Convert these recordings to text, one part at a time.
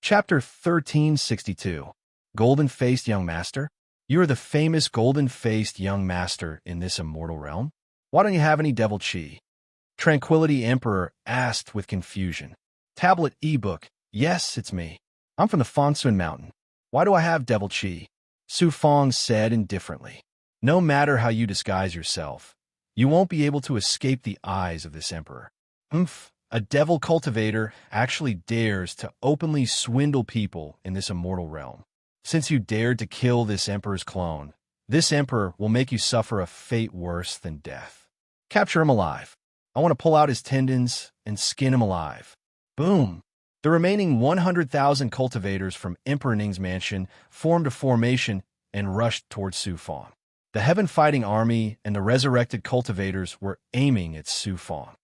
Chapter 1362. Golden-faced young master? You are the famous golden-faced young master in this immortal realm? Why don't you have any devil chi? Tranquility Emperor asked with confusion. Tablet ebook. Yes, it's me. I'm from the Fonsun Mountain. Why do I have devil chi? Su Fong said indifferently. No matter how you disguise yourself, you won't be able to escape the eyes of this emperor. A devil cultivator actually dares to openly swindle people in this immortal realm. Since you dared to kill this emperor's clone, this emperor will make you suffer a fate worse than death. Capture him alive. I want to pull out his tendons and skin him alive. Boom! The remaining 100,000 cultivators from Emperor Ning's mansion formed a formation and rushed towards Su Fong. The heaven-fighting army and the resurrected cultivators were aiming at Su Fong.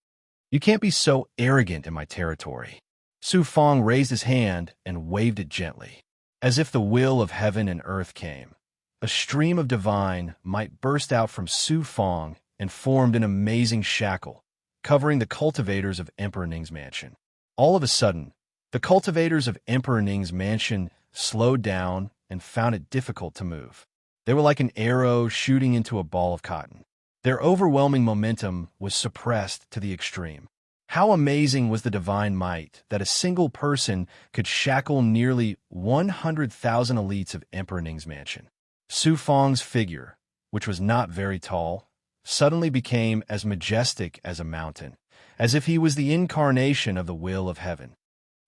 You can't be so arrogant in my territory. Su Fong raised his hand and waved it gently. As if the will of heaven and earth came, a stream of divine might burst out from Su Fong and formed an amazing shackle, covering the cultivators of Emperor Ning's mansion. All of a sudden, the cultivators of Emperor Ning's mansion slowed down and found it difficult to move. They were like an arrow shooting into a ball of cotton. Their overwhelming momentum was suppressed to the extreme. How amazing was the divine might that a single person could shackle nearly 100,000 elites of Emperor Ning's mansion. Su Fong's figure, which was not very tall, suddenly became as majestic as a mountain, as if he was the incarnation of the will of heaven.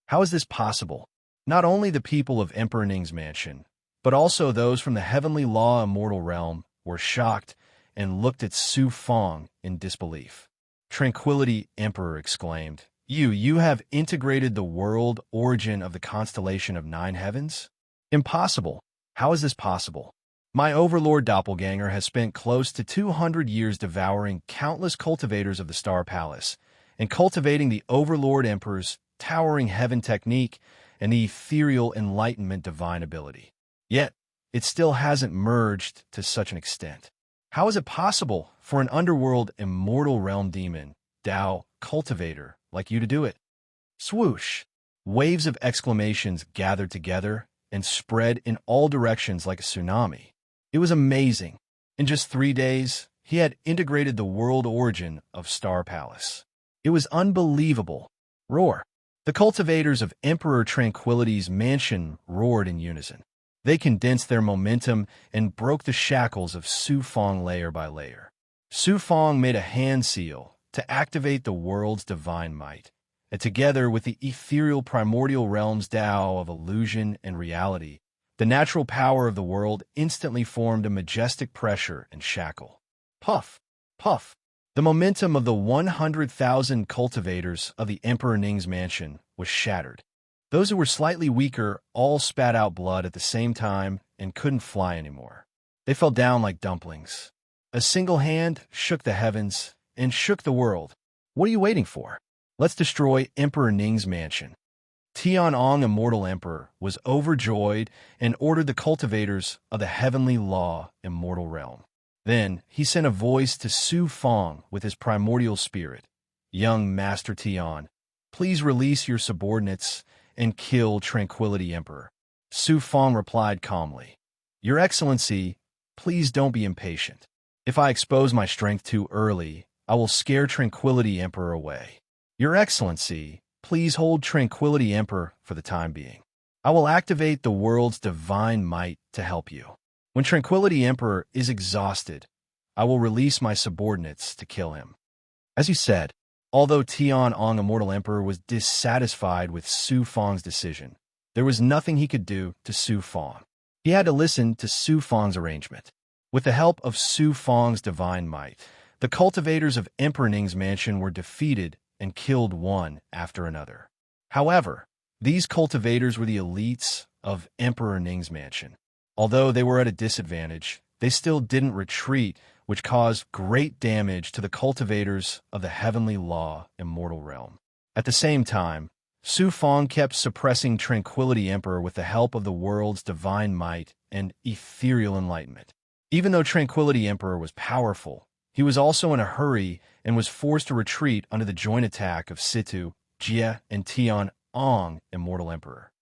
How is this possible? Not only the people of Emperor Ning's mansion, but also those from the heavenly law immortal realm were shocked and looked at Su Fong in disbelief. Tranquility Emperor exclaimed, You have integrated the world origin of the constellation of 9 heavens? Impossible. How is this possible? My overlord doppelganger has spent close to 200 years devouring countless cultivators of the Star Palace and cultivating the overlord emperor's towering heaven technique and the ethereal enlightenment divine ability. Yet, it still hasn't merged to such an extent. How is it possible for an underworld immortal realm demon, Dao, cultivator, like you to do it? Swoosh! Waves of exclamations gathered together and spread in all directions like a tsunami. It was amazing. In just 3 days, he had integrated the world origin of Star Palace. It was unbelievable. Roar! The cultivators of Emperor Tranquility's mansion roared in unison. They condensed their momentum and broke the shackles of Su Fong layer by layer. Su Fong made a hand seal to activate the world's divine might, and together with the ethereal primordial realm's Tao of illusion and reality, the natural power of the world instantly formed a majestic pressure and shackle. Puff! Puff! The momentum of the 100,000 cultivators of the Emperor Ning's mansion was shattered. Those who were slightly weaker all spat out blood at the same time and couldn't fly anymore. They fell down like dumplings. A single hand shook the heavens and shook the world. What are you waiting for? Let's destroy Emperor Ning's mansion. Tianong, Immortal Emperor, was overjoyed and ordered the cultivators of the heavenly law immortal realm. Then he sent a voice to Su Fong with his primordial spirit. Young Master Tian, please release your subordinates and kill Tranquility Emperor. Su Fong replied calmly, Your Excellency, please don't be impatient. If I expose my strength too early, I will scare Tranquility Emperor away. Your Excellency, please hold Tranquility Emperor for the time being. I will activate the world's divine might to help you. When Tranquility Emperor is exhausted, I will release my subordinates to kill him. As you said, although Tianong, Immortal Emperor, was dissatisfied with Su Fong's decision, there was nothing he could do to Su Fong. He had to listen to Su Fong's arrangement. With the help of Su Fong's divine might, the cultivators of Emperor Ning's mansion were defeated and killed one after another. However, these cultivators were the elites of Emperor Ning's mansion. Although they were at a disadvantage, they still didn't retreat, which caused great damage to the cultivators of the heavenly law immortal realm. At the same time, Su Fong kept suppressing Tranquility Emperor with the help of the world's divine might and ethereal enlightenment. Even though Tranquility Emperor was powerful, he was also in a hurry and was forced to retreat under the joint attack of Situ, Jia, and Tianong, Immortal Emperor.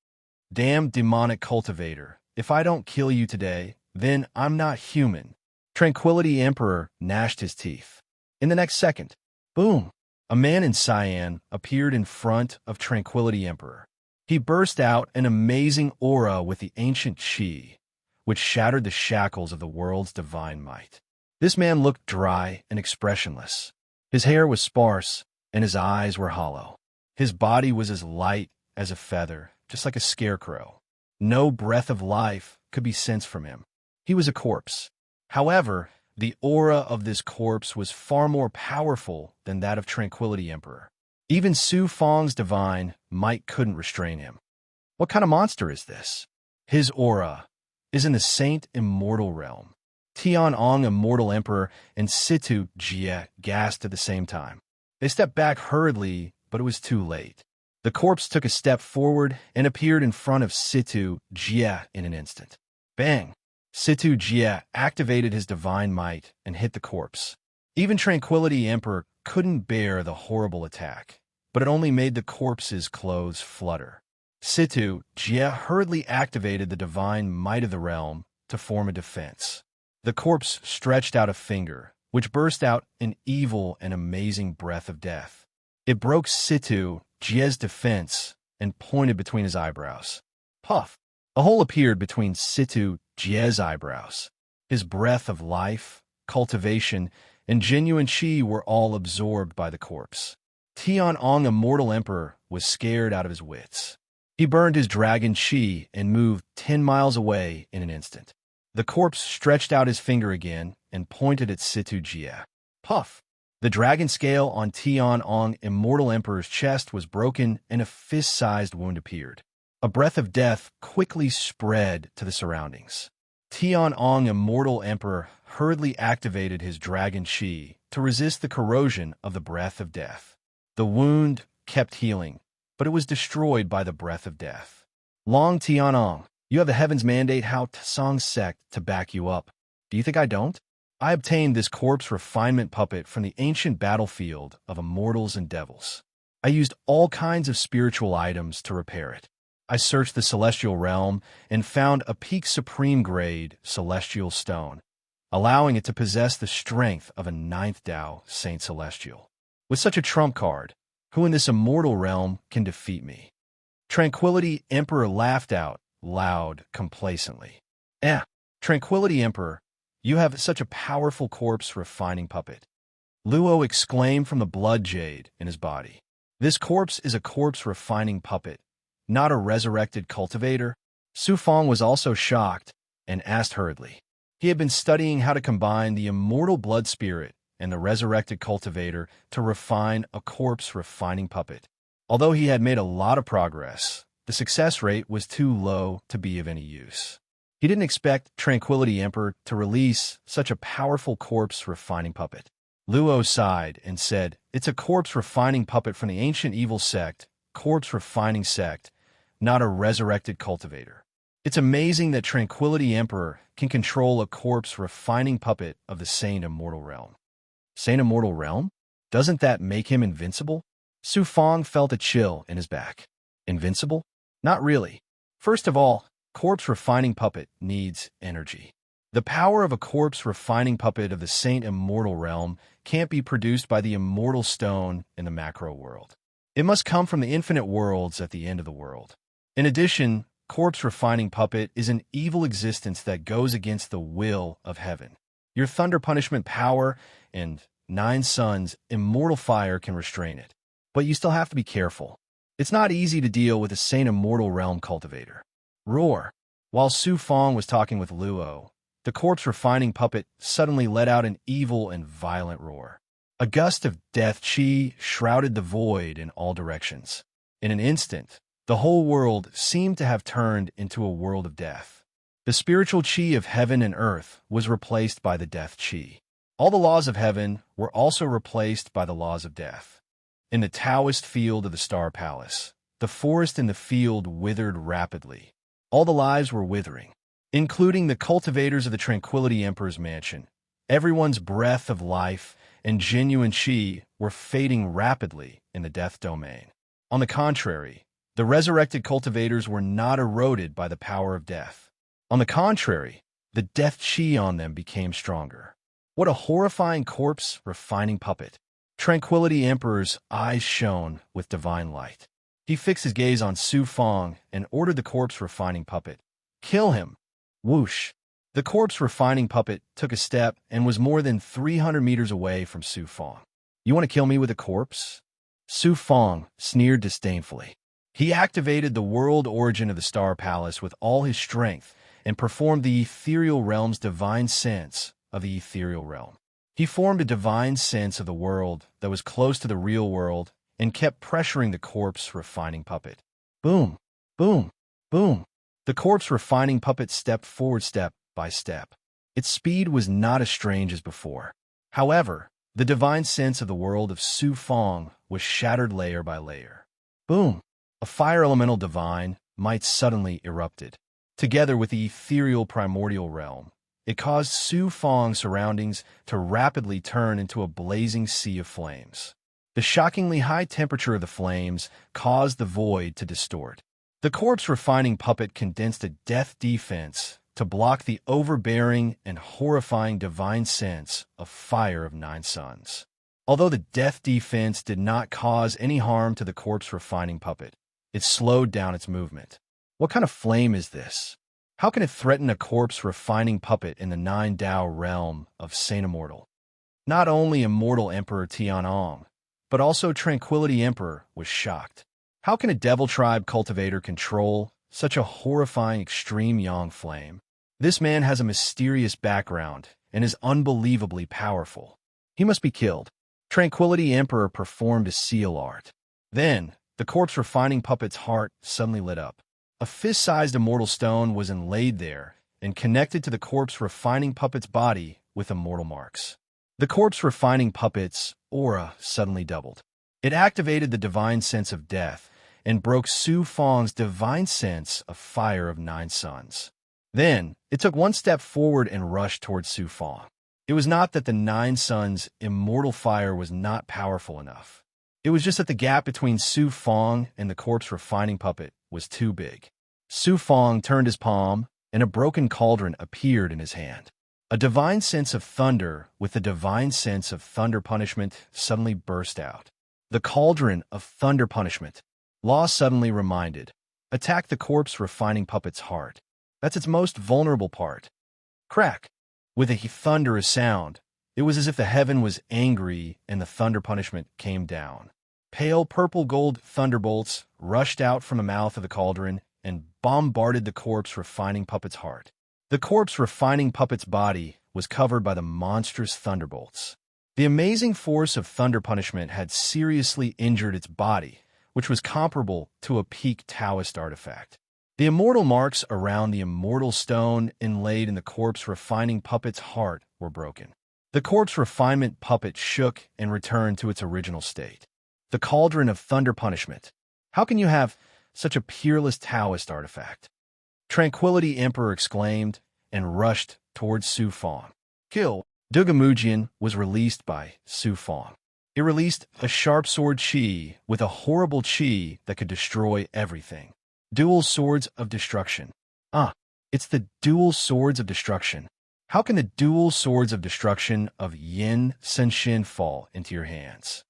Damn demonic cultivator, if I don't kill you today, then I'm not human. Tranquility Emperor gnashed his teeth. In the next second, boom, a man in cyan appeared in front of Tranquility Emperor. He burst out an amazing aura with the ancient chi, which shattered the shackles of the world's divine might. This man looked dry and expressionless. His hair was sparse, and his eyes were hollow. His body was as light as a feather, just like a scarecrow. No breath of life could be sensed from him. He was a corpse. However, the aura of this corpse was far more powerful than that of Tranquility Emperor. Even Su Fang's divine might couldn't restrain him. What kind of monster is this? His aura is in the Saint Immortal realm. Tianong Immortal Emperor and Situ Jie gasped at the same time. They stepped back hurriedly, but it was too late. The corpse took a step forward and appeared in front of Situ Jie in an instant. Bang! Situ Jie activated his divine might and hit the corpse. Even Tranquility Emperor couldn't bear the horrible attack, but it only made the corpse's clothes flutter. Situ Jie hurriedly activated the divine might of the realm to form a defense. The corpse stretched out a finger, which burst out an evil and amazing breath of death. It broke Situ Jie's defense and pointed between his eyebrows. Puff! A hole appeared between Situ Jie's eyebrows. His breath of life, cultivation, and genuine chi were all absorbed by the corpse. Tianong Immortal Emperor was scared out of his wits. He burned his dragon chi and moved 10 miles away in an instant. The corpse stretched out his finger again and pointed at Situ Jie. Puff! The dragon scale on Tianong Immortal Emperor's chest was broken and a fist-sized wound appeared. A breath of death quickly spread to the surroundings. Tianong Immortal Emperor hurriedly activated his dragon chi to resist the corrosion of the breath of death. The wound kept healing, but it was destroyed by the breath of death. Long Tianong, you have the Heaven's Mandate Hao Tsang sect to back you up. Do you think I don't? I obtained this corpse refinement puppet from the ancient battlefield of immortals and devils. I used all kinds of spiritual items to repair it. I searched the celestial realm and found a peak supreme grade celestial stone, allowing it to possess the strength of a 9th Dao Saint Celestial. With such a trump card, who in this immortal realm can defeat me? Tranquility Emperor laughed out loud, complacently. Tranquility Emperor, you have such a powerful corpse refining puppet. Luo exclaimed from the blood jade in his body. This corpse is a corpse refining puppet, not a resurrected cultivator. Su Fang was also shocked and asked hurriedly. He had been studying how to combine the immortal blood spirit and the resurrected cultivator to refine a corpse refining puppet. Although he had made a lot of progress, the success rate was too low to be of any use. He didn't expect Tranquility Emperor to release such a powerful corpse refining puppet. Luo sighed and said, "It's a corpse refining puppet from the ancient evil sect, corpse refining sect, not a resurrected cultivator. It's amazing that Tranquility Emperor can control a corpse refining puppet of the Saint Immortal realm." Saint Immortal realm? Doesn't that make him invincible? Su Fang felt a chill in his back. Invincible? Not really. First of all, corpse refining puppet needs energy. The power of a corpse refining puppet of the Saint Immortal realm can't be produced by the immortal stone in the macro world. It must come from the infinite worlds at the end of the world. In addition, corpse refining puppet is an evil existence that goes against the will of heaven. Your thunder punishment power and 9 suns immortal fire can restrain it. But you still have to be careful. It's not easy to deal with a Saint Immortal realm cultivator. Roar! While Su Fang was talking with Luo, the corpse refining puppet suddenly let out an evil and violent roar. A gust of death chi shrouded the void in all directions. In an instant, the whole world seemed to have turned into a world of death. The spiritual chi of heaven and earth was replaced by the death chi. All the laws of heaven were also replaced by the laws of death. In the Taoist field of the Star Palace, the forest in the field withered rapidly. All the lives were withering, including the cultivators of the Tranquility Emperor's mansion. Everyone's breath of life and genuine chi were fading rapidly in the death domain. On the contrary, The resurrected cultivators were not eroded by the power of death. On the contrary, the death chi on them became stronger. What a horrifying corpse refining puppet. Tranquility Emperor's eyes shone with divine light. He fixed his gaze on Su Fong and ordered the corpse refining puppet. Kill him! Whoosh! The corpse refining puppet took a step and was more than 300 meters away from Su Fong. You want to kill me with a corpse? Su Fong sneered disdainfully. He activated the world origin of the Star Palace with all his strength and performed the ethereal realm's divine sense of the ethereal realm. He formed a divine sense of the world that was close to the real world and kept pressuring the corpse refining puppet. Boom, boom, boom. The corpse refining puppet stepped forward step by step. Its speed was not as strange as before. However, the divine sense of the world of Su Fong was shattered layer by layer. Boom! A fire elemental divine might suddenly erupted. Together with the ethereal primordial realm, it caused Su Fong's surroundings to rapidly turn into a blazing sea of flames. The shockingly high temperature of the flames caused the void to distort. The corpse refining puppet condensed a death defense to block the overbearing and horrifying divine sense of fire of 9 suns. Although the death defense did not cause any harm to the corpse refining puppet, it slowed down its movement. What kind of flame is this? How can it threaten a corpse refining puppet in the 9 Dao realm of Saint Immortal? Not only Immortal Emperor Tianong, but also Tranquility Emperor was shocked. How can a devil tribe cultivator control such a horrifying extreme yang flame? This man has a mysterious background and is unbelievably powerful. He must be killed. Tranquility Emperor performed a seal art. Then, the corpse refining puppet's heart suddenly lit up. A fist-sized immortal stone was inlaid there and connected to the corpse refining puppet's body with immortal marks. The corpse refining puppet's aura suddenly doubled. It activated the divine sense of death and broke Su Fong's divine sense of fire of 9 suns. Then, it took one step forward and rushed towards Su Fong. It was not that the 9 suns' immortal fire was not powerful enough. It was just that the gap between Su Fong and the corpse refining puppet was too big. Su Fong turned his palm, and a broken cauldron appeared in his hand. A divine sense of thunder with a divine sense of thunder punishment suddenly burst out. The cauldron of thunder punishment. Law suddenly reminded. Attack the corpse refining puppet's heart. That's its most vulnerable part. Crack! With a thunderous sound, it was as if the heaven was angry and the thunder punishment came down. Pale purple gold thunderbolts rushed out from the mouth of the cauldron and bombarded the corpse refining puppet's heart. The corpse refining puppet's body was covered by the monstrous thunderbolts. The amazing force of thunder punishment had seriously injured its body, which was comparable to a peak Taoist artifact. The immortal marks around the immortal stone inlaid in the corpse refining puppet's heart were broken. The corpse refinement puppet shook and returned to its original state. The cauldron of thunder punishment. How can you have such a peerless Taoist artifact? Tranquility Emperor exclaimed and rushed towards Su Fong. Kill! Dugamujian was released by Su Fong. It released a sharp sword chi with a horrible chi that could destroy everything. Dual swords of destruction. It's the dual swords of destruction. How can the dual swords of destruction of Yin Senshin fall into your hands?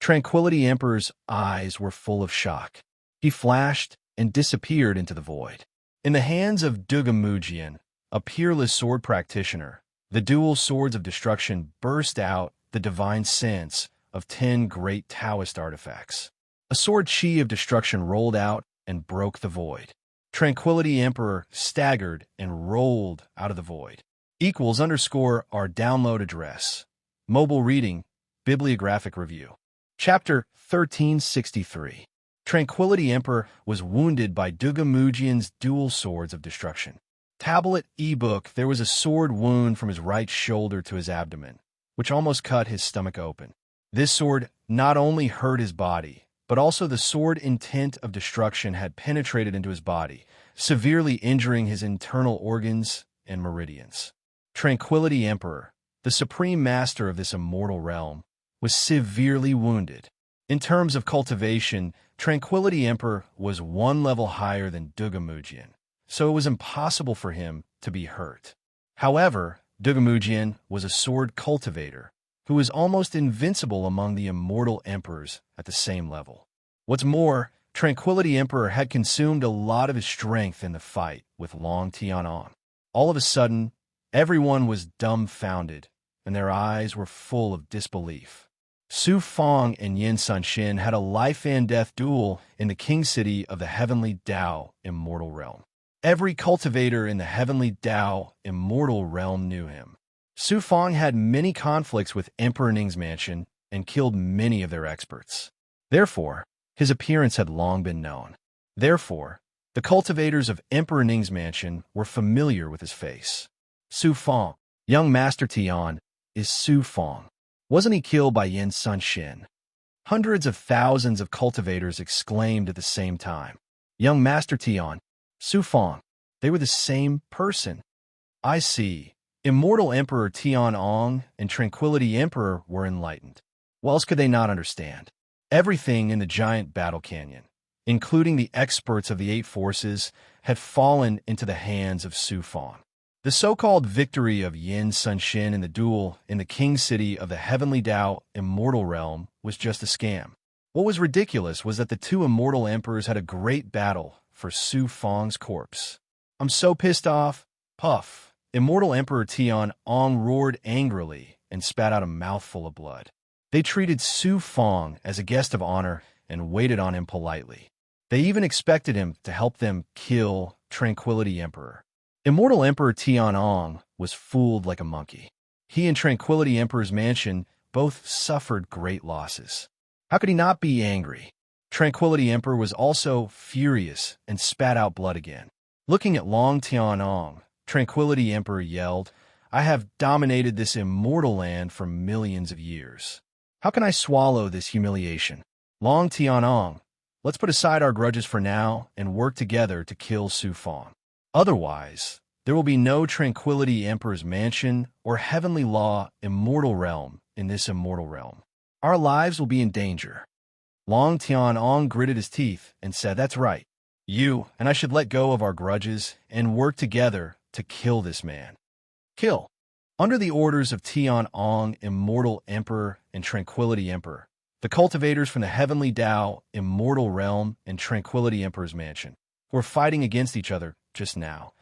Tranquility Emperor's eyes were full of shock. He flashed and disappeared into the void. In the hands of Dugamujian, a peerless sword practitioner, the dual swords of destruction burst out the divine sense of 10 great Taoist artifacts. A sword chi of destruction rolled out and broke the void. Tranquility Emperor staggered and rolled out of the void. =_ our download address. Mobile reading, bibliographic review. Chapter 1363. Tranquility Emperor was wounded by Dugamujian's dual swords of destruction. Tablet ebook. There was a sword wound from his right shoulder to his abdomen, which almost cut his stomach open. This sword not only hurt his body, but also the sword intent of destruction had penetrated into his body, severely injuring his internal organs and meridians. Tranquility Emperor, the supreme master of this immortal realm, was severely wounded. In terms of cultivation, Tranquility Emperor was one level higher than Dugamujian, so it was impossible for him to be hurt. However, Dugamujian was a sword cultivator who was almost invincible among the immortal emperors at the same level. What's more, Tranquility Emperor had consumed a lot of his strength in the fight with Long Tian'an. All of a sudden, everyone was dumbfounded, and their eyes were full of disbelief. Su Fong and Yin Sunxin had a life-and-death duel in the king city of the Heavenly Dao Immortal Realm. Every cultivator in the Heavenly Dao Immortal Realm knew him. Su Fong had many conflicts with Emperor Ning's mansion and killed many of their experts. Therefore, his appearance had long been known. Therefore, the cultivators of Emperor Ning's mansion were familiar with his face. Su Fong, young Master Tian, is Su Fong. Wasn't he killed by Yin Sunxin? Hundreds of thousands of cultivators exclaimed at the same time. Young Master Tian, Su Fong, they were the same person. I see. Immortal Emperor Tian'ong and Tranquility Emperor were enlightened. What else could they not understand? Everything in the giant battle canyon, including the experts of the 8 forces, had fallen into the hands of Su Fong. The so-called victory of Yin Sunxin in the duel in the king city of the Heavenly Dao Immortal Realm was just a scam. What was ridiculous was that the 2 immortal emperors had a great battle for Su Fong's corpse. I'm so pissed off. Puff. Immortal Emperor Tian'ong roared angrily and spat out a mouthful of blood. They treated Su Fong as a guest of honor and waited on him politely. They even expected him to help them kill Tranquility Emperor. Immortal Emperor Tian'ong was fooled like a monkey. He and Tranquility Emperor's mansion both suffered great losses. How could he not be angry? Tranquility Emperor was also furious and spat out blood again. Looking at Long Tian'ong, Tranquility Emperor yelled, "I have dominated this immortal land for millions of years. How can I swallow this humiliation? Long Tian'ong, let's put aside our grudges for now and work together to kill Su Fong. Otherwise, there will be no Tranquility Emperor's mansion or Heavenly Law Immortal Realm in this immortal realm. Our lives will be in danger." Long Tian'ong gritted his teeth and said, "That's right. You and I should let go of our grudges and work together to kill this man." Kill. Under the orders of Tian'ong, Immortal Emperor and Tranquility Emperor, the cultivators from the Heavenly Dao Immortal Realm and Tranquility Emperor's mansion, who were fighting against each other just now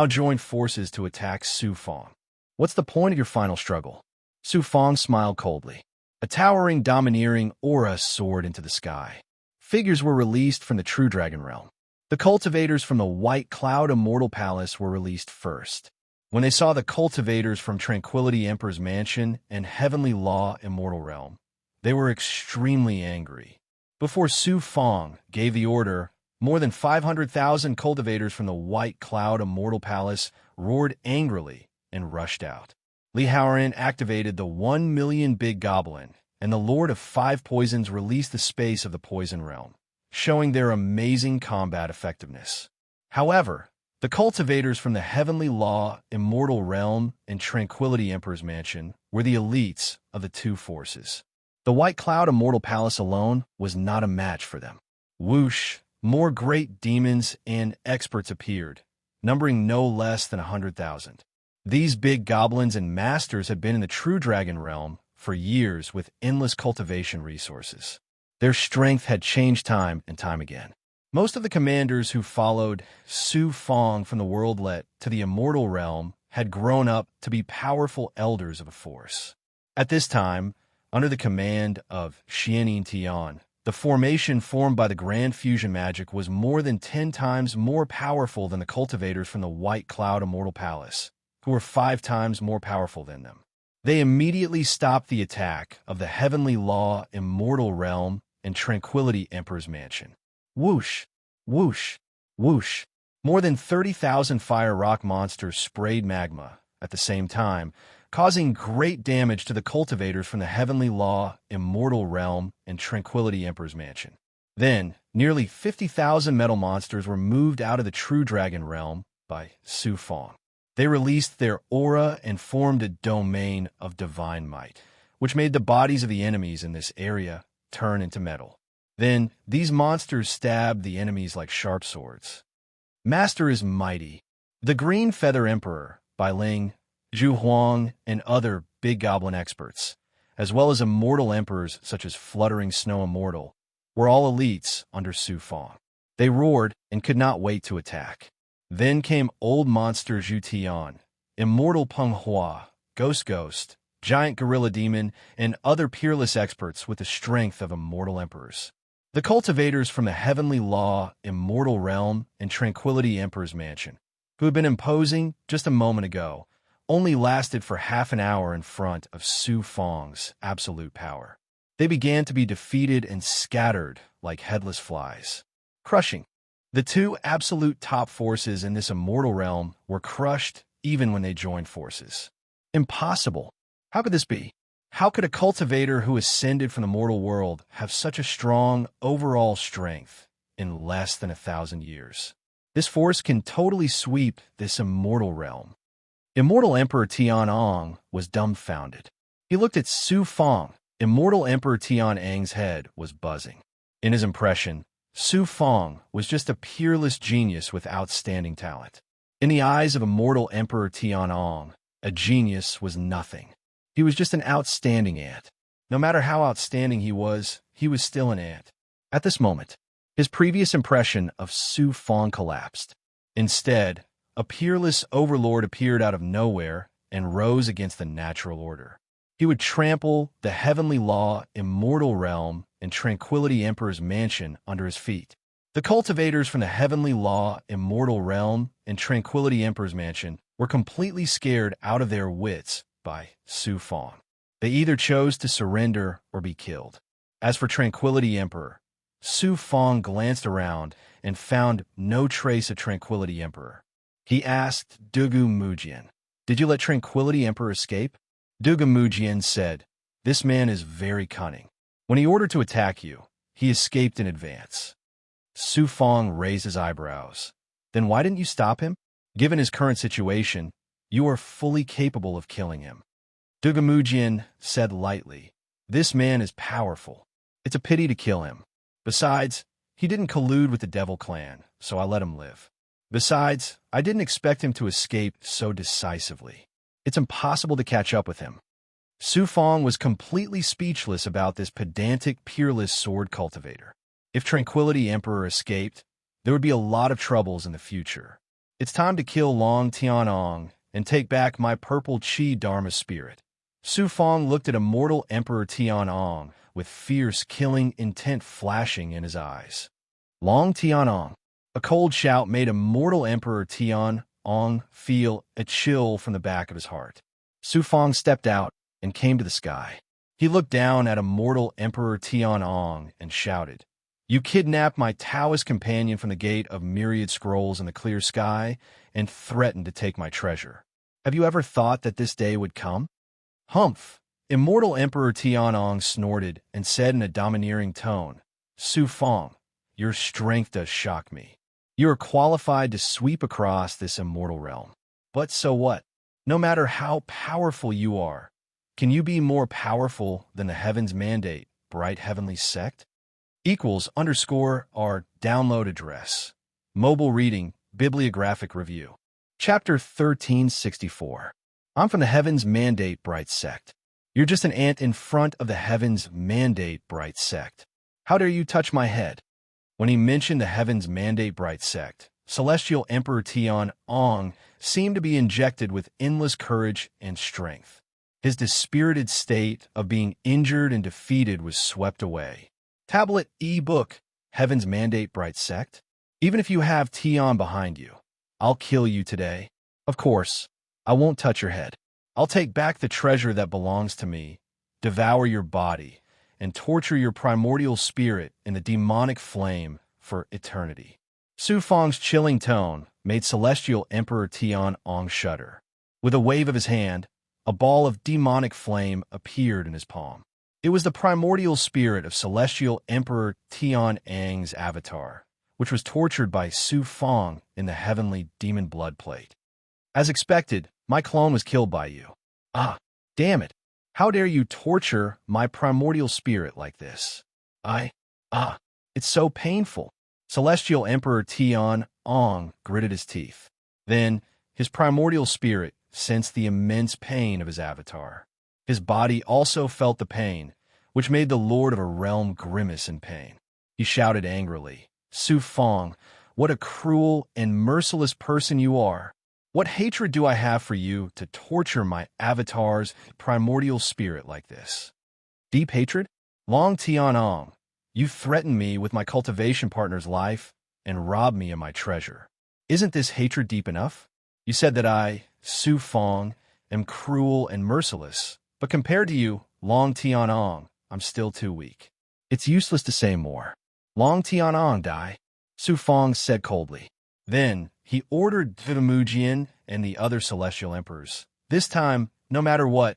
joined forces to attack Su Fong. What's the point of your final struggle? Su Fong smiled coldly. A towering, domineering aura soared into the sky. Figures were released from the True Dragon Realm. The cultivators from the White Cloud Immortal Palace were released first. When they saw the cultivators from Tranquility Emperor's mansion and Heavenly Law Immortal Realm, they were extremely angry. Before Su Fong gave the order, more than 500,000 cultivators from the White Cloud Immortal Palace roared angrily and rushed out. Li Haoran activated the 1 million Big Goblin, and the Lord of 5 Poisons released the space of the Poison Realm, showing their amazing combat effectiveness. However, the cultivators from the Heavenly Law Immortal Realm and Tranquility Emperor's mansion were the elites of the 2 forces. The White Cloud Immortal Palace alone was not a match for them. Whoosh! More great demons and experts appeared, numbering no less than 100,000. These big goblins and masters had been in the True Dragon Realm for years with endless cultivation resources. Their strength had changed time and time again. Most of the commanders who followed Su Fong from the Worldlet to the Immortal Realm had grown up to be powerful elders of a force. At this time, under the command of Xianin Tian, the formation formed by the Grand Fusion Magic was more than 10 times more powerful than the cultivators from the White Cloud Immortal Palace, who were 5 times more powerful than them. They immediately stopped the attack of the Heavenly Law Immortal Realm and Tranquility Emperor's mansion. Whoosh! Whoosh! Whoosh! More than 30,000 fire rock monsters sprayed magma at the same time, causing great damage to the cultivators from the Heavenly Law Immortal Realm and Tranquility Emperor's mansion. Then, nearly 50,000 metal monsters were moved out of the True Dragon Realm by Su Fong. They released their aura and formed a domain of divine might, which made the bodies of the enemies in this area turn into metal. Then, these monsters stab the enemies like sharp swords. Master is mighty. The Green Feather Emperor, by Ling, Zhu Huang, and other big goblin experts, as well as immortal emperors such as Fluttering Snow Immortal, were all elites under Su Fong. They roared and could not wait to attack. Then came old monster Zhu Tian, immortal Peng Hua, Ghost, giant gorilla demon, and other peerless experts with the strength of immortal emperors. The cultivators from the Heavenly Law, Immortal Realm, and Tranquility Emperor's Mansion, who had been imposing just a moment ago, only lasted for half an hour in front of Su Fong's absolute power. They began to be defeated and scattered like headless flies. Crushing. The two absolute top forces in this immortal realm were crushed even when they joined forces. Impossible. How could this be? How could a cultivator who ascended from the mortal world have such a strong overall strength in less than 1,000 years? This force can totally sweep this immortal realm. Immortal Emperor Tianong was dumbfounded. He looked at Su Fong. Immortal Emperor Tianong's head was buzzing. In his impression, Su Fong was just a peerless genius with outstanding talent. In the eyes of Immortal Emperor Tianong, a genius was nothing. He was just an outstanding ant. No matter how outstanding he was still an ant. At this moment, his previous impression of Su Fong collapsed. Instead, a peerless overlord appeared out of nowhere and rose against the natural order. He would trample the Heavenly Law, Immortal Realm, and Tranquility Emperor's Mansion under his feet. The cultivators from the Heavenly Law, Immortal Realm, and Tranquility Emperor's Mansion were completely scared out of their wits by Su Fong. They either chose to surrender or be killed. As for Tranquility Emperor, Su Fong glanced around and found no trace of Tranquility Emperor. He asked Dugu Mujian, "Did you let Tranquility Emperor escape?" Dugu Mujian said, "This man is very cunning. When he ordered to attack you, he escaped in advance." Su Fong raised his eyebrows. "Then why didn't you stop him? Given his current situation, you are fully capable of killing him." Dugu Mujian said lightly, "This man is powerful. It's a pity to kill him. Besides, he didn't collude with the Devil Clan, so I let him live. Besides, I didn't expect him to escape so decisively. It's impossible to catch up with him." Su Fong was completely speechless about this pedantic, peerless sword cultivator. If Tranquility Emperor escaped, there would be a lot of troubles in the future. It's time to kill Long Tianong and take back my purple Qi Dharma spirit. Su Fong looked at Immortal Emperor Tianong with fierce, killing intent flashing in his eyes. Long Tianong. A cold shout made Immortal Emperor Tianong feel a chill from the back of his heart. Su Fong stepped out and came to the sky. He looked down at Immortal Emperor Tianong and shouted, "You kidnapped my Taoist companion from the Gate of Myriad Scrolls in the clear sky and threatened to take my treasure. Have you ever thought that this day would come?" "Humph!" Immortal Emperor Tianong snorted and said in a domineering tone, "Su Fong, your strength does shock me. You are qualified to sweep across this immortal realm. But so what? No matter how powerful you are, can you be more powerful than the Heaven's Mandate, Bright Heavenly Sect? =_our download address. Mobile reading, bibliographic review. Chapter 1364. I'm from the Heaven's Mandate, Bright Sect. You're just an ant in front of the Heaven's Mandate, Bright Sect. How dare you touch my head?" When he mentioned the Heaven's Mandate, Bright Sect, Celestial Emperor Tianong seemed to be injected with endless courage and strength. His dispirited state of being injured and defeated was swept away. Tablet e-book, Heaven's Mandate, Bright Sect. Even if you have Tian behind you, I'll kill you today. Of course, I won't touch your head. I'll take back the treasure that belongs to me, devour your body, and torture your primordial spirit in the demonic flame for eternity. Su Fong's chilling tone made Celestial Emperor Tianong shudder. With a wave of his hand, a ball of demonic flame appeared in his palm. It was the primordial spirit of Celestial Emperor Tianong's avatar, which was tortured by Su Fong in the heavenly demon blood plate. As expected, my clone was killed by you. Ah, damn it. How dare you torture my primordial spirit like this? Ah, it's so painful. Celestial Emperor Tian Ong gritted his teeth. Then, his primordial spirit sensed the immense pain of his avatar. His body also felt the pain, which made the lord of a realm grimace in pain. He shouted angrily, Su Fong, what a cruel and merciless person you are. What hatred do I have for you to torture my avatar's primordial spirit like this? Deep hatred? Long Tianong, you threatened me with my cultivation partner's life and robbed me of my treasure. Isn't this hatred deep enough? You said that I, Su Fong, am cruel and merciless, but compared to you, Long Tianong, I'm still too weak. It's useless to say more. Long Tianong die, Su Fong said coldly. Then he ordered Vidamujian and the other celestial emperors, this time, no matter what,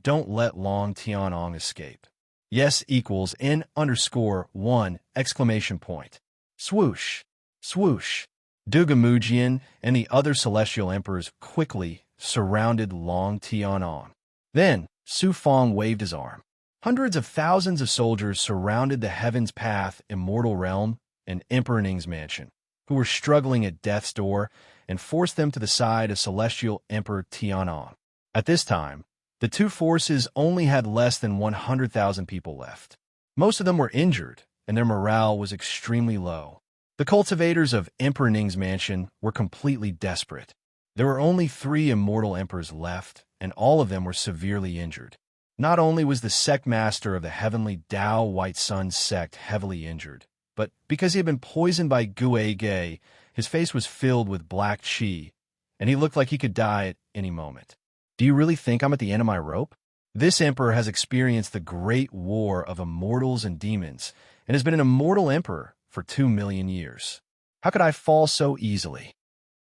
don't let Long Tianong escape. Yes equals N_1 exclamation point. Swoosh, swoosh. Dugamujian and the other celestial emperors quickly surrounded Long Tianong. Then Su Fong waved his arm. Hundreds of thousands of soldiers surrounded the Heaven's Path Immortal Realm and Emperor Ning's mansion, who were struggling at death's door, and forced them to the side of Celestial Emperor Tianong. At this time, the two forces only had less than 100,000 people left. Most of them were injured, and their morale was extremely low. The cultivators of Emperor Ning's mansion were completely desperate. There were only 3 immortal emperors left, and all of them were severely injured. Not only was the sect master of the heavenly Dao White Sun sect heavily injured, but because he had been poisoned by Gue Gay, his face was filled with black qi, and he looked like he could die at any moment. Do you really think I'm at the end of my rope? This emperor has experienced the great war of immortals and demons, and has been an immortal emperor for 2 million years. How could I fall so easily?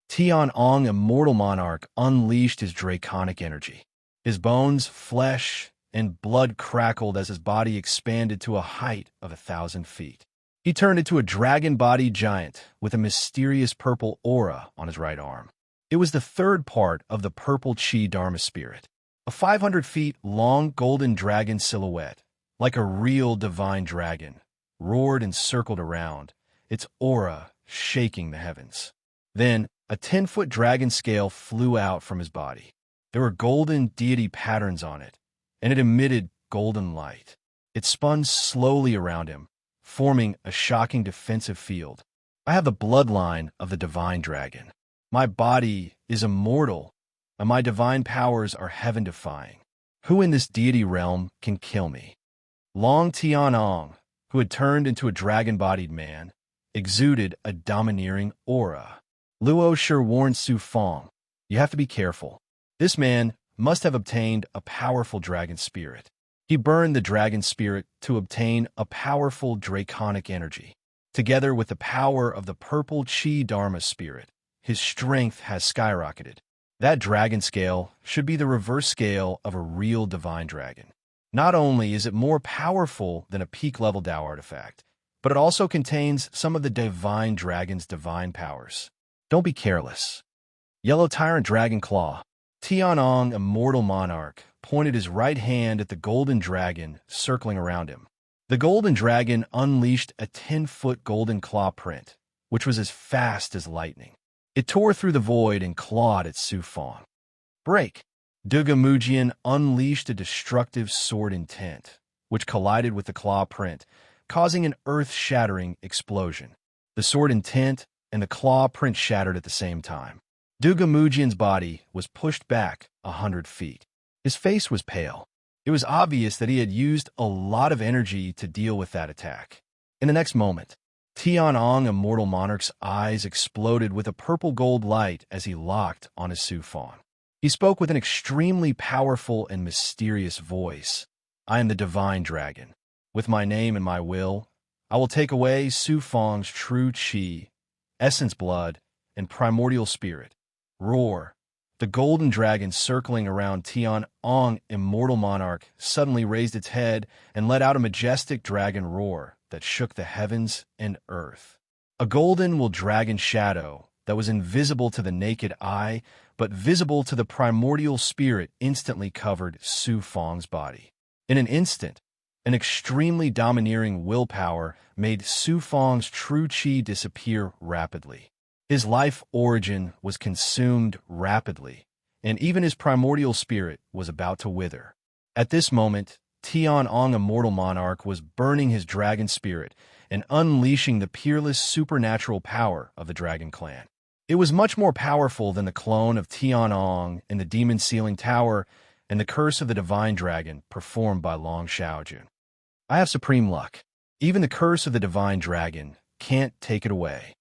Tian Ong, immortal monarch, unleashed his draconic energy. His bones, flesh, and blood crackled as his body expanded to a height of 1,000 feet. He turned into a dragon-bodied giant with a mysterious purple aura on his right arm. It was the third part of the purple Qi Dharma spirit, a 500 feet long golden dragon silhouette, like a real divine dragon, roared and circled around, its aura shaking the heavens. Then, a 10-foot dragon scale flew out from his body. There were golden deity patterns on it, and it emitted golden light. It spun slowly around him, forming a shocking defensive field. I have the bloodline of the divine dragon. My body is immortal, and my divine powers are heaven-defying. Who in this deity realm can kill me? Long Tianong, who had turned into a dragon-bodied man, exuded a domineering aura. Luo Shi warned Su Fong, you have to be careful. This man must have obtained a powerful dragon spirit. He burned the dragon spirit to obtain a powerful draconic energy. Together with the power of the purple Qi Dharma spirit, his strength has skyrocketed. That dragon scale should be the reverse scale of a real divine dragon. Not only is it more powerful than a peak-level Dao artifact, but it also contains some of the divine dragon's divine powers. Don't be careless. Yellow Tyrant Dragon Claw. Tianong, immortal monarch, pointed his right hand at the golden dragon circling around him. The golden dragon unleashed a 10-foot golden claw print, which was as fast as lightning. It tore through the void and clawed at Su Fong. Break! Dugamujian unleashed a destructive sword intent, which collided with the claw print, causing an earth-shattering explosion. The sword intent and the claw print shattered at the same time. Dugamujian's body was pushed back 100 feet. His face was pale. It was obvious that he had used a lot of energy to deal with that attack. In the next moment, Tianong, immortal monarch's eyes exploded with a purple-gold light as he locked on his Su Fong. He spoke with an extremely powerful and mysterious voice. I am the divine dragon. With my name and my will, I will take away Su Fong's true qi, essence blood, and primordial spirit. Roar! The golden dragon circling around Tianong, immortal monarch, suddenly raised its head and let out a majestic dragon roar that shook the heavens and earth. A golden dragon shadow that was invisible to the naked eye, but visible to the primordial spirit, instantly covered Su Fong's body. In an instant, An extremely domineering willpower made Su Fang's true qi disappear rapidly. His life origin was consumed rapidly, and even his primordial spirit was about to wither. At this moment, Tian-Ong, Immortal Monarch, was burning his dragon spirit and unleashing the peerless supernatural power of the Dragon Clan. It was much more powerful than the clone of Tian-Ong in the Demon Sealing Tower and the Curse of the Divine Dragon performed by Long Xiaojun. I have supreme luck. Even the Curse of the Divine Dragon can't take it away.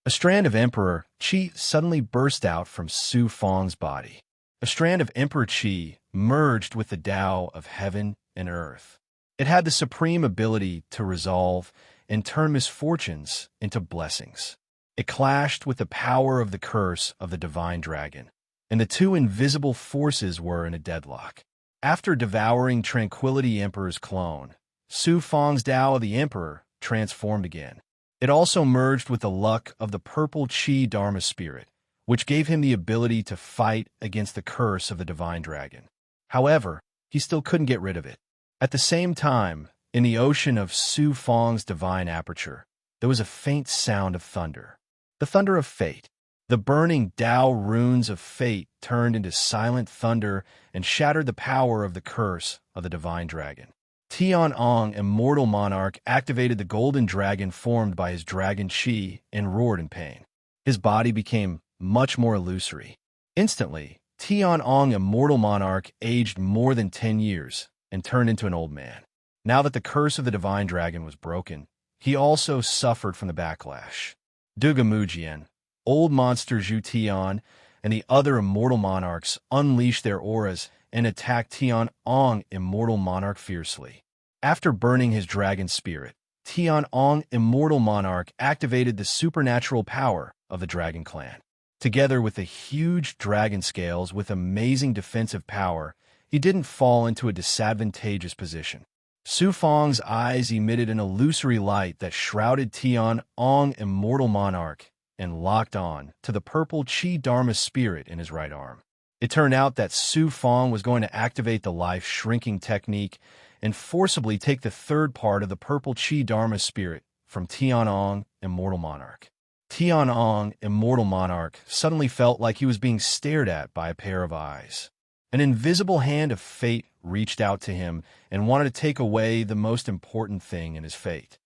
A strand of Emperor Qi suddenly burst out from Su Fang's body. A strand of Emperor Qi merged with the Tao of heaven and earth. It had the supreme ability to resolve and turn misfortunes into blessings. It clashed with the power of the Curse of the Divine Dragon, and the two invisible forces were in a deadlock. After devouring Tranquility Emperor's clone, Su Fang's Tao of the Emperor transformed again. It also merged with the luck of the purple Qi Dharma spirit, which gave him the ability to fight against the curse of the Divine Dragon. However, he still couldn't get rid of it. At the same time, in the ocean of Su Fang's divine aperture, there was a faint sound of thunder. The thunder of fate. The burning Tao runes of fate turned into silent thunder and shattered the power of the curse of the Divine Dragon. Tian-Ong, Immortal Monarch, activated the golden dragon formed by his dragon qi and roared in pain. His body became much more illusory. Instantly, Tian-Ong, Immortal Monarch, aged more than 10 years and turned into an old man. Now that the curse of the Divine Dragon was broken, he also suffered from the backlash. Duga Mujian, Old Monster Zhu Tian, and the other Immortal Monarchs unleashed their auras and attacked Tian-Ong, Immortal Monarch, fiercely. After burning his dragon spirit, Tian-Ong, Immortal Monarch, activated the supernatural power of the Dragon Clan. Together with the huge dragon scales with amazing defensive power, he didn't fall into a disadvantageous position. Su Fang's eyes emitted an illusory light that shrouded Tian-Ong, Immortal Monarch, and locked on to the purple Qi Dharma spirit in his right arm. It turned out that Su Fang was going to activate the life-shrinking technique and forcibly take the third part of the purple Qi Dharma spirit from Tian-Ong, Immortal Monarch. Tian-Ong, Immortal Monarch, suddenly felt like he was being stared at by a pair of eyes. An invisible hand of fate reached out to him and wanted to take away the most important thing in his fate.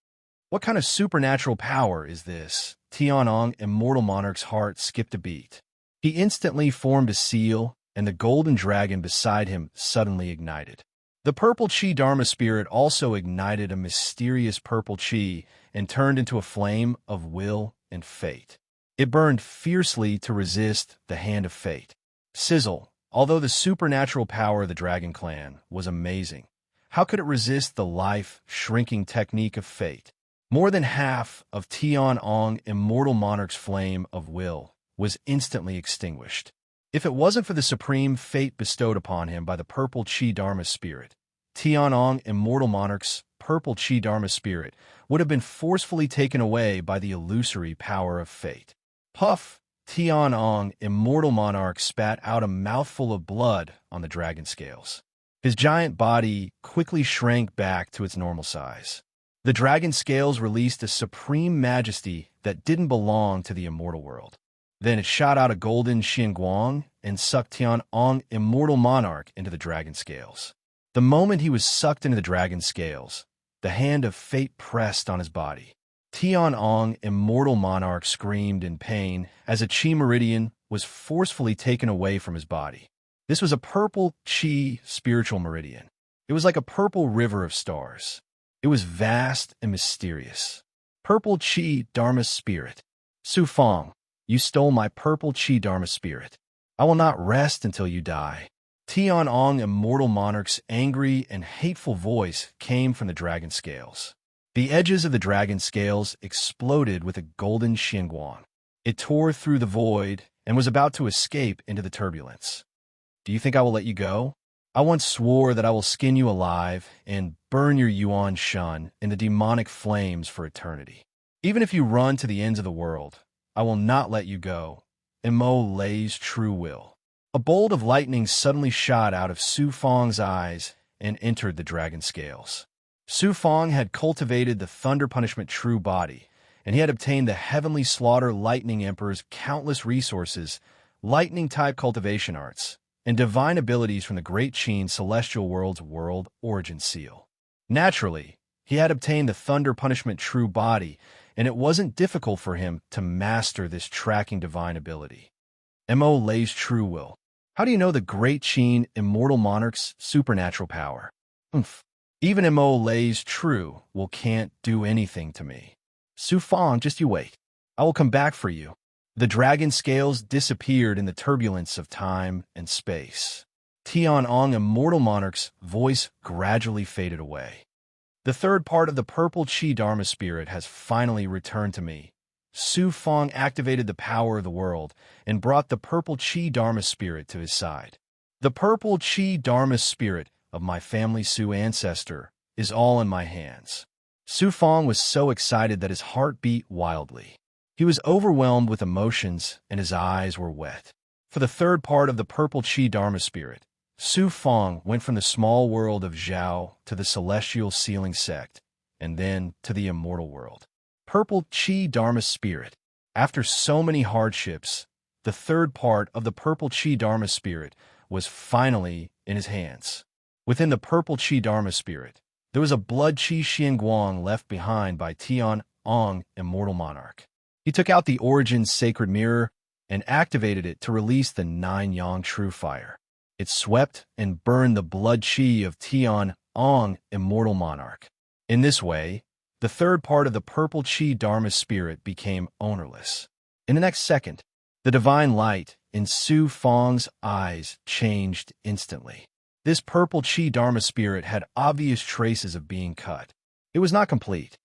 What kind of supernatural power is this? Tian-Ong, Immortal Monarch's heart skipped a beat. He instantly formed a seal, and the golden dragon beside him suddenly ignited. The purple Qi Dharma spirit also ignited a mysterious purple Qi and turned into a flame of will and fate. It burned fiercely to resist the hand of fate. Sizzle. Although the supernatural power of the Dragon Clan was amazing, how could it resist the life-shrinking technique of fate? More than half of Tian-Ong, Immortal Monarch's flame of will was instantly extinguished. If it wasn't for the supreme fate bestowed upon him by the purple Qi Dharma spirit, Tian-Ong, Immortal Monarch's purple Qi Dharma spirit would have been forcefully taken away by the illusory power of fate. Puff! Tian-Ong, Immortal Monarch, spat out a mouthful of blood on the dragon scales. His giant body quickly shrank back to its normal size. The dragon scales released a supreme majesty that didn't belong to the immortal world. Then it shot out a golden Xinguang and sucked Tian-Ong, Immortal Monarch, into the dragon scales. The moment he was sucked into the dragon scales, the hand of fate pressed on his body. Tian-Ong, Immortal Monarch, screamed in pain as a Qi meridian was forcefully taken away from his body. This was a purple Qi spiritual meridian. It was like a purple river of stars. It was vast and mysterious. Purple Qi Dharma spirit. Su Fang, you stole my purple Qi Dharma spirit. I will not rest until you die. Tian-Ong, Immortal Monarch's angry and hateful voice came from the dragon scales. The edges of the dragon scales exploded with a golden Xinguang. It tore through the void and was about to escape into the turbulence. Do you think I will let you go? I once swore that I will skin you alive and burn your Yuan Shun in the demonic flames for eternity. Even if you run to the ends of the world, I will not let you go. Imo Lei's true will. A bolt of lightning suddenly shot out of Su Fang's eyes and entered the dragon scales. Su Fong had cultivated the thunder punishment true body, and he had obtained the heavenly slaughter lightning emperor's countless resources, lightning-type cultivation arts, and divine abilities from the Great Qin celestial world's world origin seal. Naturally, he had obtained the thunder punishment true body, and it wasn't difficult for him to master this tracking divine ability. Mo Lei's true will. How do you know the Great Qin immortal monarch's supernatural power? Even Mo Lei's true will can't do anything to me. Su Fong, just you wait. I will come back for you. The dragon scales disappeared in the turbulence of time and space. Tianong immortal monarch's voice gradually faded away. The third part of the purple Qi Dharma spirit has finally returned to me. Su Fong activated the power of the world and brought the purple Qi Dharma spirit to his side. The purple Qi Dharma spirit of my family Su ancestor is all in my hands. Su Fong was so excited that his heart beat wildly. He was overwhelmed with emotions and his eyes were wet. For the third part of the purple Qi Dharma spirit, Su Fong went from the small world of Zhao to the celestial sealing sect, and then to the immortal world. Purple Qi Dharma spirit. After so many hardships, the third part of the purple Qi Dharma spirit was finally in his hands. Within the purple Qi Dharma spirit, there was a blood Qi Xianguang left behind by Tianong immortal monarch. He took out the Origin's sacred mirror and activated it to release the 9 Yang true fire. It swept and burned the blood Qi of Tianong immortal monarch. In this way, the third part of the purple Qi Dharma spirit became ownerless. In the next second, the divine light in Su Fong's eyes changed instantly. This purple Qi Dharma spirit had obvious traces of being cut. It was not complete.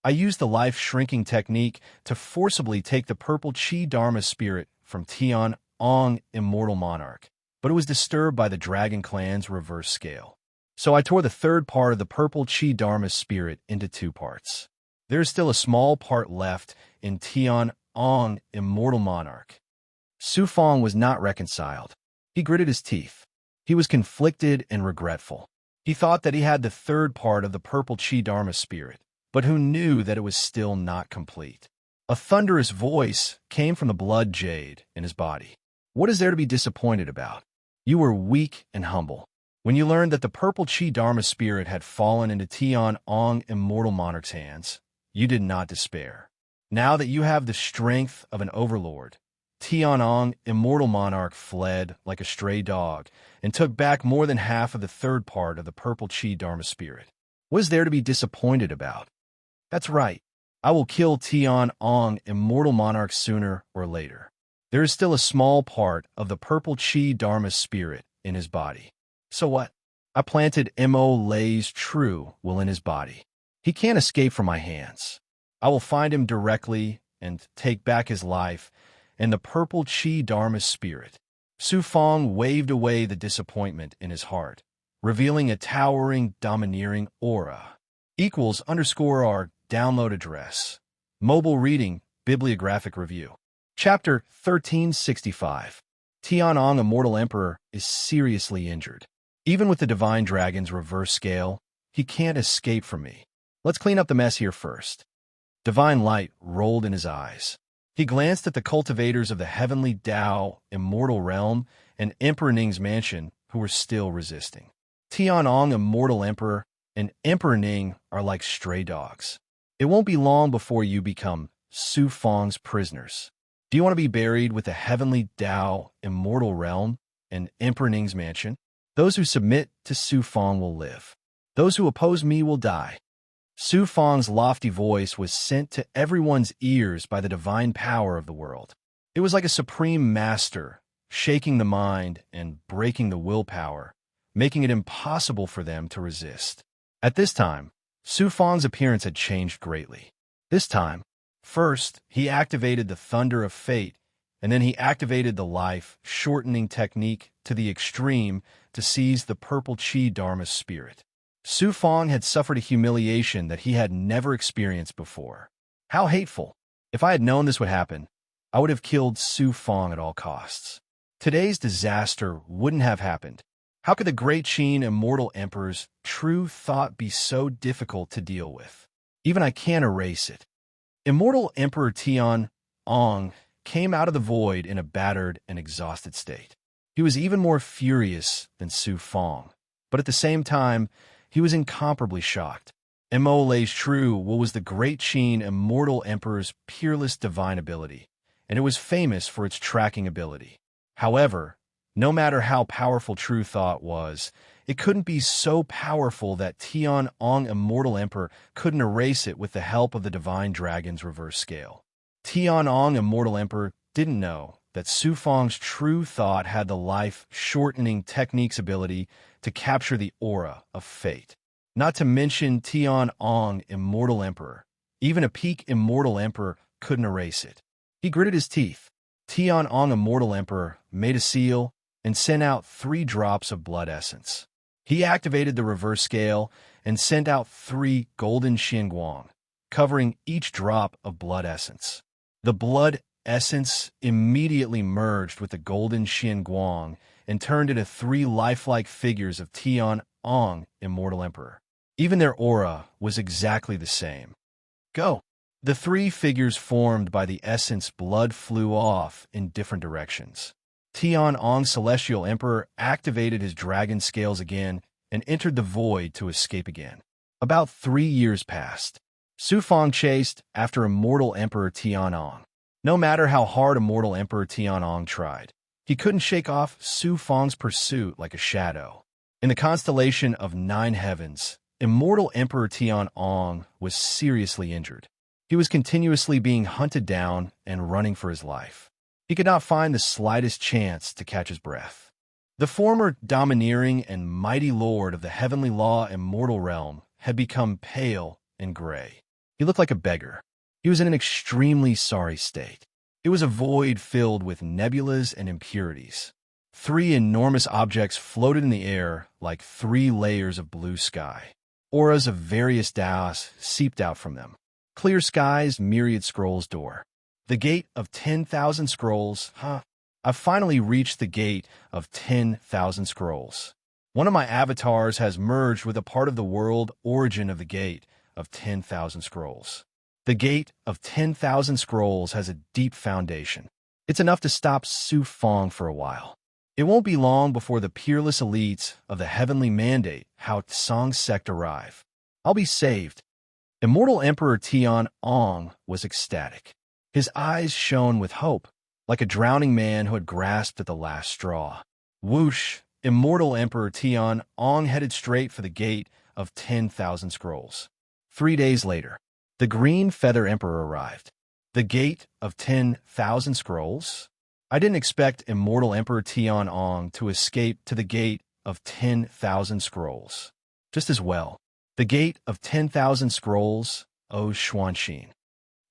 I used the life shrinking technique to forcibly take the purple Qi Dharma spirit from Tianong immortal monarch, but it was disturbed by the Dragon Clan's reverse scale. So I tore the third part of the purple Qi Dharma spirit into 2 parts. There is still a small part left in Tianong immortal monarch. Su Fong was not reconciled. He gritted his teeth. He was conflicted and regretful. He thought that he had the third part of the purple Qi Dharma spirit, but who knew that it was still not complete. A thunderous voice came from the blood jade in his body. What is there to be disappointed about? You were weak and humble. When you learned that the purple Qi Dharma spirit had fallen into Tianong immortal monarch's hands, you did not despair. Now that you have the strength of an overlord, Tianong immortal monarch fled like a stray dog and took back more than half of the third part of the purple Qi Dharma spirit. What is there to be disappointed about? That's right. I will kill Tianong immortal monarch sooner or later. There is still a small part of the purple Qi Dharma spirit in his body. So what? I planted Mo Lei's true will in his body. He can't escape from my hands. I will find him directly and take back his life and the purple Qi Dharma spirit. Su Fong waved away the disappointment in his heart, revealing a towering, domineering aura. =_ download address. Mobile reading, bibliographic review. Chapter 1365. Tianong immortal emperor is seriously injured. Even with the divine dragon's reverse scale, he can't escape from me. Let's clean up the mess here first. Divine light rolled in his eyes. He glanced at the cultivators of the heavenly Tao, immortal realm, and Emperor Ning's mansion, who were still resisting. Tianong, immortal emperor, and Emperor Ning are like stray dogs. It won't be long before you become Su Fong's prisoners. Do you want to be buried with the heavenly Tao, immortal realm, and Emperor Ning's mansion? Those who submit to Su Fong will live. Those who oppose me will die. Su Fong's lofty voice was sent to everyone's ears by the divine power of the world. It was like a supreme master, shaking the mind and breaking the willpower, making it impossible for them to resist. At this time, Su Fong's appearance had changed greatly. This time, first, he activated the thunder of fate, and then he activated the life-shortening technique to the extreme to seize the purple Qi Dharma spirit. Su Fong had suffered a humiliation that he had never experienced before. How hateful! If I had known this would happen, I would have killed Su Fong at all costs. Today's disaster wouldn't have happened How could the great Qin immortal emperor's true thought be so difficult to deal with? Even I can't erase it. Immortal Emperor Tian Ong came out of the void in a battered and exhausted state. He was even more furious than Su Fong, but at the same time, he was incomparably shocked. Mole's true what was the great Qin immortal emperor's peerless divine ability, and it was famous for its tracking ability. However, no matter how powerful true thought was, it couldn't be so powerful that Tian Ong immortal emperor couldn't erase it with the help of the divine dragon's reverse scale. Tian Ong immortal emperor didn't know that Su Fong's true thought had the life-shortening technique's ability to capture the aura of fate. Not to mention Tian Ong immortal emperor. Even a peak immortal emperor couldn't erase it. He gritted his teeth. Tian Ong immortal emperor made a seal and sent out 3 drops of blood essence. He activated the reverse scale and sent out 3 golden Xinguang, covering each drop of blood essence. The blood essence immediately merged with the golden Xinguang and turned into 3 lifelike figures of Tian Ong immortal emperor. Even their aura was exactly the same. Go! The 3 figures formed by the essence blood flew off in different directions. Tian Ong Celestial Emperor activated his dragon scales again and entered the void to escape again. About 3 years passed. Su Fong chased after immortal Emperor Tian Ong. No matter how hard immortal Emperor Tian Ong tried, he couldn't shake off Su Fong's pursuit like a shadow. In the constellation of 9 heavens, immortal Emperor Tian Ong was seriously injured. He was continuously being hunted down and running for his life. He could not find the slightest chance to catch his breath. The former domineering and mighty lord of the heavenly law immortal realm had become pale and gray. He looked like a beggar. He was in an extremely sorry state. It was a void filled with nebulas and impurities. 3 enormous objects floated in the air like 3 layers of blue sky. Auras of various Taos seeped out from them. Clear skies, myriad scrolls door. The gate of 10,000 scrolls, I've finally reached the gate of 10,000 scrolls. One of my avatars has merged with a part of the world origin of the gate of 10,000 scrolls. The gate of 10,000 scrolls has a deep foundation. It's enough to stop Su Fong for a while. It won't be long before the peerless elites of the heavenly mandate Hao Tsang sect arrive. I'll be saved. Immortal Emperor Tian Ong was ecstatic. His eyes shone with hope, like a drowning man who had grasped at the last straw. Whoosh! Immortal Emperor Tian Ong headed straight for the gate of 10,000 scrolls. 3 days later, the Green Feather Emperor arrived. The gate of 10,000 scrolls? I didn't expect Immortal Emperor Tian Ong to escape to the gate of 10,000 scrolls. Just as well. The gate of 10,000 scrolls, O Xuanxin.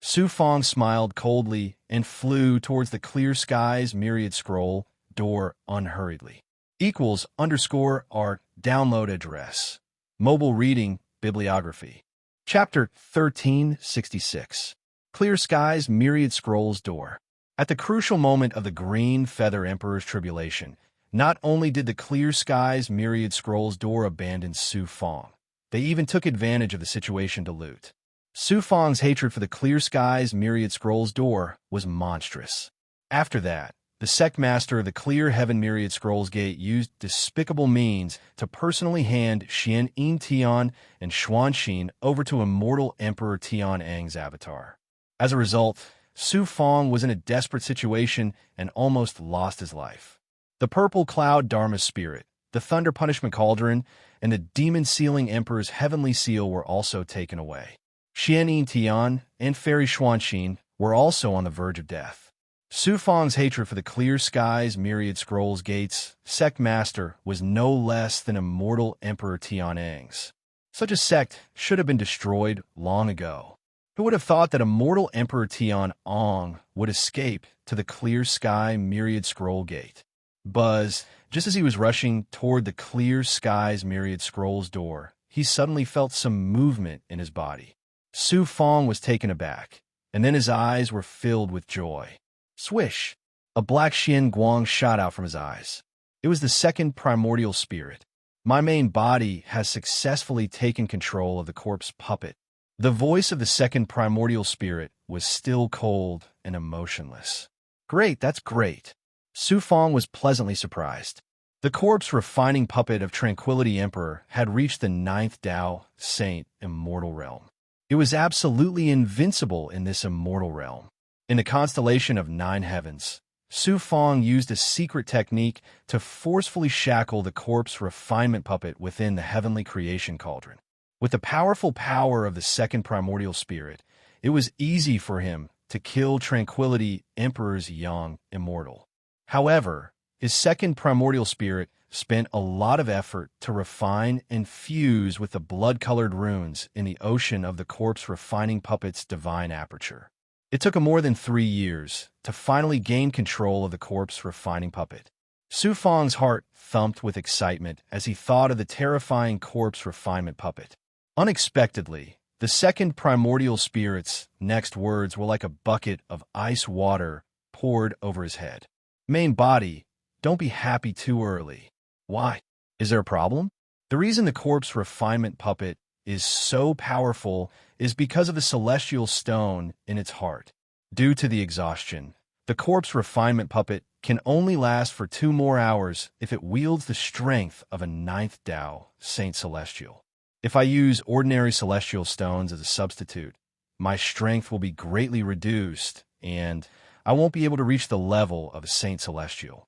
Su Fong smiled coldly and flew towards the clear skies myriad scroll door unhurriedly. =_art download address. Mobile reading bibliography. Chapter 1366. Clear skies myriad scrolls door. At the crucial moment of the Green Feather Emperor's tribulation, not only did the clear skies myriad scrolls door abandon Su Fong, they even took advantage of the situation to loot. Su Fong's hatred for the clear skies myriad scrolls door was monstrous. After that, the sect master of the clear heaven myriad scrolls gate used despicable means to personally hand Xian Yin Tian and Xuanxin over to immortal Emperor Tian Ang's avatar. As a result, Su Fong was in a desperate situation and almost lost his life. The purple cloud Dharma spirit, the thunder punishment cauldron, and the demon sealing emperor's heavenly seal were also taken away. Xian Yin Tian and Fairy Xuanxin were also on the verge of death. Su Fong's hatred for the clear skies myriad scrolls gates sect master was no less than immortal Emperor Tian Ang's. Such a sect should have been destroyed long ago. Who would have thought that immortal Emperor Tian Ong would escape to the clear sky myriad scroll gate? Buzz, just as he was rushing toward the clear skies myriad scrolls door, he suddenly felt some movement in his body. Su Fong was taken aback, and then his eyes were filled with joy. Swish! A black Xian Guang shot out from his eyes. It was the second primordial spirit. My main body has successfully taken control of the corpse puppet. The voice of the second primordial spirit was still cold and emotionless. Great, that's great. Su Fong was pleasantly surprised. The corpse refining puppet of Tranquility Emperor had reached the 9th Tao Saint immortal realm. It was absolutely invincible in this immortal realm. In the constellation of 9 heavens, Su Fong used a secret technique to forcefully shackle the corpse refinement puppet within the heavenly creation cauldron. With the powerful power of the second primordial spirit, it was easy for him to kill Tranquility Emperor's young immortal. However, his second primordial spirit spent a lot of effort to refine and fuse with the blood-colored runes in the ocean of the corpse refining puppet's divine aperture. It took him more than 3 years to finally gain control of the corpse refining puppet. Su Fong's heart thumped with excitement as he thought of the terrifying corpse refinement puppet. Unexpectedly, the second primordial spirit's next words were like a bucket of ice water poured over his head. Main body, don't be happy too early. Why? Is there a problem? The reason the corpse refinement puppet is so powerful is because of the celestial stone in its heart. Due to the exhaustion, the corpse refinement puppet can only last for 2 more hours if it wields the strength of a 9th Tao Saint Celestial. If I use ordinary celestial stones as a substitute, my strength will be greatly reduced, and I won't be able to reach the level of a Saint Celestial.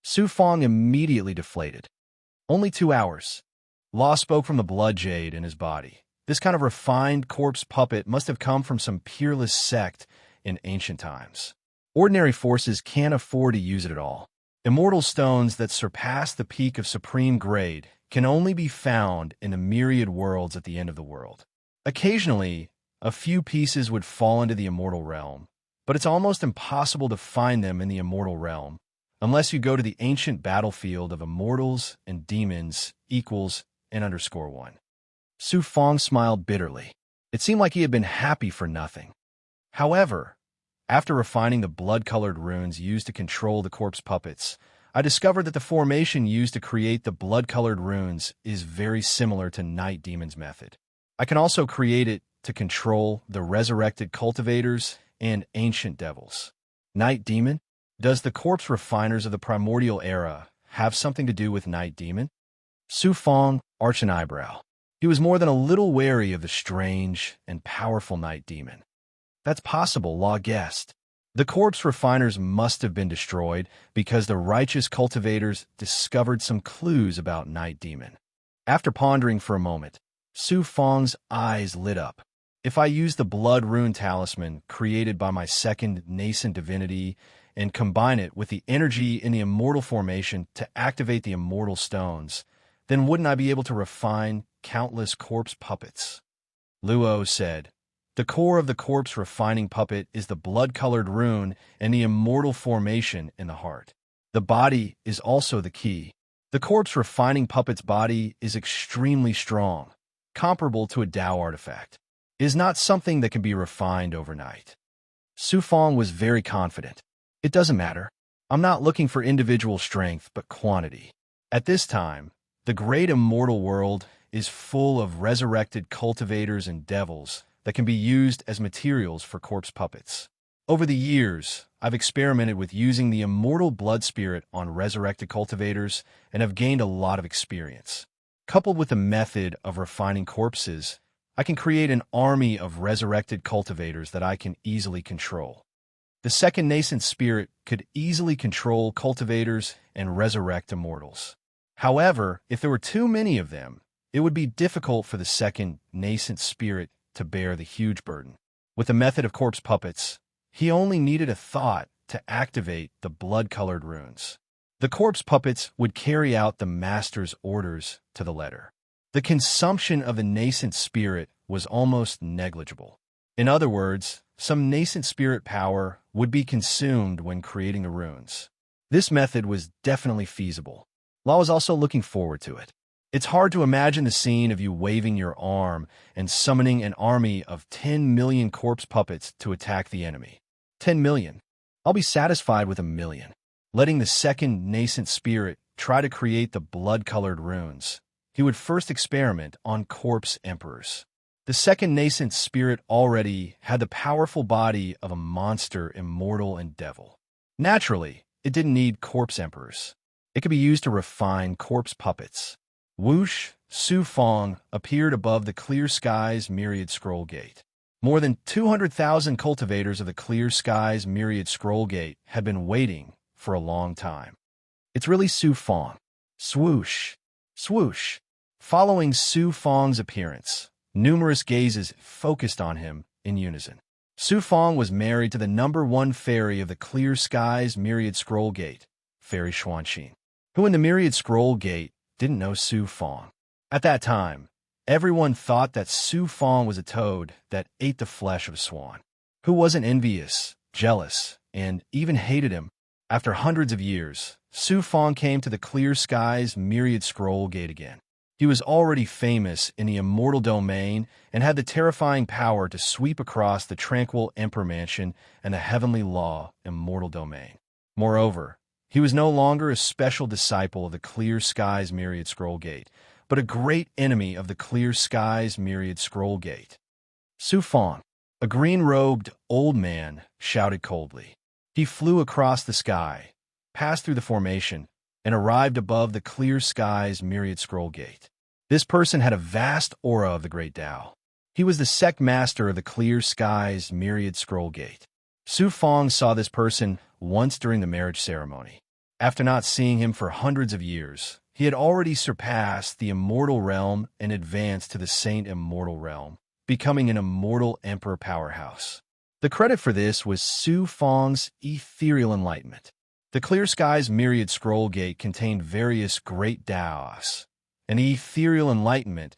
Su Fong immediately deflated. Only 2 hours. Law spoke from the blood jade in his body. This kind of refined corpse puppet must have come from some peerless sect in ancient times. Ordinary forces can't afford to use it at all. Immortal stones that surpass the peak of supreme grade can only be found in the myriad worlds at the end of the world. Occasionally, a few pieces would fall into the immortal realm, but it's almost impossible to find them in the immortal realm unless you go to the ancient battlefield of immortals and demons equals and underscore 1. Su Fong smiled bitterly. It seemed like he had been happy for nothing. However, after refining the blood-colored runes used to control the corpse puppets, I discovered that the formation used to create the blood-colored runes is very similar to Night Demon's method. I can also create it to control the resurrected cultivators and ancient devils. Night Demon? Does the corpse refiners of the primordial era have something to do with Night Demon? Su Fong arched an eyebrow. He was more than a little wary of the strange and powerful Night Demon. That's possible, Law guessed. The corpse refiners must have been destroyed because the righteous cultivators discovered some clues about Night Demon. After pondering for a moment, Su Fong's eyes lit up. If I use the blood rune talisman created by my second nascent divinity and combine it with the energy in the immortal formation to activate the immortal stones, then wouldn't I be able to refine countless corpse puppets? Luo said, the core of the corpse refining puppet is the blood-colored rune and the immortal formation in the heart. The body is also the key. The corpse refining puppet's body is extremely strong, comparable to a Tao artifact. It is not something that can be refined overnight. Su Fong was very confident. It doesn't matter. I'm not looking for individual strength, but quantity. At this time, the great immortal world is full of resurrected cultivators and devils that can be used as materials for corpse puppets. Over the years, I've experimented with using the immortal blood spirit on resurrected cultivators and have gained a lot of experience. Coupled with the method of refining corpses, I can create an army of resurrected cultivators that I can easily control. The second nascent spirit could easily control cultivators and resurrect immortals. However, if there were too many of them, it would be difficult for the second nascent spirit to bear the huge burden. With the method of corpse puppets, he only needed a thought to activate the blood-colored runes. The corpse puppets would carry out the master's orders to the letter. The consumption of the nascent spirit was almost negligible. In other words, some nascent spirit power would be consumed when creating the runes. This method was definitely feasible. Law was also looking forward to it. It's hard to imagine the scene of you waving your arm and summoning an army of 10 million corpse puppets to attack the enemy. 10 million. I'll be satisfied with 1 million. Letting the second nascent spirit try to create the blood-colored runes, he would first experiment on corpse emperors. The second nascent spirit already had the powerful body of a monster, immortal and devil. Naturally, it didn't need corpse emperors. It could be used to refine corpse puppets. Whoosh, Su Fong appeared above the clear sky's myriad scroll gate. More than 200,000 cultivators of the clear sky's myriad scroll gate had been waiting for a long time. It's really Su Fong. Swoosh, swoosh. Following Su Fong's appearance, numerous gazes focused on him in unison. Su Fong was married to the #1 fairy of the clear sky's myriad scroll gate, Fairy Xuanxin, who in the myriad scroll gate didn't know Su Fong. At that time, everyone thought that Su Fong was a toad that ate the flesh of a swan, who wasn't envious, jealous, and even hated him. After hundreds of years, Su Fong came to the clear sky's myriad scroll gate again. He was already famous in the immortal domain and had the terrifying power to sweep across the tranquil emperor mansion and the heavenly law immortal domain. Moreover, he was no longer a special disciple of the clear sky's myriad scroll gate, but a great enemy of the clear sky's myriad scroll gate. Su Fong, a green-robed old man, shouted coldly. He flew across the sky, passed through the formation, and arrived above the clear sky's myriad scroll gate. This person had a vast aura of the great Tao. He was the sect master of the clear sky's myriad scroll gate. Su Fong saw this person once during the marriage ceremony. After not seeing him for hundreds of years, he had already surpassed the immortal realm and advanced to the saint immortal realm, becoming an immortal emperor powerhouse. The credit for this was Su Fong's ethereal enlightenment. The clear sky's myriad scroll gate contained various great Taos, and the ethereal enlightenment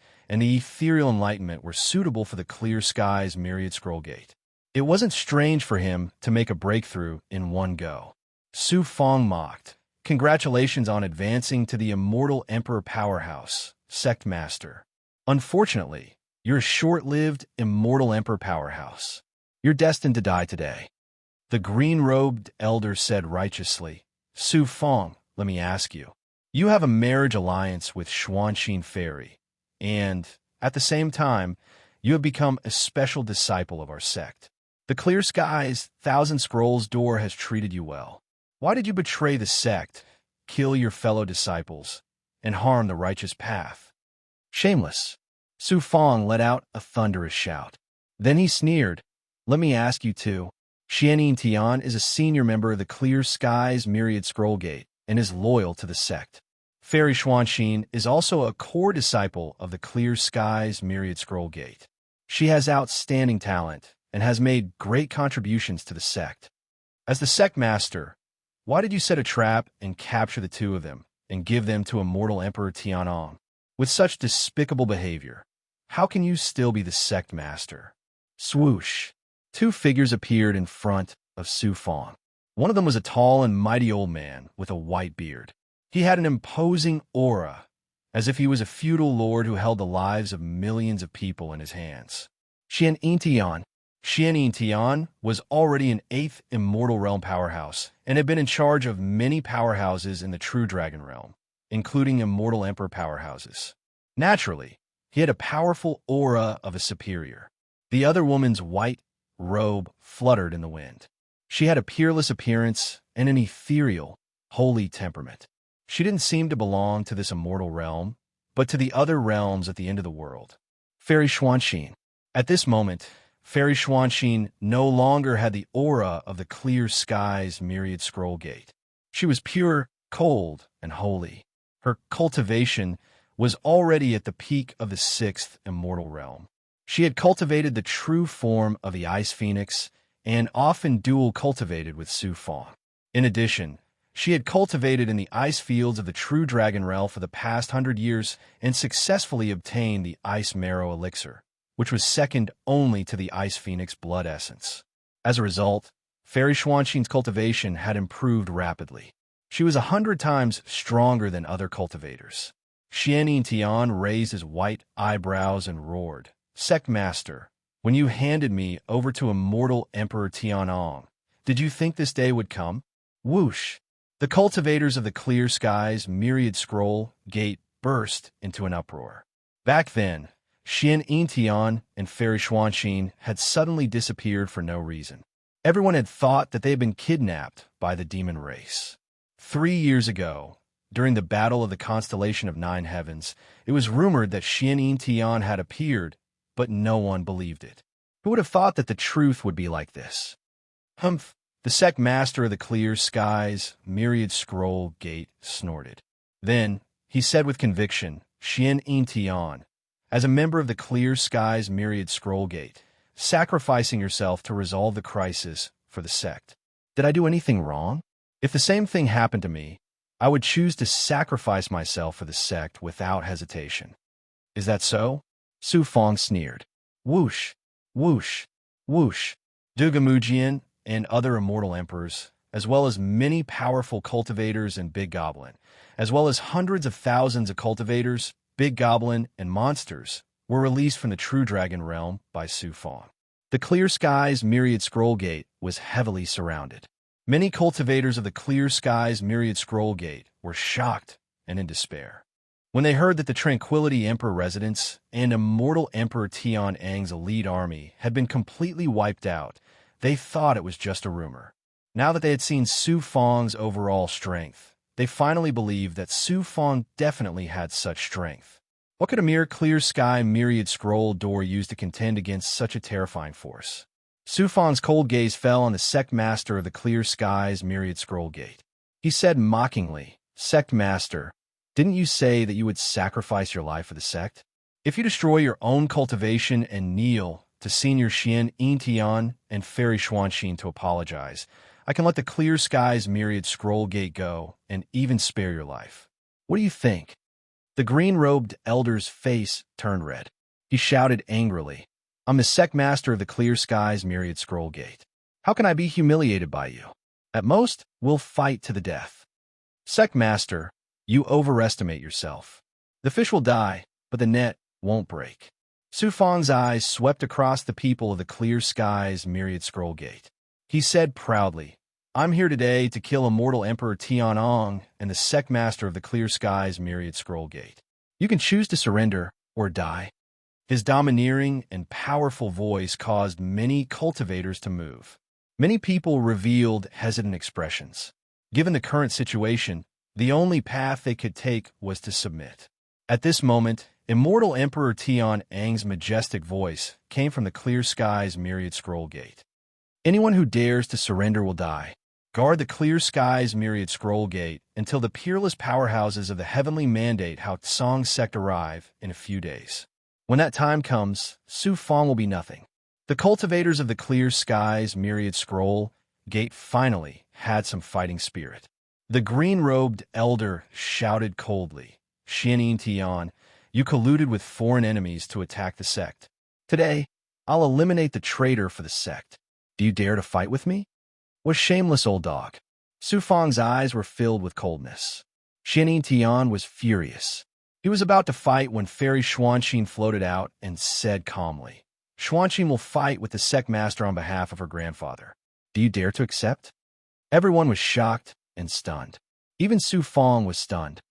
were suitable for the clear sky's myriad scroll gate. It wasn't strange for him to make a breakthrough in one go. Su Fong mocked. Congratulations on advancing to the immortal emperor powerhouse, sect master. Unfortunately, you're a short-lived immortal emperor powerhouse. You're destined to die today. The green-robed elder said righteously. Su Fong, let me ask you. You have a marriage alliance with Xuanxin Fairy, and, at the same time, you have become a special disciple of our sect. The clear sky's Thousand Scrolls door has treated you well. Why did you betray the sect, kill your fellow disciples, and harm the righteous path? Shameless. Su Fong let out a thunderous shout. Then he sneered. Let me ask you too. Xianyin Tian is a senior member of the Clear Sky's Myriad Scroll Gate and is loyal to the sect. Fairy Xuanxin is also a core disciple of the Clear Sky's Myriad Scroll Gate. She has outstanding talent and has made great contributions to the sect. As the sect master, why did you set a trap and capture the two of them and give them to immortal Emperor Tianong? With such despicable behavior, how can you still be the sect master? Swoosh. Two figures appeared in front of Su Fong. One of them was a tall and mighty old man with a white beard. He had an imposing aura, as if he was a feudal lord who held the lives of millions of people in his hands. Xianyin Tian was already an 8th immortal realm powerhouse and had been in charge of many powerhouses in the True Dragon realm, including immortal emperor powerhouses. Naturally, he had a powerful aura of a superior. The other woman's white robe fluttered in the wind. She had a peerless appearance and an ethereal, holy temperament. She didn't seem to belong to this immortal realm, but to the other realms at the end of the world. Fairy Xuanxin. At this moment, Fairy Xuanxin no longer had the aura of the Clear Sky's Myriad Scroll Gate. She was pure, cold, and holy. Her cultivation was already at the peak of the 6th immortal realm. She had cultivated the true form of the Ice Phoenix and often dual-cultivated with Su Fong. In addition, she had cultivated in the ice fields of the True Dragon realm for the past 100 years and successfully obtained the Ice Marrow Elixir, which was second only to the Ice Phoenix blood essence. As a result, Fairy Xuanxin's cultivation had improved rapidly. She was 100 times stronger than other cultivators. Xianyin Tian raised his white eyebrows and roared, Sect Master, when you handed me over to immortal Emperor Tianong, did you think this day would come? Whoosh! The cultivators of the clear skies myriad scroll gate burst into an uproar. Back then, Xian Yintian and Fairy Xuanxin had suddenly disappeared for no reason. Everyone had thought that they had been kidnapped by the demon race. 3 years ago, during the Battle of the Constellation of Nine Heavens, it was rumored that Xian Yintian had appeared, but no one believed it. Who would have thought that the truth would be like this? Humph! The sect master of the clear skies myriad scroll gate snorted. Then, he said with conviction, Xian Yintian, as a member of the clear skies myriad scroll gate, sacrificing yourself to resolve the crisis for the sect. Did I do anything wrong? If the same thing happened to me, I would choose to sacrifice myself for the sect without hesitation. Is that so? Su Fong sneered. Whoosh, whoosh, whoosh. Dugamujian and other immortal emperors, as well as many powerful cultivators and big goblin, as well as hundreds of thousands of cultivators, big goblin, and monsters, were released from the True Dragon realm by Su Fong. The Clear Skies Myriad Scroll Gate was heavily surrounded. Many cultivators of the Clear Skies Myriad Scroll Gate were shocked and in despair. When they heard that the Tranquility Emperor residence and Immortal Emperor Tian Ang's elite army had been completely wiped out, they thought it was just a rumor. Now that they had seen Su Fong's overall strength, they finally believed that Su Fong definitely had such strength. What could a mere clear sky myriad scroll door use to contend against such a terrifying force? Su Fong's cold gaze fell on the sect master of the clear skies myriad scroll gate. He said mockingly, "Sect master, didn't you say that you would sacrifice your life for the sect? If you destroy your own cultivation and kneel to Senior Xian Yintian and Fairy Xuanxin to apologize, I can let the clear skies myriad scroll gate go and even spare your life. What do you think?" The green-robed elder's face turned red. He shouted angrily, "I'm the sect master of the clear skies myriad scroll gate. How can I be humiliated by you? At most, we'll fight to the death. Sect master, you overestimate yourself. The fish will die, but the net won't break." Su Fong's eyes swept across the people of the clear skies myriad scroll gate. He said proudly, "I'm here today to kill Immortal Emperor Tian Ang and the sect master of the clear skies myriad scroll gate. You can choose to surrender or die." His domineering and powerful voice caused many cultivators to move. Many people revealed hesitant expressions. Given the current situation, the only path they could take was to submit. At this moment, Immortal Emperor Tian Ang's majestic voice came from the clear skies myriad scroll gate. "Anyone who dares to surrender will die. Guard the clear skies myriad scroll gate until the peerless powerhouses of the heavenly mandate Hao Tsong sect arrive in a few days. When that time comes, Su Fong will be nothing." The cultivators of the clear skies myriad scroll gate finally had some fighting spirit. The green-robed elder shouted coldly, "Xian Yintian, you colluded with foreign enemies to attack the sect. Today, I'll eliminate the traitor for the sect. Do you dare to fight with me?" "What shameless old dog." Su Fong's eyes were filled with coldness. Xian Yintian was furious. He was about to fight when Fairy Xuanxin floated out and said calmly, "Xuanxin will fight with the sect master on behalf of her grandfather. Do you dare to accept?" Everyone was shocked and stunned. Even Su Fong was stunned.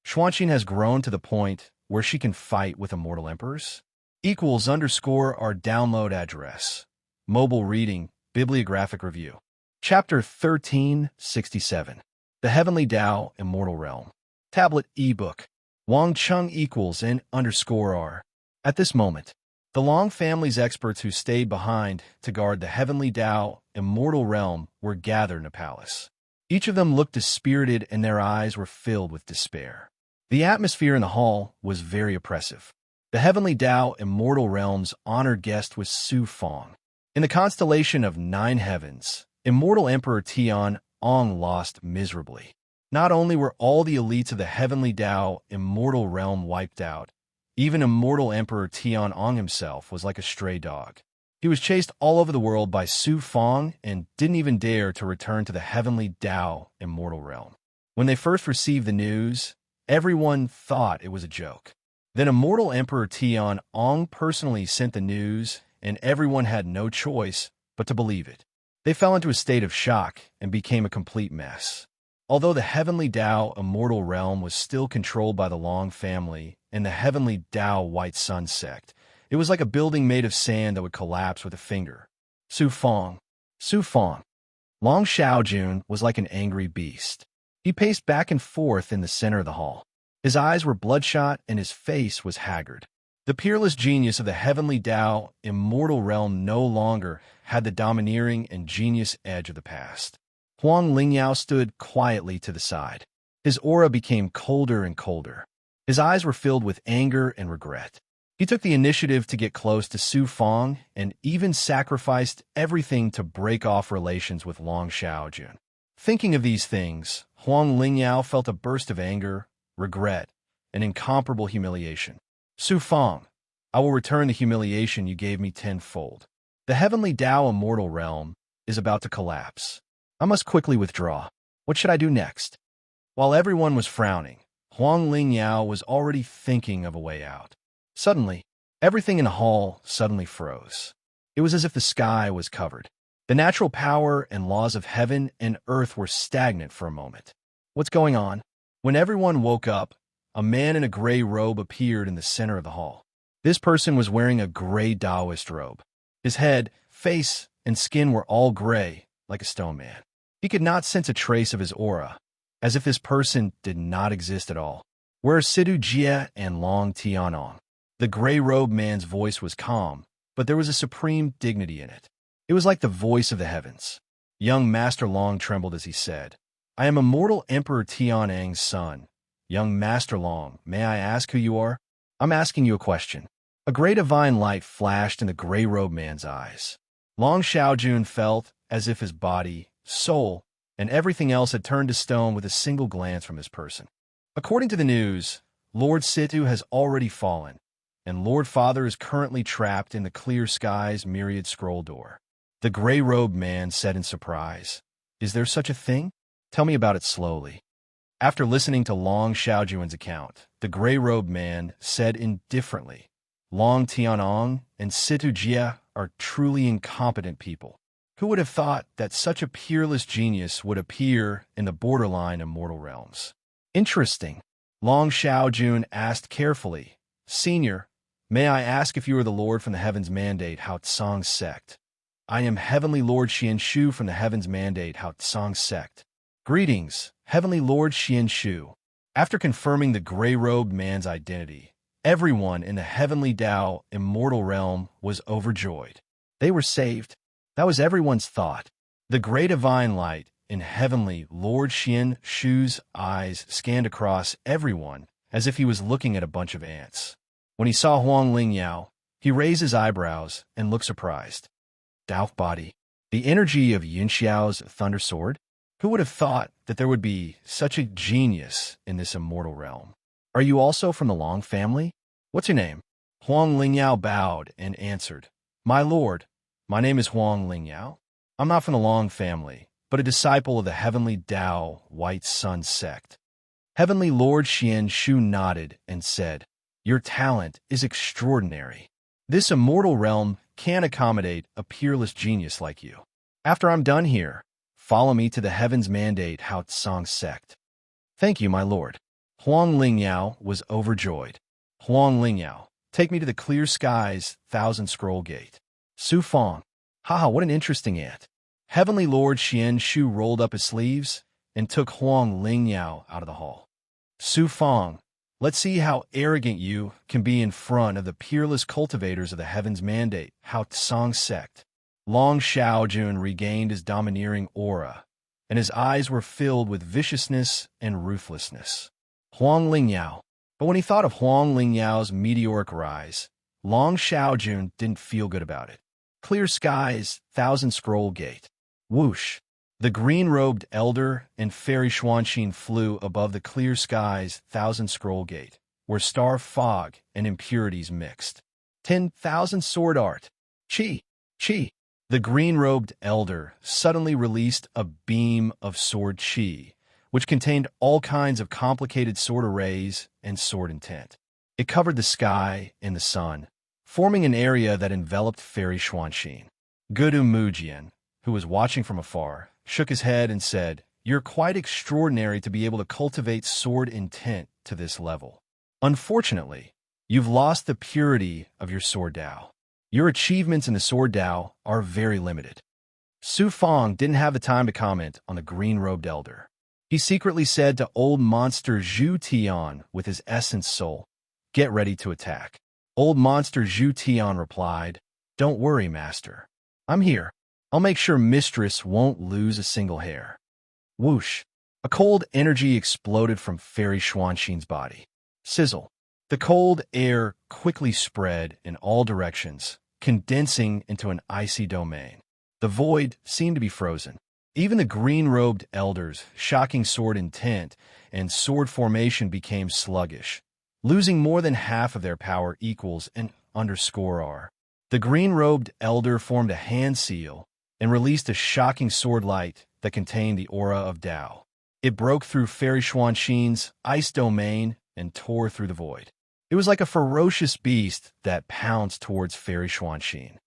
Xuanxin has grown to the point where she can fight with immortal emperors? Equals underscore our download address. Mobile reading, bibliographic review. Chapter 1367. The Heavenly Tao, Immortal Realm. Tablet ebook. Wang Chung equals N underscore R. At this moment, the Long family's experts who stayed behind to guard the Heavenly Tao, Immortal Realm were gathered in a palace. Each of them looked dispirited and their eyes were filled with despair. The atmosphere in the hall was very oppressive. The Heavenly Tao Immortal Realm's honored guest was Su Fong. In the constellation of Nine Heavens, Immortal Emperor Tian Ang lost miserably. Not only were all the elites of the Heavenly Tao Immortal Realm wiped out, even Immortal Emperor Tian Ang himself was like a stray dog. He was chased all over the world by Su Fong and didn't even dare to return to the Heavenly Tao Immortal Realm. When they first received the news, everyone thought it was a joke. Then Immortal Emperor Tian Ang personally sent the news, and everyone had no choice but to believe it. They fell into a state of shock and became a complete mess. Although the heavenly Tao immortal realm was still controlled by the Long family and the heavenly Tao White Sun sect, it was like a building made of sand that would collapse with a finger. Su Fong. Su Fong. Long Xiaojun was like an angry beast. He paced back and forth in the center of the hall. His eyes were bloodshot and his face was haggard. The peerless genius of the heavenly Tao immortal realm no longer had the domineering and genius edge of the past. Huang Lingyao stood quietly to the side. His aura became colder and colder. His eyes were filled with anger and regret. He took the initiative to get close to Su Fong and even sacrificed everything to break off relations with Long Xiaojun. Thinking of these things, Huang Lingyao felt a burst of anger, regret, and incomparable humiliation. Su Fong, I will return the humiliation you gave me tenfold. The heavenly Tao immortal realm is about to collapse. I must quickly withdraw. What should I do next? While everyone was frowning, Huang Lingyao was already thinking of a way out. Suddenly, everything in the hall suddenly froze. It was as if the sky was covered. The natural power and laws of heaven and earth were stagnant for a moment. What's going on? When everyone woke up, a man in a gray robe appeared in the center of the hall. This person was wearing a gray Taoist robe. His head, face, and skin were all gray, like a stone man. He could not sense a trace of his aura, as if this person did not exist at all. Where are Sidu Jie and Long Tianong? The gray-robed man's voice was calm, but there was a supreme dignity in it. It was like the voice of the heavens. Young Master Long trembled as he said, I am immortal Emperor Tianang's son. Young Master Long, may I ask who you are? I'm asking you a question. A great divine light flashed in the gray-robed man's eyes. Long Xiaojun felt as if his body, soul, and everything else had turned to stone with a single glance from this person. According to the news, Lord Situ has already fallen, and Lord Father is currently trapped in the clear sky's myriad scroll door. The gray-robed man said in surprise, Is there such a thing? Tell me about it slowly. After listening to Long Xiaojun's account, the gray-robed man said indifferently, Long Tianong and Situ Jie are truly incompetent people. Who would have thought that such a peerless genius would appear in the borderline immortal realms? Interesting. Long Xiaojun asked carefully, Senior, may I ask if you are the Lord from the Heaven's Mandate Hao Tsang sect? I am Heavenly Lord Xian Shu from the Heaven's Mandate Hao Tsang sect. Greetings, Heavenly Lord Xian Shu. After confirming the gray-robed man's identity, everyone in the Heavenly Tao immortal realm was overjoyed. They were saved. That was everyone's thought. The great divine light in Heavenly Lord Xian Shu's eyes scanned across everyone as if he was looking at a bunch of ants. When he saw Huang Lingyao, he raised his eyebrows and looked surprised. Tao body. The energy of Yunxiao's thunder sword? Who would have thought that there would be such a genius in this immortal realm? Are you also from the Long family? What's your name? Huang Lingyao bowed and answered, My lord, my name is Huang Lingyao. I'm not from the Long family, but a disciple of the heavenly Tao White Sun sect. Heavenly Lord Xian Shu nodded and said, Your talent is extraordinary. This immortal realm can accommodate a peerless genius like you. After I'm done here, follow me to the Heaven's Mandate Hao Tsang sect. Thank you, my lord. Huang Lingyao was overjoyed. Huang Lingyao, take me to the clear skies, Thousand Scroll Gate. Su Fong. Haha, what an interesting ant. Heavenly Lord Xian Shu rolled up his sleeves and took Huang Lingyao out of the hall. Su Fong, let's see how arrogant you can be in front of the peerless cultivators of the Heaven's Mandate, Hao Tsang sect. Long Xiaojun regained his domineering aura, and his eyes were filled with viciousness and ruthlessness. Huang Lingyao. But when he thought of Huang Lingyao's meteoric rise, Long Xiaojun didn't feel good about it. Clear skies, Thousand Scroll Gate. Whoosh! The green-robed elder and fairy Xuanxin flew above the clear skies, Thousand Scroll Gate, where star fog and impurities mixed. 10,000 sword art. Chi! Chi! The green-robed elder suddenly released a beam of sword chi, which contained all kinds of complicated sword arrays and sword intent. It covered the sky and the sun, forming an area that enveloped fairy Xuanxin. Gudu Mujian, who was watching from afar, shook his head and said, You're quite extraordinary to be able to cultivate sword intent to this level. Unfortunately, you've lost the purity of your sword Dao. Your achievements in the sword Dao are very limited. Su Fong didn't have the time to comment on the green-robed elder. He secretly said to old monster Zhu Tian with his essence soul, "Get ready to attack." Old monster Zhu Tian replied, "Don't worry, master. I'm here. I'll make sure mistress won't lose a single hair." Whoosh! A cold energy exploded from Fairy Xuanxin's body. Sizzle! The cold air quickly spread in all directions, condensing into an icy domain. The void seemed to be frozen. Even the green-robed elders' shocking sword intent and sword formation became sluggish, losing more than half of their power equals an _R. The green-robed elder formed a hand seal and released a shocking sword light that contained the aura of Dao. It broke through Fairy Xuanxin's ice domain and tore through the void. It was like a ferocious beast that pounced towards Fairy Xuanxin.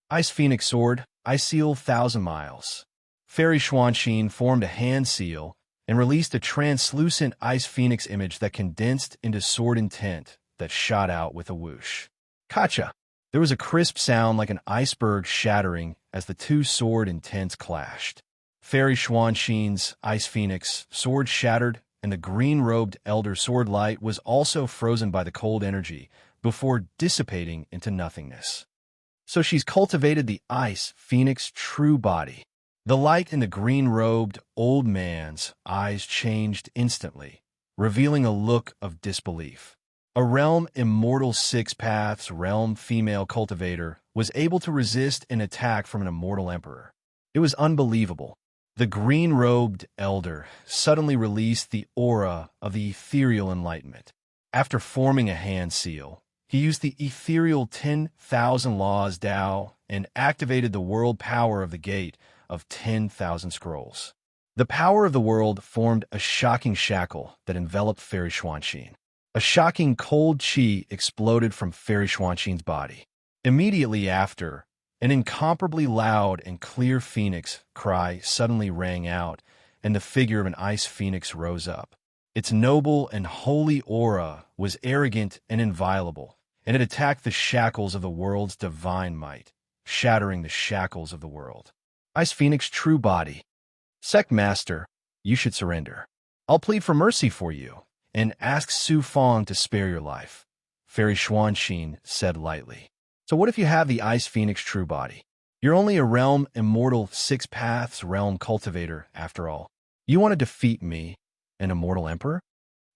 Ice Phoenix Sword, I seal 1,000 miles. Fairy Xuanxin formed a hand seal and released a translucent Ice Phoenix image that condensed into sword intent that shot out with a whoosh. Kacha! There was a crisp sound like an iceberg shattering as the two sword intents clashed. Fairy Xuanxin's Ice Phoenix sword shattered, and the green-robed elder sword light was also frozen by the cold energy before dissipating into nothingness. So she's cultivated the Ice Phoenix true body. The light in the green-robed old man's eyes changed instantly, revealing a look of disbelief. A realm immortal 6 paths realm female cultivator was able to resist an attack from an immortal emperor. It was unbelievable. The green-robed elder suddenly released the aura of the ethereal enlightenment. After forming a hand seal, he used the ethereal 10,000 laws Dao and activated the world power of the gate of 10,000 scrolls. The power of the world formed a shocking shackle that enveloped Fairy Xuanxin. A shocking cold qi exploded from Fairy Xuanxin's body. Immediately after, an incomparably loud and clear phoenix cry suddenly rang out, and the figure of an ice phoenix rose up. Its noble and holy aura was arrogant and inviolable, and it attacked the shackles of the world's divine might, shattering the shackles of the world. Ice Phoenix true body. Sect Master, you should surrender. I'll plead for mercy for you, and ask Su Fong to spare your life, Fairy Xuanxin said lightly. So what if you have the Ice Phoenix true body? You're only a realm immortal 6 paths realm cultivator, after all. You want to defeat me, an immortal emperor?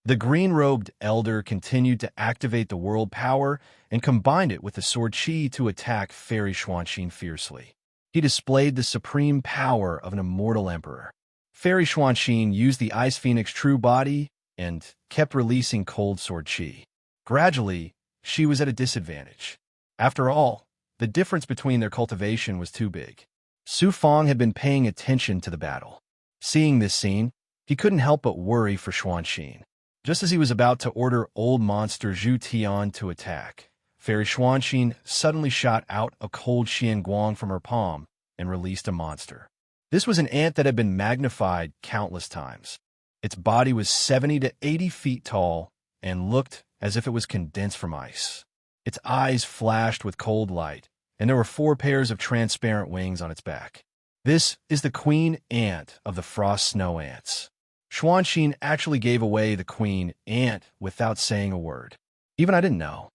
The green-robed elder continued to activate the world power and combined it with the sword qi to attack Fairy Xuanxin fiercely. He displayed the supreme power of an immortal emperor. Fairy Xuanxin used the Ice Phoenix true body and kept releasing cold sword qi. Gradually, she was at a disadvantage. After all, the difference between their cultivation was too big. Su Fong had been paying attention to the battle. Seeing this scene, he couldn't help but worry for Xuanxin. Just as he was about to order old monster Zhu Tian to attack, Fairy Xuanxin suddenly shot out a cold Xian Guang from her palm and released a monster. This was an ant that had been magnified countless times. Its body was 70 to 80 feet tall and looked as if it was condensed from ice. Its eyes flashed with cold light, and there were 4 pairs of transparent wings on its back. This is the queen ant of the frost snow ants. Xuanxin actually gave away the queen ant without saying a word. Even I didn't know.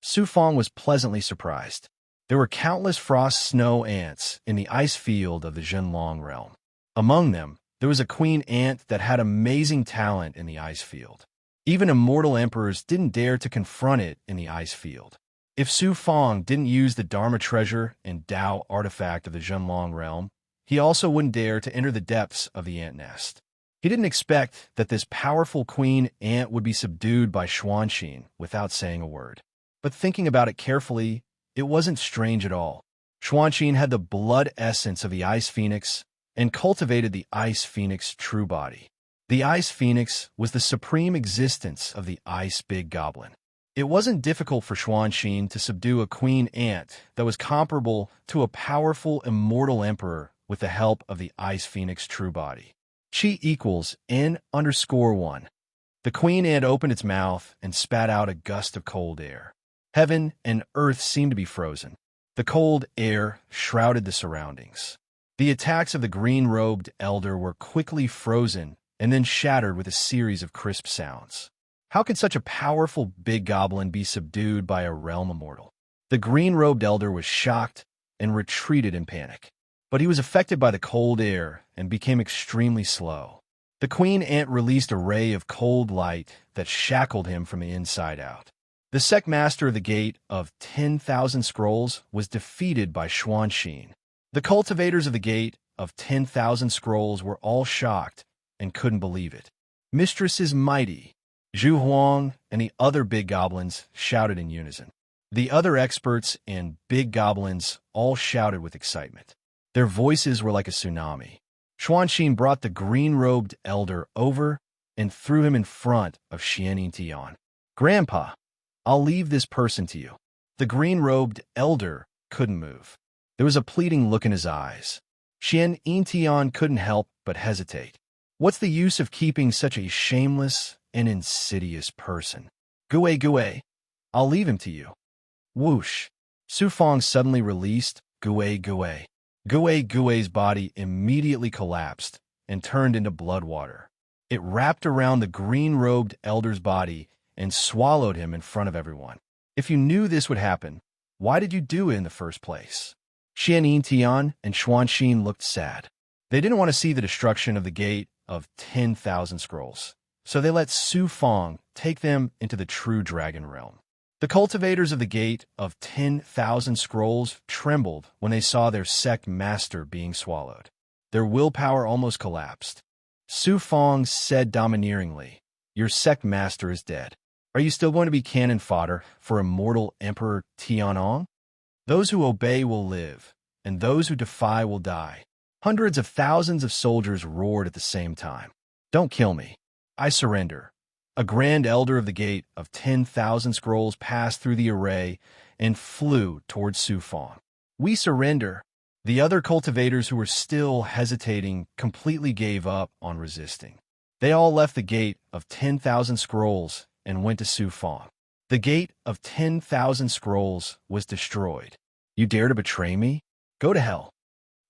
Su Fong was pleasantly surprised. There were countless frost snow ants in the ice field of the Zhenlong realm. Among them, there was a queen ant that had amazing talent in the ice field. Even immortal emperors didn't dare to confront it in the ice field. If Su Fong didn't use the Dharma treasure and Dao artifact of the Zhenlong realm, he also wouldn't dare to enter the depths of the ant nest. He didn't expect that this powerful queen ant would be subdued by Xuanxin without saying a word. But thinking about it carefully, it wasn't strange at all. Xuanxin had the blood essence of the Ice Phoenix and cultivated the Ice Phoenix true body. The Ice Phoenix was the supreme existence of the Ice Big Goblin. It wasn't difficult for Xuanxin to subdue a queen ant that was comparable to a powerful immortal emperor with the help of the Ice Phoenix true body. Chi equals N_1. The queen ant opened its mouth and spat out a gust of cold air. Heaven and earth seemed to be frozen. The cold air shrouded the surroundings. The attacks of the green-robed elder were quickly frozen and then shattered with a series of crisp sounds. How could such a powerful big goblin be subdued by a realm immortal? The green-robed elder was shocked and retreated in panic. But he was affected by the cold air and became extremely slow. The queen ant released a ray of cold light that shackled him from the inside out. The sect master of the Gate of 10,000 Scrolls was defeated by Xuanxin. The cultivators of the Gate of 10,000 Scrolls were all shocked and couldn't believe it. Mistress is mighty. Zhu Huang and the other big goblins shouted in unison. The other experts and big goblins all shouted with excitement. Their voices were like a tsunami. Xuanxin brought the green-robed elder over and threw him in front of Xian Yintian. "Grandpa, I'll leave this person to you." The green-robed elder couldn't move. There was a pleading look in his eyes. Xian Yintian couldn't help but hesitate. What's the use of keeping such a shameless and insidious person? Gue, I'll leave him to you." Whoosh! Su Fong suddenly released Gue. Gue's body immediately collapsed and turned into blood water. It wrapped around the green-robed elder's body and swallowed him in front of everyone. If you knew this would happen, why did you do it in the first place? Xian Yintian and Xuanxin looked sad. They didn't want to see the destruction of the Gate of 10,000 Scrolls, so they let Su Fong take them into the true dragon realm. The cultivators of the Gate of 10,000 Scrolls trembled when they saw their sect master being swallowed. Their willpower almost collapsed. Su Fong said domineeringly, "Your sect master is dead. Are you still going to be cannon fodder for immortal Emperor Tianong? Those who obey will live, and those who defy will die." Hundreds of thousands of soldiers roared at the same time. "Don't kill me. I surrender." A grand elder of the Gate of 10,000 Scrolls passed through the array and flew towards Su Fong. "We surrender." The other cultivators who were still hesitating completely gave up on resisting. They all left the Gate of 10,000 Scrolls and went to Su Fong. The Gate of 10,000 Scrolls was destroyed. "You dare to betray me? Go to hell."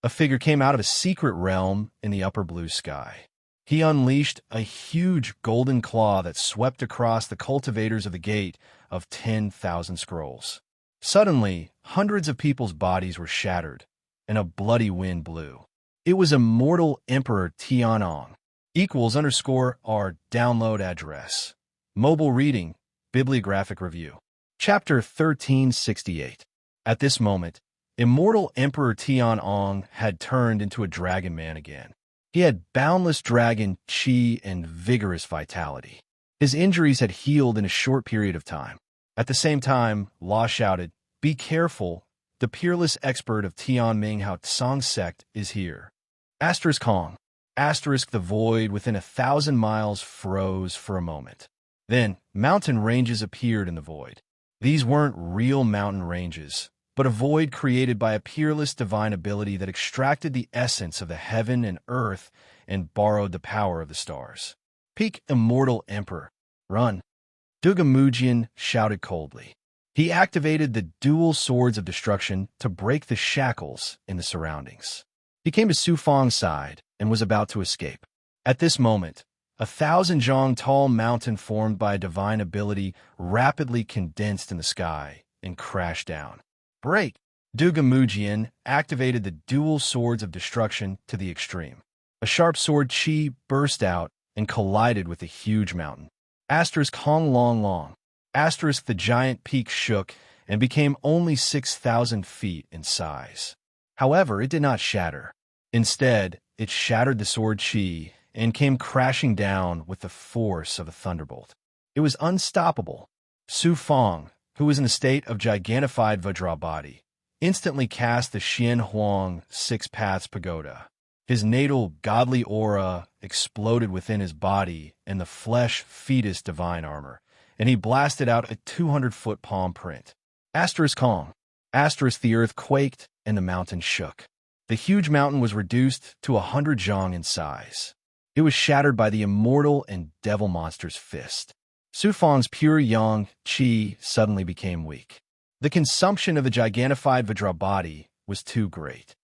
A figure came out of a secret realm in the upper blue sky. He unleashed a huge golden claw that swept across the cultivators of the Gate of 10,000 Scrolls. Suddenly, hundreds of people's bodies were shattered, and a bloody wind blew. It was immortal Emperor Tianong. =our download address. Mobile reading, bibliographic review. Chapter 1368. At this moment, immortal Emperor Tianong had turned into a dragon man again. He had boundless dragon chi and vigorous vitality. His injuries had healed in a short period of time. At the same time, Law shouted, "Be careful, the peerless expert of Tianming Hao Tsang sect is here." Kong. The void within 1,000 miles froze for a moment. Then, mountain ranges appeared in the void. These weren't real mountain ranges, but a void created by a peerless divine ability that extracted the essence of the heaven and earth and borrowed the power of the stars. "Peak immortal emperor, run!" Dugamujian shouted coldly. He activated the dual swords of destruction to break the shackles in the surroundings. He came to Su Fong's side and was about to escape. At this moment, 1,000 zhang tall mountain formed by a divine ability rapidly condensed in the sky and crashed down. "Break!" Dugamujian activated the dual swords of destruction to the extreme. A sharp sword chi burst out and collided with the huge mountain. Hong Long. The giant peak shook and became only 6,000 feet in size. However, it did not shatter. Instead, it shattered the sword chi and came crashing down with the force of a thunderbolt. It was unstoppable. Su Fong, who was in a state of gigantified Vajra body, instantly cast the Xian Huang Six Paths Pagoda. His natal godly aura exploded within his body and the flesh fetus divine armor, and he blasted out a 200-foot palm print. Kong. The earth quaked and the mountain shook. The huge mountain was reduced to 100 zhang in size. It was shattered by the immortal and devil monster's fist. Su Fang's pure yang qi suddenly became weak. The consumption of the gigantified Vajra body was too great.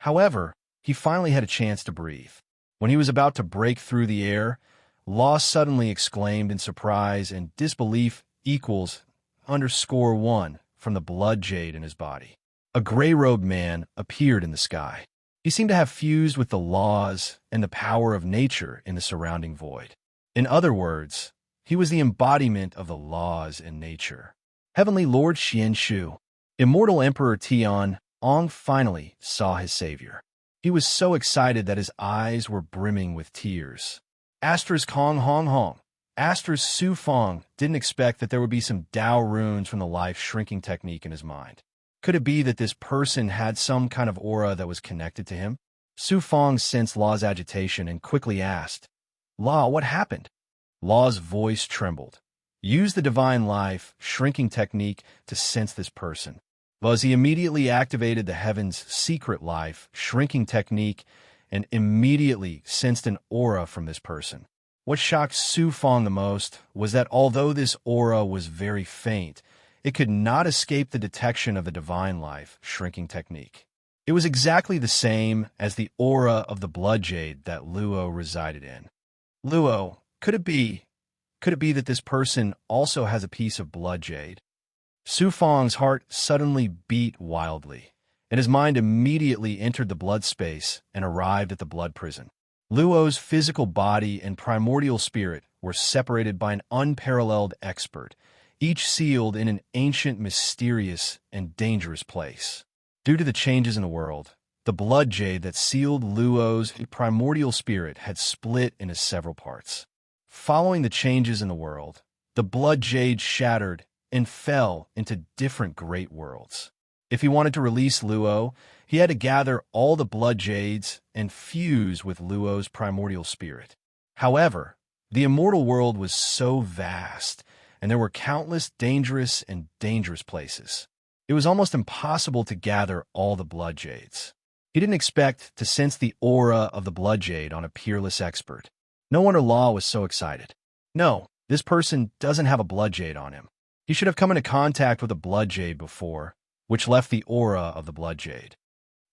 However, he finally had a chance to breathe. When he was about to break through the air, Law suddenly exclaimed in surprise and disbelief equals _1 from the blood jade in his body. A gray-robed man appeared in the sky. He seemed to have fused with the laws and the power of nature in the surrounding void. In other words, he was the embodiment of the laws in nature. Heavenly Lord Xianshu, Immortal Emperor Tian Ong finally saw his savior. He was so excited that his eyes were brimming with tears. Asterisk Hong Hong Hong. Asterisk Su Fang didn't expect that there would be some Tao runes from the life shrinking technique in his mind. Could it be that this person had some kind of aura that was connected to him? Su Fang sensed Law's agitation and quickly asked, Law, what happened? Law's voice trembled. Use the divine life shrinking technique to sense this person. He immediately activated the heaven's secret life shrinking technique and immediately sensed an aura from this person. What shocked Su Fang the most was that although this aura was very faint, it could not escape the detection of the divine life shrinking technique. It was exactly the same as the aura of the blood jade that Luo resided in. Luo, could it be that this person also has a piece of blood jade? Su Fang's heart suddenly beat wildly, and his mind immediately entered the blood space and arrived at the blood prison. Luo's physical body and primordial spirit were separated by an unparalleled expert, each sealed in an ancient, mysterious, and dangerous place. Due to the changes in the world, the blood jade that sealed Luo's primordial spirit had split into several parts. Following the changes in the world, the blood jade shattered and fell into different great worlds. If he wanted to release Luo, he had to gather all the blood jades and fuse with Luo's primordial spirit. However, the immortal world was so vast, and there were countless dangerous places. It was almost impossible to gather all the blood jades. He didn't expect to sense the aura of the blood jade on a peerless expert. No wonder Law was so excited. No, this person doesn't have a blood jade on him. He should have come into contact with a blood jade before, which left the aura of the blood jade.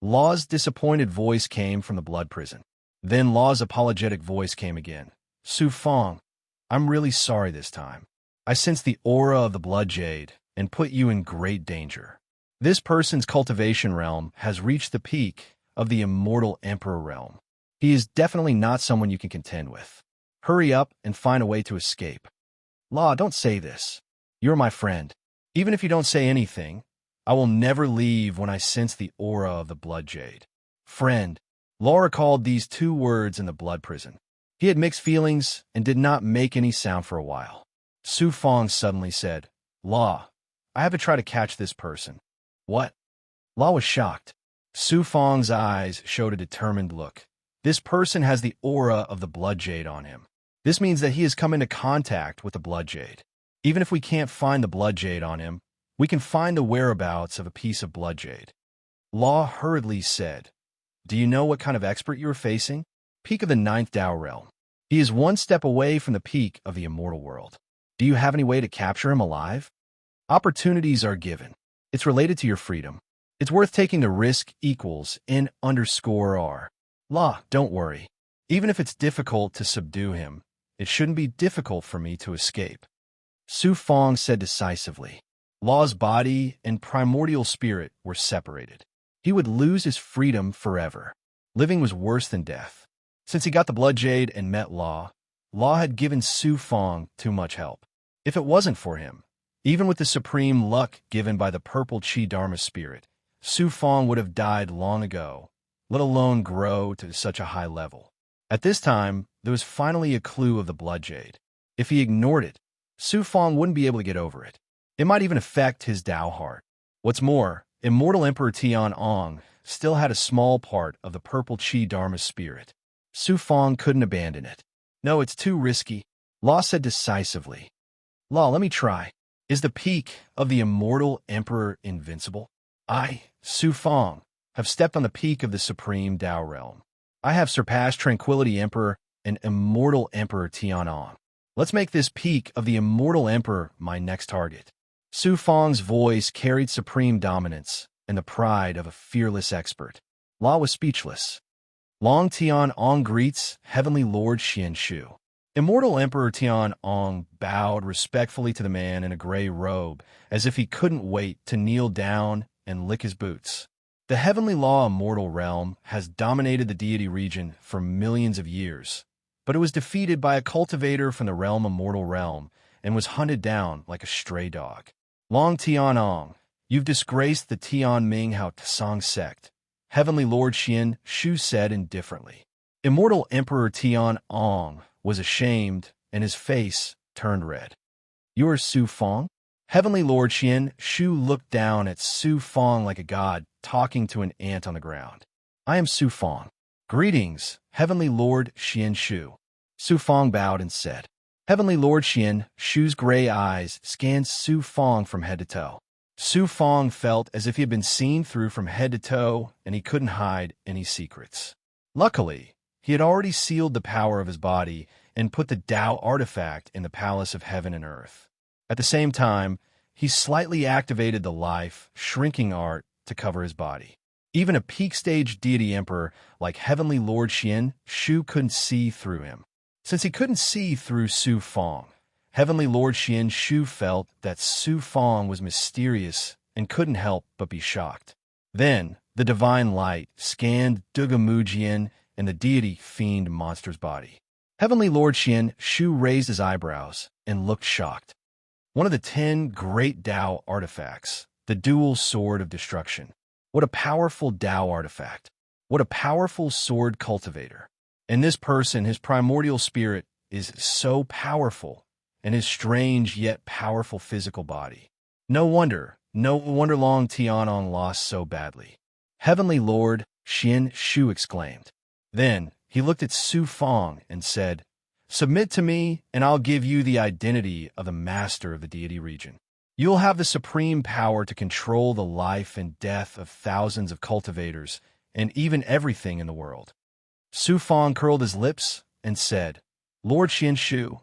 Law's disappointed voice came from the blood prison. Then Law's apologetic voice came again. Su Fang, I'm really sorry this time. I sense the aura of the blood jade and put you in great danger. This person's cultivation realm has reached the peak of the immortal emperor realm. He is definitely not someone you can contend with. Hurry up and find a way to escape. Law, don't say this. You're my friend. Even if you don't say anything, I will never leave when I sense the aura of the blood jade. Friend. Law recalled these two words in the blood prison. He had mixed feelings and did not make any sound for a while. Su Fang suddenly said, Law, I have to try to catch this person. What? Law was shocked. Su Fang's eyes showed a determined look. This person has the aura of the blood jade on him. This means that he has come into contact with the blood jade. Even if we can't find the blood jade on him, we can find the whereabouts of a piece of blood jade. Law hurriedly said, Do you know what kind of expert you are facing? Peak of the 9th Tao realm. He is one step away from the peak of the immortal world. Do you have any way to capture him alive? Opportunities are given. It's related to your freedom. It's worth taking the risk equals N_R. Law, don't worry. Even if it's difficult to subdue him, it shouldn't be difficult for me to escape. Su Fang said decisively. Law's body and primordial spirit were separated. He would lose his freedom forever. Living was worse than death. Since he got the blood jade and met Law, Law had given Su Fang too much help. If it wasn't for him, even with the supreme luck given by the purple Chi Dharma spirit, Su Fang would have died long ago, let alone grow to such a high level. At this time, there was finally a clue of the blood jade. If he ignored it, Su Fang wouldn't be able to get over it. It might even affect his Tao heart. What's more, Immortal Emperor Tian Ong still had a small part of the purple Chi Dharma spirit. Su Fang couldn't abandon it. No, it's too risky, Law said decisively. Law, let me try. Is the peak of the Immortal Emperor invincible? I, Su Fang, have stepped on the peak of the supreme Tao realm. I have surpassed Tranquility Emperor and Immortal Emperor Tianong. Let's make this peak of the Immortal Emperor my next target. Su Fang's voice carried supreme dominance and the pride of a fearless expert. La was speechless. Long Tianong greets Heavenly Lord Xian Shu. Immortal Emperor Tianong bowed respectfully to the man in a gray robe, as if he couldn't wait to kneel down and lick his boots. The Heavenly Law Immortal Realm has dominated the deity region for millions of years, but it was defeated by a cultivator from the realm Immortal Realm and was hunted down like a stray dog. Long Tianong, you've disgraced the Tianming Hao Tsang sect, Heavenly Lord Xian Shu said indifferently. Immortal Emperor Tianong was ashamed, and his face turned red. You are Su Fang? Heavenly Lord Xian Shu looked down at Su Fang like a god talking to an ant on the ground. I am Su Fang. Greetings, Heavenly Lord Xian Shu. Su Fang bowed and said. Heavenly Lord Xian Shu's gray eyes scanned Su Fang from head to toe. Su Fang felt as if he had been seen through from head to toe, and he couldn't hide any secrets. Luckily, he had already sealed the power of his body and put the Tao artifact in the palace of heaven and earth. At the same time, he slightly activated the life, shrinking art to cover his body. Even a peak-stage deity emperor like Heavenly Lord Xian Shu couldn't see through him. Since he couldn't see through Su Fang, Heavenly Lord Xian Shu felt that Su Fang was mysterious and couldn't help but be shocked. Then, the divine light scanned Duga Mujian and the deity fiend monster's body. Heavenly Lord Xian Shu raised his eyebrows and looked shocked. One of the 10 great Tao artifacts, the dual sword of destruction. What a powerful Tao artifact. What a powerful sword cultivator. And this person, his primordial spirit, is so powerful, and his strange yet powerful physical body. No wonder Long Tianong lost so badly. Heavenly Lord Xian Shu exclaimed. Then he looked at Su Fang and said, Submit to me, and I'll give you the identity of the master of the deity region. You'll have the supreme power to control the life and death of thousands of cultivators and even everything in the world. Su Fang curled his lips and said, Lord Xian Shu,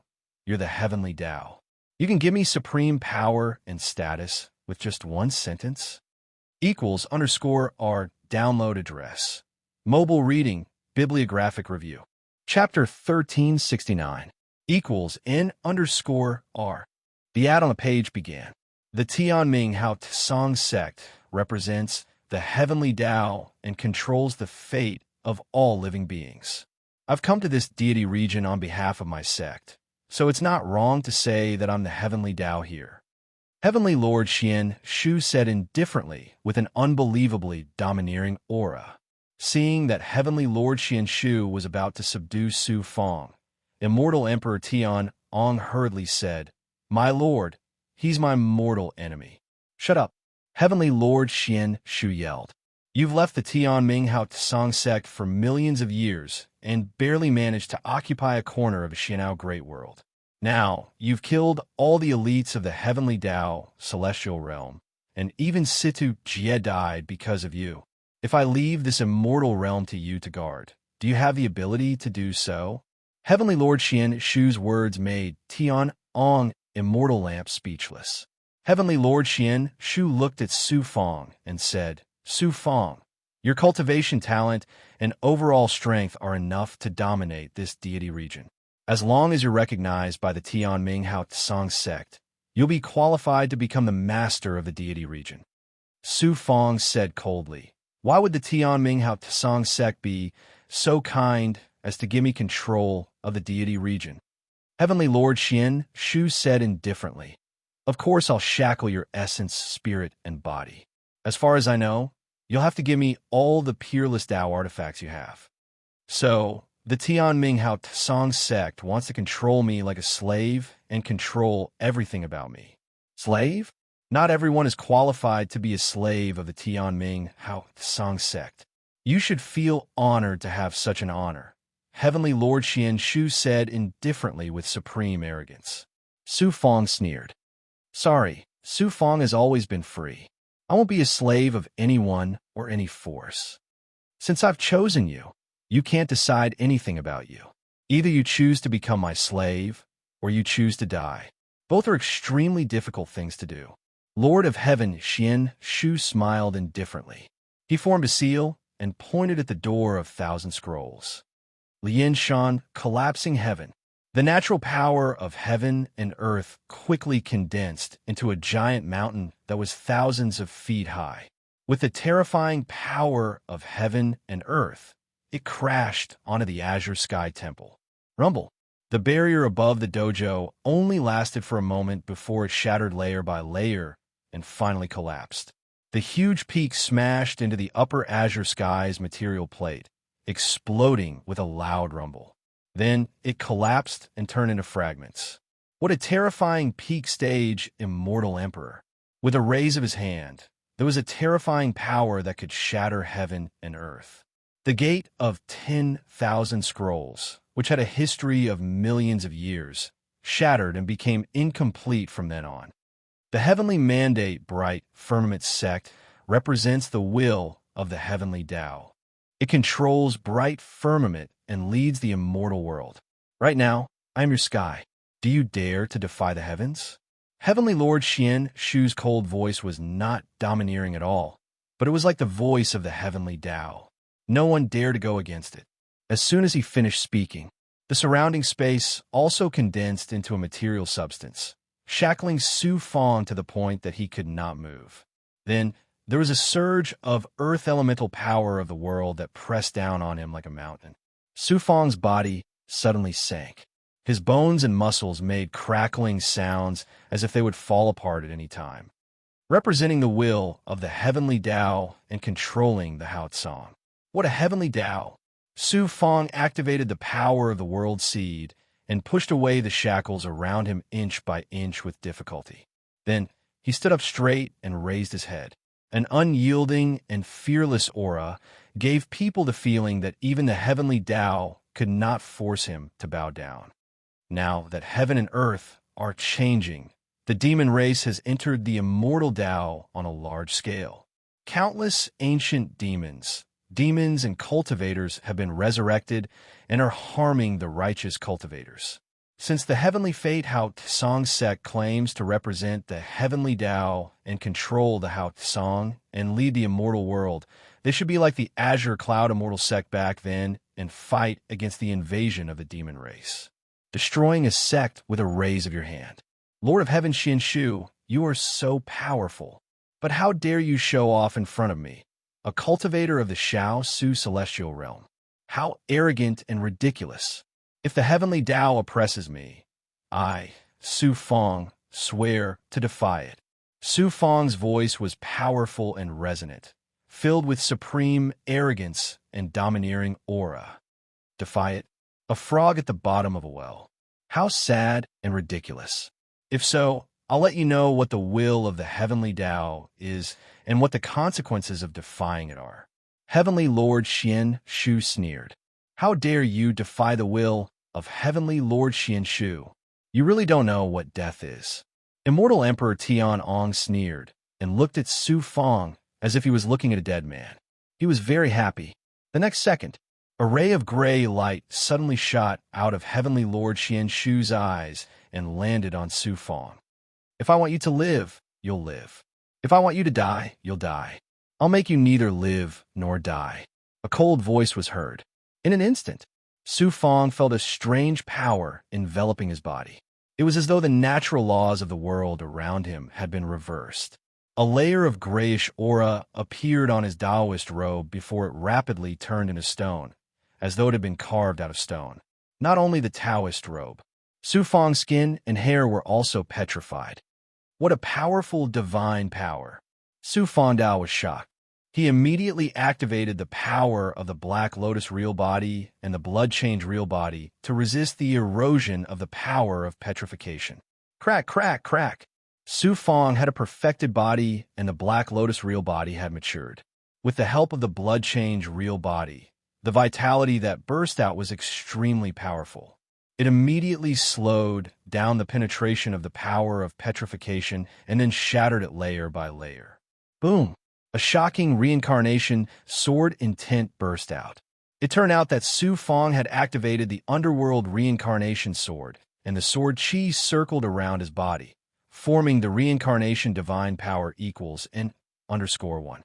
you're the heavenly Tao. You can give me supreme power and status with just one sentence? =_our download address. Mobile reading, bibliographic review. Chapter 1369 =N_R. The ad on the page began. The Tianming Hao Tsang sect represents the heavenly Tao and controls the fate of all living beings. I've come to this deity region on behalf of my sect, so it's not wrong to say that I'm the heavenly Tao here. Heavenly Lord Xian Shu said indifferently with an unbelievably domineering aura. Seeing that Heavenly Lord Xian Shu was about to subdue Su Fang, Immortal Emperor Tianong hurriedly said, My lord, he's my mortal enemy. Shut up, Heavenly Lord Xian Shu yelled. You've left the Tianming Hao Tsang sect for millions of years and barely managed to occupy a corner of a Xianao Great World. Now, you've killed all the elites of the Heavenly Tao, Celestial Realm, and even Situ Jie died because of you. If I leave this immortal realm to you to guard, do you have the ability to do so? Heavenly Lord Xian Shu's words made Tianong, Immortal Lamp, speechless. Heavenly Lord Xian Shu looked at Su Fang and said, Su Fang, your cultivation talent and overall strength are enough to dominate this deity region. As long as you're recognized by the Tianming Hao Tsang sect, you'll be qualified to become the master of the deity region. Su Fang said coldly, Why would the Tianming Hao Tsang sect be so kind as to give me control of the deity region? Heavenly Lord Xian Shu said indifferently, Of course I'll shackle your essence, spirit, and body. As far as I know, you'll have to give me all the peerless Tao artifacts you have. So, the Tianming Hao Tsang sect wants to control me like a slave and control everything about me. Slave? Not everyone is qualified to be a slave of the Tianming Hao Tsang sect. You should feel honored to have such an honor, Heavenly Lord Xian Shu said indifferently with supreme arrogance. Su Fang sneered. Sorry, Su Fang has always been free. I won't be a slave of anyone or any force. Since I've chosen you, You can't decide anything about you. Either you choose to become my slave, or you choose to die. Both are extremely difficult things to do. Lord of Heaven Xian Shu smiled indifferently. He formed a seal and pointed at the door of 1,000 scrolls. Lian Shan, collapsing heaven. The natural power of heaven and earth quickly condensed into a giant mountain that was thousands of feet high. With the terrifying power of heaven and earth, it crashed onto the Azure Sky Temple. Rumble. The barrier above the dojo only lasted for a moment before it shattered layer by layer and finally collapsed. The huge peak smashed into the upper Azure Sky's material plate, exploding with a loud rumble. Then it collapsed and turned into fragments. What a terrifying peak stage, immortal emperor. With a raise of his hand, there was a terrifying power that could shatter heaven and earth. The gate of 10,000 scrolls, which had a history of millions of years, shattered and became incomplete from then on. The heavenly mandate, bright firmament sect, represents the will of the heavenly Tao. It controls bright firmament and leads the immortal world. Right now, I am your sky. Do you dare to defy the heavens? Heavenly Lord Xian Shu's cold voice was not domineering at all, but it was like the voice of the heavenly Tao. No one dared to go against it. As soon as he finished speaking, the surrounding space also condensed into a material substance, shackling Su Fong to the point that he could not move. Then, there was a surge of earth elemental power of the world that pressed down on him like a mountain. Su Fong's body suddenly sank. His bones and muscles made crackling sounds as if they would fall apart at any time. Representing the will of the heavenly Tao and controlling the Hao Tsong. What a heavenly Tao! Su Fong activated the power of the world seed and pushed away the shackles around him inch by inch with difficulty. Then he stood up straight and raised his head. An unyielding and fearless aura gave people the feeling that even the heavenly Tao could not force him to bow down. Now that heaven and earth are changing, the demon race has entered the immortal Tao on a large scale. Countless ancient demons and cultivators have been resurrected and are harming the righteous cultivators. Since the heavenly fate Hao Tsong sect claims to represent the heavenly Tao and control the Hao Tsong and lead the immortal world, they should be like the Azure Cloud Immortal sect back then and fight against the invasion of the demon race. Destroying a sect with a raise of your hand. Lord of Heaven Xian Shu, you are so powerful. But how dare you show off in front of me, a cultivator of the Shao Su celestial realm? How arrogant and ridiculous. If the heavenly Tao oppresses me, I, Su Fong, swear to defy it. Su Fong's voice was powerful and resonant, filled with supreme arrogance and domineering aura. Defy it? A frog at the bottom of a well. How sad and ridiculous. If so, I'll let you know what the will of the heavenly Tao is and what the consequences of defying it are. Heavenly Lord Xian Shu sneered. How dare you defy the will of Heavenly Lord Xian Shu? You really don't know what death is. Immortal Emperor Tian Ong sneered and looked at Su Fong as if he was looking at a dead man. He was very happy. The next second, a ray of gray light suddenly shot out of Heavenly Lord Xian Shu's eyes and landed on Su Fong. If I want you to live, you'll live. If I want you to die, you'll die. I'll make you neither live nor die. A cold voice was heard. In an instant, Su Fong felt a strange power enveloping his body. It was as though the natural laws of the world around him had been reversed. A layer of grayish aura appeared on his Taoist robe before it rapidly turned into stone, as though it had been carved out of stone. Not only the Taoist robe. Su Fong's skin and hair were also petrified. What a powerful divine power. Su Fongdao was shocked. He immediately activated the power of the Black Lotus real body and the Blood Change real body to resist the erosion of the power of petrification. Crack, crack, crack. Su Fong had a perfected body and the Black Lotus real body had matured. With the help of the Blood Change real body, the vitality that burst out was extremely powerful. It immediately slowed down the penetration of the power of petrification and then shattered it layer by layer. Boom! A shocking reincarnation sword intent burst out. It turned out that Su Fong had activated the underworld reincarnation sword, and the sword chi circled around his body, forming the reincarnation divine power equals N_1.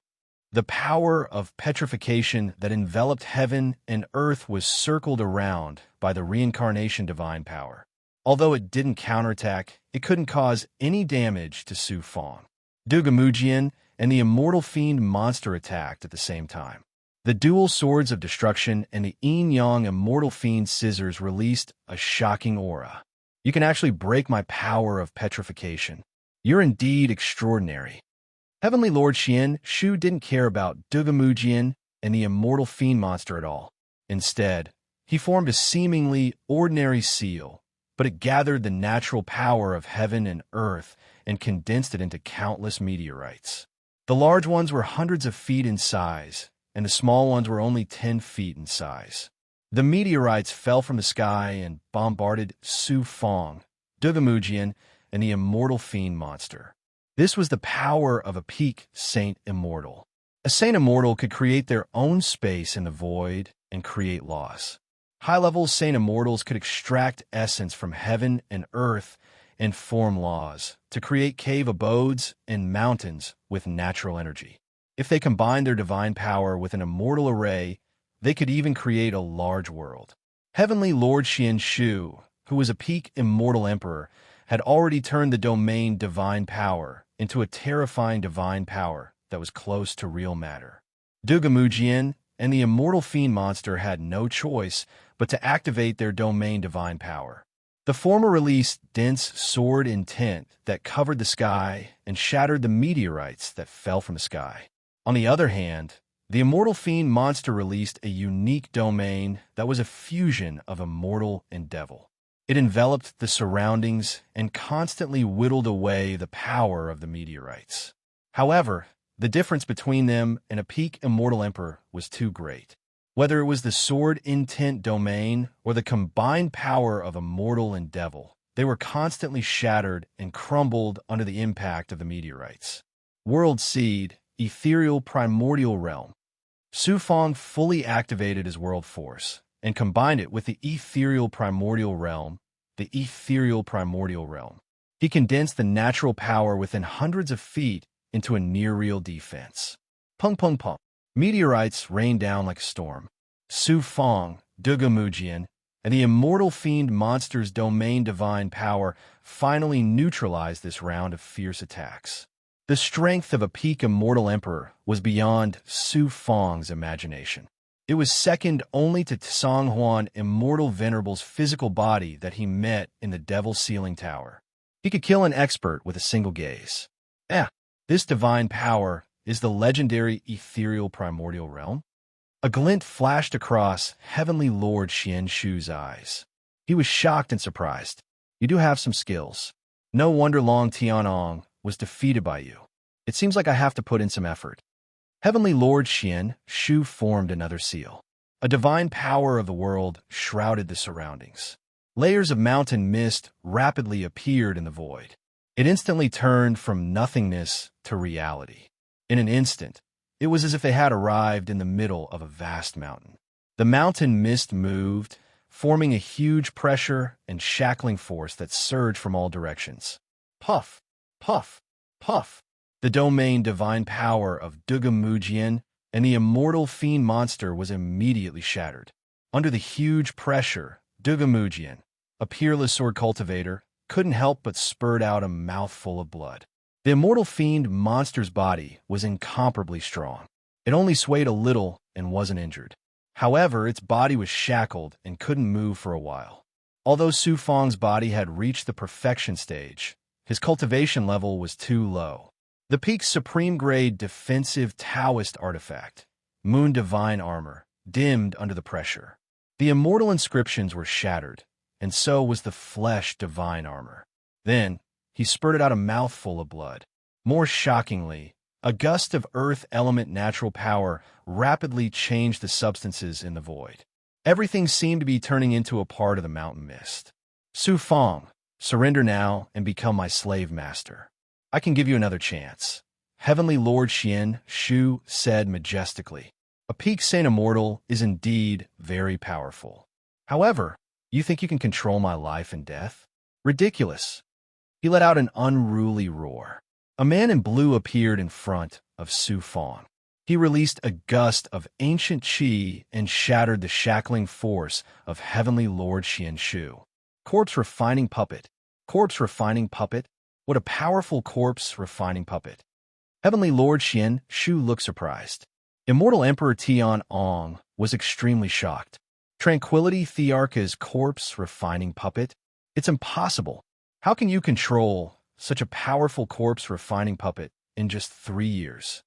The power of petrification that enveloped heaven and earth was circled around by the reincarnation divine power. Although it didn't counterattack, it couldn't cause any damage to Su Fong. Dugamujian and the immortal fiend monster attacked at the same time. The dual swords of destruction and the yin-yang immortal fiend scissors released a shocking aura. You can actually break my power of petrification. You're indeed extraordinary. Heavenly Lord Xian Shu didn't care about Dugamujian and the immortal fiend monster at all. Instead, he formed a seemingly ordinary seal, but it gathered the natural power of heaven and earth and condensed it into countless meteorites. The large ones were hundreds of feet in size, and the small ones were only 10 feet in size. The meteorites fell from the sky and bombarded Su Fong, Dugamujian, and the immortal fiend monster. This was the power of a peak saint immortal. A saint immortal could create their own space in the void and create laws. High-level saint immortals could extract essence from heaven and earth and form laws to create cave abodes and mountains with natural energy. If they combined their divine power with an immortal array, they could even create a large world. Heavenly Lord Xian Shu, who was a peak immortal emperor, had already turned the domain divine power into a terrifying divine power that was close to real matter. Dugamujian and the immortal fiend monster had no choice but to activate their domain divine power. The former released dense sword intent that covered the sky and shattered the meteorites that fell from the sky. On the other hand, the immortal fiend monster released a unique domain that was a fusion of immortal and devil. It enveloped the surroundings and constantly whittled away the power of the meteorites. However, the difference between them and a peak immortal emperor was too great. Whether it was the sword intent domain or the combined power of immortal and devil, they were constantly shattered and crumbled under the impact of the meteorites. World Seed, Ethereal Primordial Realm. Su Fong fully activated his world force and combined it with the Ethereal Primordial Realm, the Ethereal Primordial Realm. He condensed the natural power within hundreds of feet into a near-real defense. Pung pung pung. Meteorites rained down like a storm. Su Fong, Dugamujian, and the immortal fiend monster's domain divine power finally neutralized this round of fierce attacks. The strength of a peak immortal emperor was beyond Su Fong's imagination. It was second only to Tsonghuan Immortal Venerable's physical body that he met in the Devil's Ceiling Tower. He could kill an expert with a single gaze. This divine power is the legendary Ethereal Primordial Realm. A glint flashed across Heavenly Lord Xian Shu's eyes. He was shocked and surprised. You do have some skills. No wonder Long Tianong was defeated by you. It seems like I have to put in some effort. Heavenly Lord Xian Shu formed another seal. A divine power of the world shrouded the surroundings. Layers of mountain mist rapidly appeared in the void. It instantly turned from nothingness to reality. In an instant, it was as if they had arrived in the middle of a vast mountain. The mountain mist moved, forming a huge pressure and shackling force that surged from all directions. Puff, puff, puff. The domain divine power of Dugamujian and the immortal fiend monster was immediately shattered. Under the huge pressure, Dugamujian, a peerless sword cultivator, couldn't help but spurt out a mouthful of blood. The immortal fiend monster's body was incomparably strong. It only swayed a little and wasn't injured. However, its body was shackled and couldn't move for a while. Although Su Fong's body had reached the perfection stage, his cultivation level was too low. The peak's supreme-grade defensive Taoist artifact, Moon Divine Armor, dimmed under the pressure. The immortal inscriptions were shattered, and so was the flesh divine armor. Then, he spurted out a mouthful of blood. More shockingly, a gust of earth element natural power rapidly changed the substances in the void. Everything seemed to be turning into a part of the mountain mist. Su Fong, surrender now and become my slave master. I can give you another chance. Heavenly Lord Xian Shu said majestically. A peak Saint Immortal is indeed very powerful. However, you think you can control my life and death? Ridiculous. He let out an unruly roar. A man in blue appeared in front of Su Fong. He released a gust of ancient qi and shattered the shackling force of Heavenly Lord Xian Shu. Corpse refining puppet. Corpse refining puppet? What a powerful corpse refining puppet. Heavenly Lord Xian Shu looked surprised. Immortal Emperor Tian Ong was extremely shocked. Tranquility Thearcha's corpse refining puppet? It's impossible. How can you control such a powerful corpse refining puppet in just 3 years?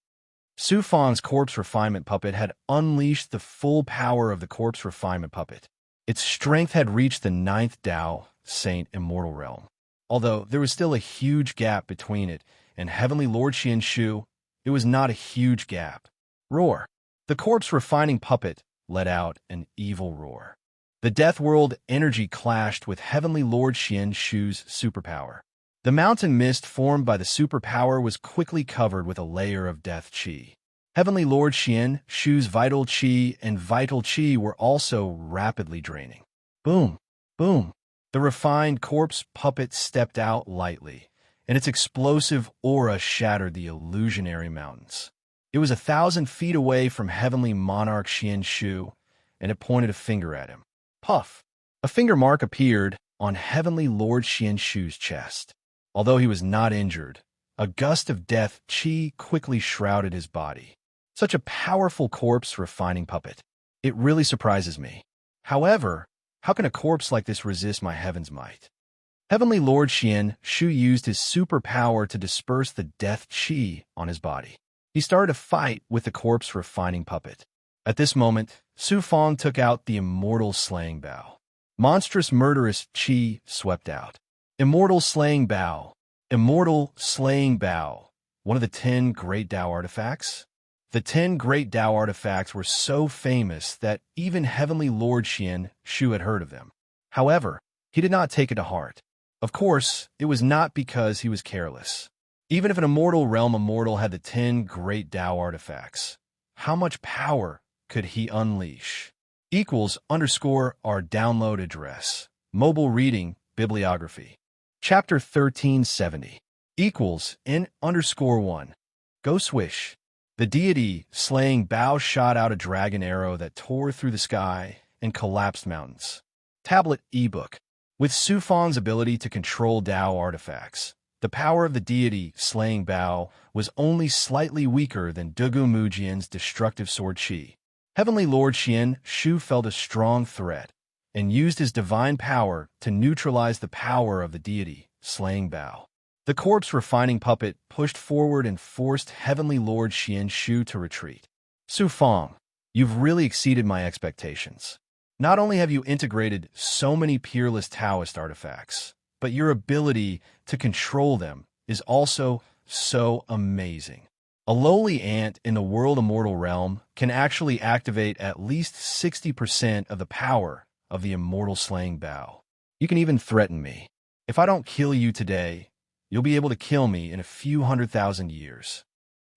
Su Fong's corpse refinement puppet had unleashed the full power of the corpse refinement puppet. Its strength had reached the 9th Dao Saint Immortal Realm. Although there was still a huge gap between it and Heavenly Lord Xian Shu, it was not a huge gap. Roar. The corpse refining puppet let out an evil roar. The Death World energy clashed with Heavenly Lord Xian Shu's superpower. The mountain mist formed by the superpower was quickly covered with a layer of death qi. Heavenly Lord Xian Shu's vital qi and vital qi were also rapidly draining. Boom, boom. The refined corpse puppet stepped out lightly, and its explosive aura shattered the illusionary mountains. It was 1,000 feet away from Heavenly Monarch Xian Shu, and it pointed a finger at him. Puff! A finger mark appeared on Heavenly Lord Xian Shu's chest. Although he was not injured, a gust of death qi quickly shrouded his body. Such a powerful corpse refining puppet. It really surprises me. However, how can a corpse like this resist my heaven's might? Heavenly Lord Xian Shu used his superpower to disperse the death qi on his body. He started a fight with the corpse refining puppet. At this moment, Su Fong took out the immortal slaying bow. Monstrous murderous qi swept out. Immortal slaying bow. Immortal slaying bow. One of the 10 great Dao artifacts? The 10 great Dao artifacts were so famous that even Heavenly Lord Xian Shu had heard of them. However, he did not take it to heart. Of course, it was not because he was careless. Even if an immortal realm immortal had the 10 great Dao artifacts, how much power could he unleash? =_ our download address. Mobile reading, bibliography. Chapter 1370. =N_1. Go swish. The deity slaying bow shot out a dragon arrow that tore through the sky and collapsed mountains. Tablet ebook. With Su Fong's ability to control Dao artifacts, the power of the deity slaying bow was only slightly weaker than Dugu Mujian's destructive sword qi. Heavenly Lord Xian Shu felt a strong threat and used his divine power to neutralize the power of the deity slaying bow. The corpse refining puppet pushed forward and forced Heavenly Lord Xian Shu to retreat. Su Fong, you've really exceeded my expectations. Not only have you integrated so many peerless Taoist artifacts, but your ability to control them is also so amazing. A lowly ant in the world immortal realm can actually activate at least 60% of the power of the immortal slaying bow. You can even threaten me. If I don't kill you today, you'll be able to kill me in a few 100,000 years.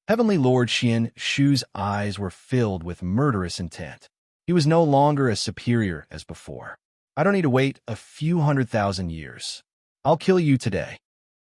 Heavenly Lord Xian Shu's eyes were filled with murderous intent. He was no longer as superior as before. I don't need to wait a few 100,000 years. I'll kill you today.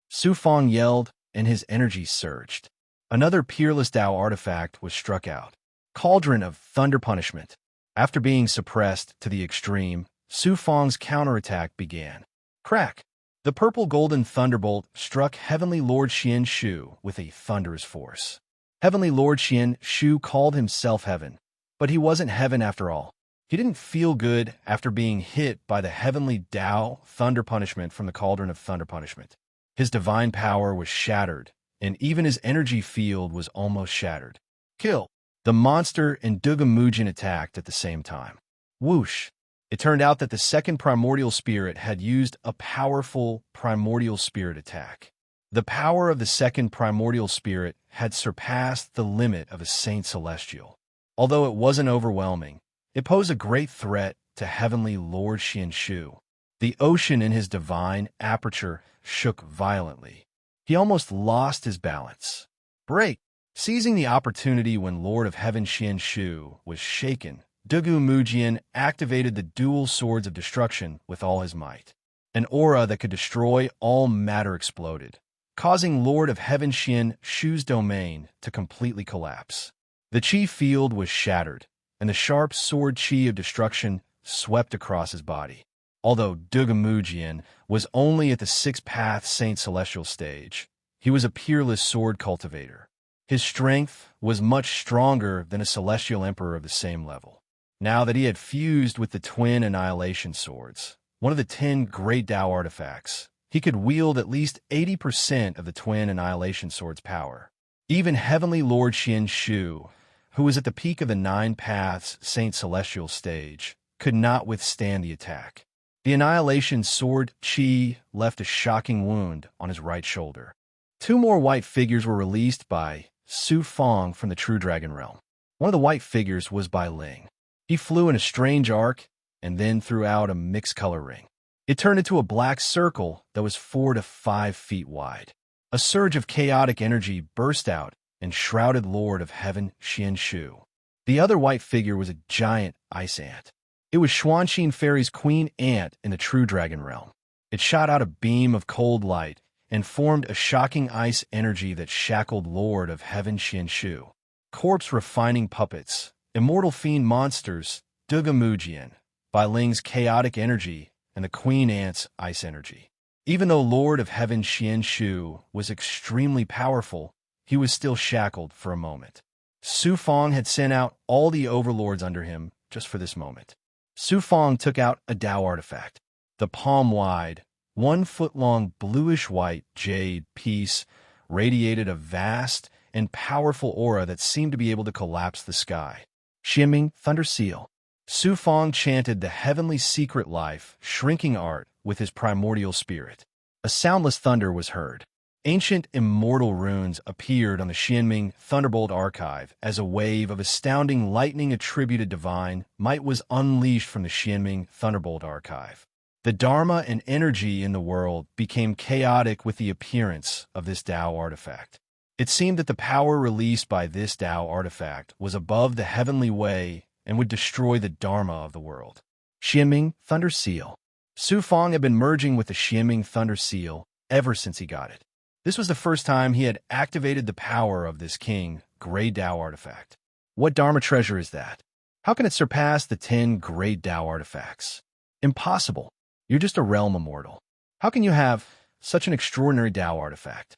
Su Fong yelled, and his energy surged. Another peerless Dao artifact was struck out. Cauldron of Thunder Punishment. After being suppressed to the extreme, Su Fong's counterattack began. Crack! The purple golden thunderbolt struck Heavenly Lord Xian Shu with a thunderous force. Heavenly Lord Xian Shu called himself Heaven, but he wasn't Heaven after all. He didn't feel good after being hit by the heavenly Dao thunder punishment from the Cauldron of Thunder Punishment. His divine power was shattered, and even his energy field was almost shattered. Kill! The monster and Dugu Mujin attacked at the same time. Whoosh! It turned out that the second primordial spirit had used a powerful primordial spirit attack. The power of the second primordial spirit had surpassed the limit of a saint celestial. Although it wasn't overwhelming, it posed a great threat to Heavenly Lord Xian Shu. The ocean in his divine aperture shook violently. He almost lost his balance. Break! Seizing the opportunity when Lord of Heaven Xian Shu was shaken, Dugu Mujian activated the dual swords of destruction with all his might. An aura that could destroy all matter exploded, causing Lord of Heaven Xian Shu's domain to completely collapse. The chi field was shattered, and the sharp sword chi of destruction swept across his body. Although Dugu Mujian was only at the sixth path Saint Celestial stage, he was a peerless sword cultivator. His strength was much stronger than a Celestial Emperor of the same level. Now that he had fused with the twin Annihilation Swords, one of the 10 Great Tao artifacts, he could wield at least 80% of the twin Annihilation Sword's power. Even Heavenly Lord Xian Shu, who was at the peak of the 9 paths Saint Celestial stage, could not withstand the attack. The Annihilation Sword Chi left a shocking wound on his right shoulder. 2 more white figures were released by Su Fong from the True Dragon Realm. One of the white figures was Bai Ling. He flew in a strange arc and then threw out a mixed color ring. It turned into a black circle that was 4 to 5 feet wide. A surge of chaotic energy burst out and shrouded Lord of Heaven Xian Shu. The other white figure was a giant ice ant. It was Xuanqin Fairy's queen ant in the True Dragon Realm. It shot out a beam of cold light and formed a shocking ice energy that shackled Lord of Heaven Xian Shu. Corpse refining puppets, immortal fiend monsters, Dugu Mujian, Bai Ling's chaotic energy, and the queen ant's ice energy. Even though Lord of Heaven Xian Shu was extremely powerful, he was still shackled for a moment. Su Fong had sent out all the overlords under him just for this moment. Su Fong took out a Tao artifact. The palm-wide, 1-foot-long bluish-white jade piece radiated a vast and powerful aura that seemed to be able to collapse the sky. Xianming Thunder Seal. Su Fong chanted the heavenly secret life, shrinking art with his primordial spirit. A soundless thunder was heard. Ancient immortal runes appeared on the Xianming Thunderbolt archive as a wave of astounding lightning-attributed divine might was unleashed from the Xianming Thunderbolt archive. The Dharma and energy in the world became chaotic with the appearance of this Tao artifact. It seemed that the power released by this Tao artifact was above the heavenly way and would destroy the Dharma of the world. Xianming Thunder Seal. Su Fong had been merging with the Xianming Thunder Seal ever since he got it. This was the first time he had activated the power of this King Great Tao artifact. What Dharma treasure is that? How can it surpass the 10 Great Tao artifacts? Impossible. You're just a realm immortal. How can you have such an extraordinary Tao artifact?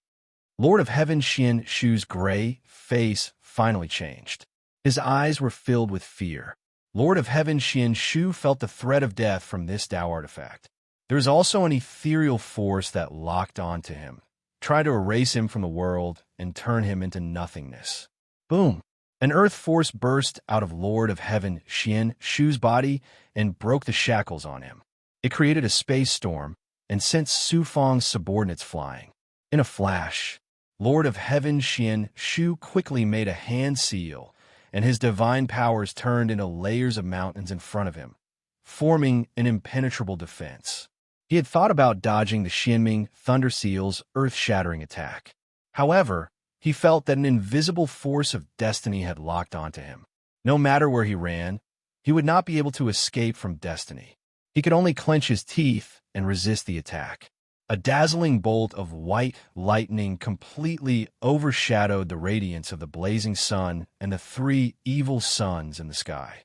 Lord of Heaven Xian Shu's gray face finally changed. His eyes were filled with fear. Lord of Heaven Xian Shu felt the threat of death from this Tao artifact. There is also an ethereal force that locked onto him, tried to erase him from the world and turn him into nothingness. Boom! An earth force burst out of Lord of Heaven Xian Shu's body and broke the shackles on him. It created a space storm and sent Su Fong's subordinates flying. In a flash, Lord of Heaven Xian Shu quickly made a hand seal, and his divine powers turned into layers of mountains in front of him, forming an impenetrable defense. He had thought about dodging the Xianming Thunder Seal's earth-shattering attack. However, he felt that an invisible force of destiny had locked onto him. No matter where he ran, he would not be able to escape from destiny. He could only clench his teeth and resist the attack. A dazzling bolt of white lightning completely overshadowed the radiance of the blazing sun and the 3 evil suns in the sky.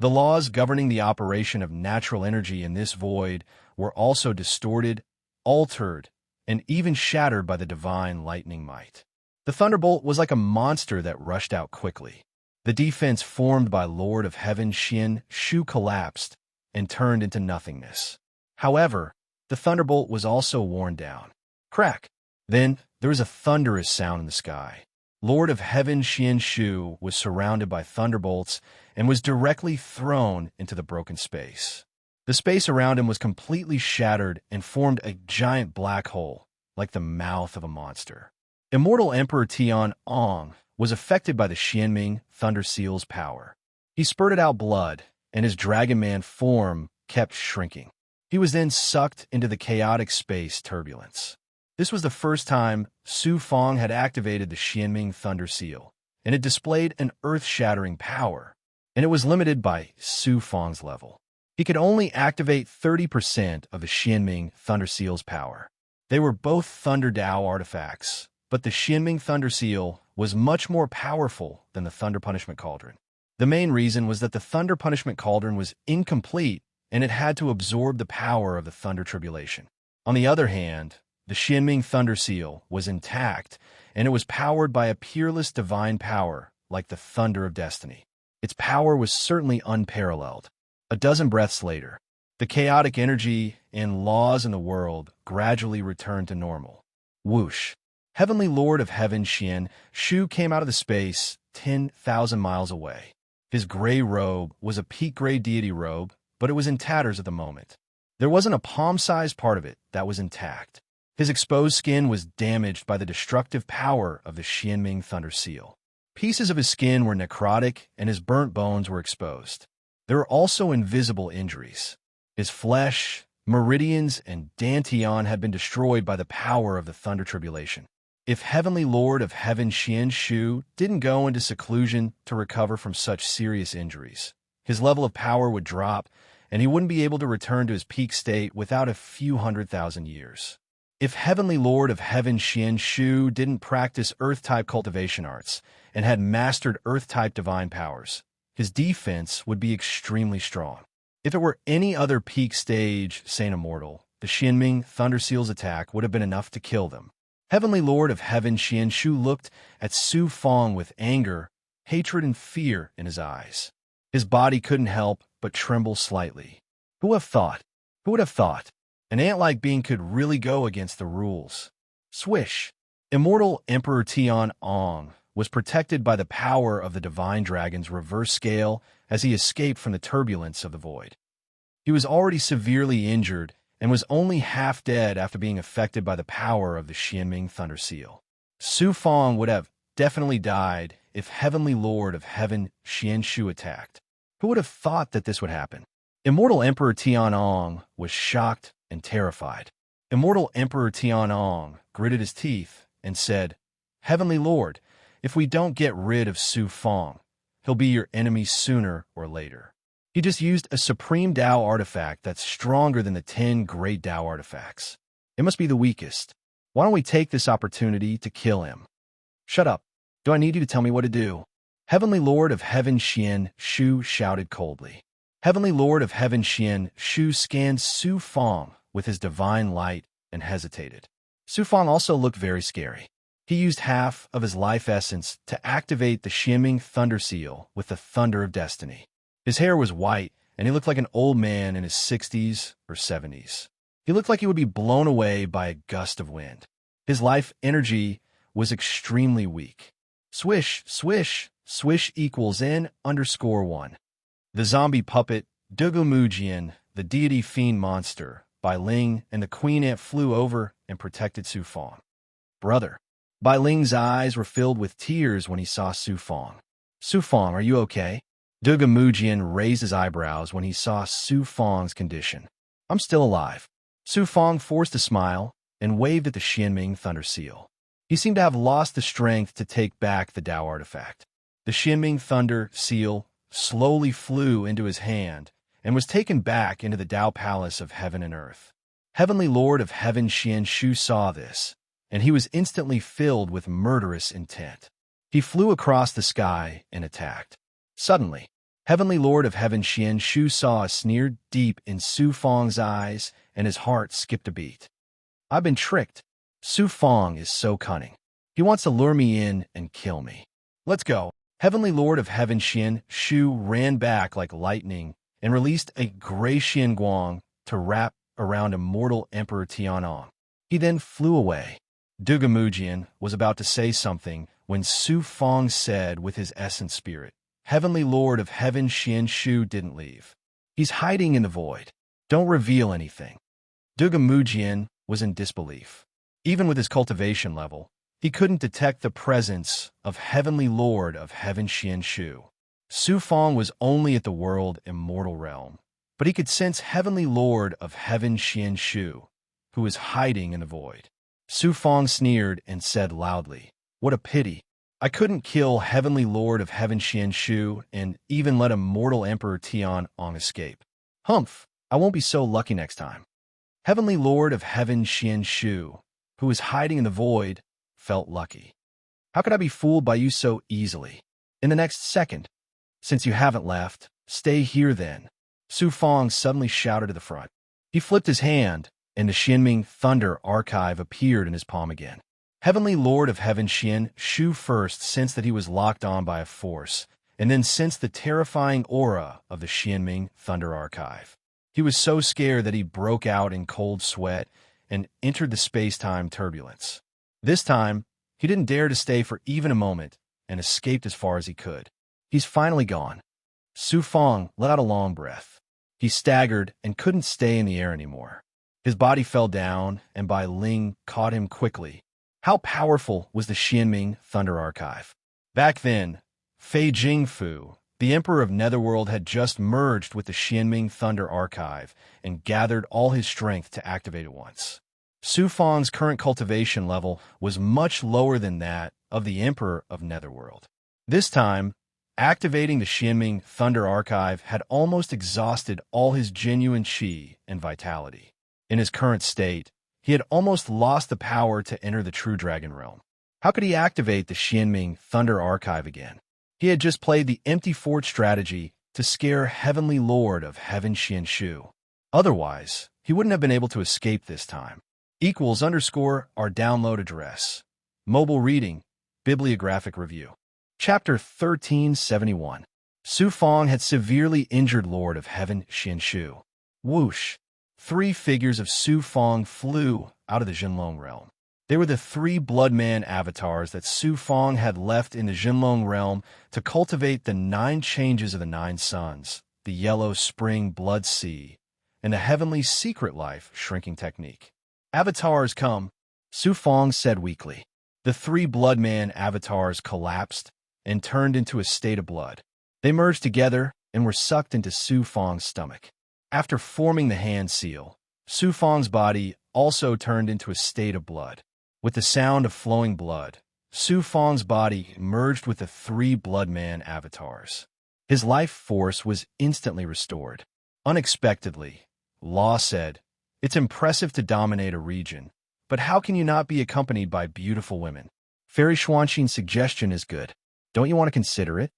The laws governing the operation of natural energy in this void were also distorted, altered, and even shattered by the divine lightning might. The thunderbolt was like a monster that rushed out quickly. The defense formed by Lord of Heaven Xian Shu collapsed and turned into nothingness. However, the thunderbolt was also worn down. Crack! Then there was a thunderous sound in the sky. Lord of Heaven Xian Shu was surrounded by thunderbolts and was directly thrown into the broken space. The space around him was completely shattered and formed a giant black hole, like the mouth of a monster. Immortal Emperor Tian Ong was affected by the Xianming Thunder Seal's power. He spurted out blood, and his Dragon Man form kept shrinking. He was then sucked into the chaotic space turbulence. This was the first time Su Fong had activated the Xianming Thunder Seal. and it displayed an earth-shattering power, and it was limited by Su Fang's level. He could only activate 30% of the Xianming Thunder Seal's power. They were both Thunder Dao artifacts, but the Xianming Thunder Seal was much more powerful than the Thunder Punishment Cauldron. The main reason was that the Thunder Punishment Cauldron was incomplete, and it had to absorb the power of the Thunder Tribulation. On the other hand, the Xianming Thunder Seal was intact, and it was powered by a peerless divine power like the Thunder of Destiny. Its power was certainly unparalleled. A dozen breaths later, the chaotic energy and laws in the world gradually returned to normal. Whoosh! Heavenly Lord of Heaven Xian Shu came out of the space 10,000 miles away. His gray robe was a peak gray deity robe, but it was in tatters at the moment. There wasn't a palm-sized part of it that was intact. His exposed skin was damaged by the destructive power of the Xianming Thunder Seal. Pieces of his skin were necrotic, and his burnt bones were exposed. There were also invisible injuries. His flesh, meridians, and dantian had been destroyed by the power of the Thunder Tribulation. If Heavenly Lord of Heaven Xian Shu didn't go into seclusion to recover from such serious injuries, his level of power would drop, and he wouldn't be able to return to his peak state without a few 100,000 years. If Heavenly Lord of Heaven Xian Shu didn't practice Earth-type cultivation arts and had mastered Earth-type divine powers, his defense would be extremely strong. If it were any other peak stage Saint Immortal, the Xianming Thunder Seal's attack would have been enough to kill them. Heavenly Lord of Heaven Xian Shu looked at Su Fang with anger, hatred, and fear in his eyes. His body couldn't help but tremble slightly. Who would have thought? Who would have thought? An ant-like being could really go against the rules. Swish! Immortal Emperor Tian Ong was protected by the power of the Divine Dragon's reverse scale as he escaped from the turbulence of the void. He was already severely injured and was only half dead after being affected by the power of the Xianming Thunder Seal. Su Fang would have definitely died if Heavenly Lord of Heaven Xian Shu attacked. Who would have thought that this would happen? Immortal Emperor Tian Ong was shocked and terrified. Immortal Emperor Tian Ong gritted his teeth and said, "Heavenly Lord, if we don't get rid of Su Fang, he'll be your enemy sooner or later." He just used a Supreme Dao artifact that's stronger than the 10 Great Dao artifacts. It must be the weakest. Why don't we take this opportunity to kill him? Shut up. Do I need you to tell me what to do? Heavenly Lord of Heaven Xian Shu shouted coldly. Heavenly Lord of Heaven Xian Shu scanned Su Fang with his divine light and hesitated. Su Fang also looked very scary. He used half of his life essence to activate the Xianming Thunder Seal with the Thunder of Destiny. His hair was white, and he looked like an old man in his 60s or 70s. He looked like he would be blown away by a gust of wind. His life energy was extremely weak. Swish, swish, swish equals N_1. The zombie puppet, Dugumujian, the deity fiend monster, Bai Ling, and the queen ant flew over and protected Su Fang. Brother. Bai Ling's eyes were filled with tears when he saw Su Fang. Su Fang, are you okay? Dugumujian raised his eyebrows when he saw Su Fang's condition. I'm still alive. Su Fang forced a smile and waved at the Xianming Thunder Seal. He seemed to have lost the strength to take back the Dao artifact. The Xianming Thunder Seal slowly flew into his hand and was taken back into the Dao Palace of Heaven and Earth. Heavenly Lord of Heaven Xian Shu saw this, and he was instantly filled with murderous intent. He flew across the sky and attacked. Suddenly, Heavenly Lord of Heaven Xian Shu saw a sneer deep in Su Fang's eyes, and his heart skipped a beat. I've been tricked. Su Fang is so cunning. He wants to lure me in and kill me. Let's go. Heavenly Lord of Heaven Xian Shu ran back like lightning and released a gray Xianguang to wrap around Immortal Emperor Tianong. He then flew away. Dugumujian was about to say something when Su Fang said with his essence spirit, Heavenly Lord of Heaven Xian Shu didn't leave. He's hiding in the void. Don't reveal anything. Dugumujian was in disbelief. Even with his cultivation level, he couldn't detect the presence of Heavenly Lord of Heaven Xian Shu. Su Fang was only at the world immortal realm, but he could sense Heavenly Lord of Heaven Xian Shu, who was hiding in the void. Su Fang sneered and said loudly, What a pity. I couldn't kill Heavenly Lord of Heaven Xian Shu and even let Immortal Emperor Tian Ong escape. Humph, I won't be so lucky next time. Heavenly Lord of Heaven Xian Shu, who was hiding in the void, felt lucky. How could I be fooled by you so easily? In the next second, since you haven't left, stay here then, Su Fong suddenly shouted to the front. He flipped his hand, and the Xianming Thunder Archive appeared in his palm again. Heavenly Lord of Heaven Xian Shu first sensed that he was locked on by a force, and then sensed the terrifying aura of the Xianming Thunder Archive. He was so scared that he broke out in cold sweat and entered the space-time turbulence. This time, he didn't dare to stay for even a moment and escaped as far as he could. He's finally gone. Su Fong let out a long breath. He staggered and couldn't stay in the air anymore. His body fell down, and Bai Ling caught him quickly. How powerful was the Xianming Thunder Archive? Back then, Fei Jingfu, the Emperor of Netherworld, had just merged with the Xianming Thunder Archive and gathered all his strength to activate it once. Su Fong's current cultivation level was much lower than that of the Emperor of Netherworld. This time, activating the Xianming Thunder Archive had almost exhausted all his genuine qi and vitality. In his current state, he had almost lost the power to enter the true dragon realm. How could he activate the Xianming Thunder Archive again? He had just played the empty fort strategy to scare Heavenly Lord of Heaven Xian Shu. Otherwise, he wouldn't have been able to escape this time. =_ our download address. Mobile reading, bibliographic review. Chapter 1371. Su Fong had severely injured Lord of Heaven Xian Shu. Whoosh! 3 figures of Su Fong flew out of the Jinlong realm. They were the 3 Bloodman avatars that Su Fong had left in the Jinlong realm to cultivate the 9 changes of the 9 suns, the Yellow Spring Blood Sea, and the Heavenly Secret Life shrinking technique. Avatars come, Su Fong said weakly. The 3 Bloodman avatars collapsed and turned into a state of blood. They merged together and were sucked into Su Fong's stomach. After forming the hand seal, Su Fong's body also turned into a state of blood. With the sound of flowing blood, Su Fong's body merged with the 3 Bloodman avatars. His life force was instantly restored. Unexpectedly, Law said, "It's impressive to dominate a region, but how can you not be accompanied by beautiful women? Fairy Xuanqing's suggestion is good. Don't you want to consider it?"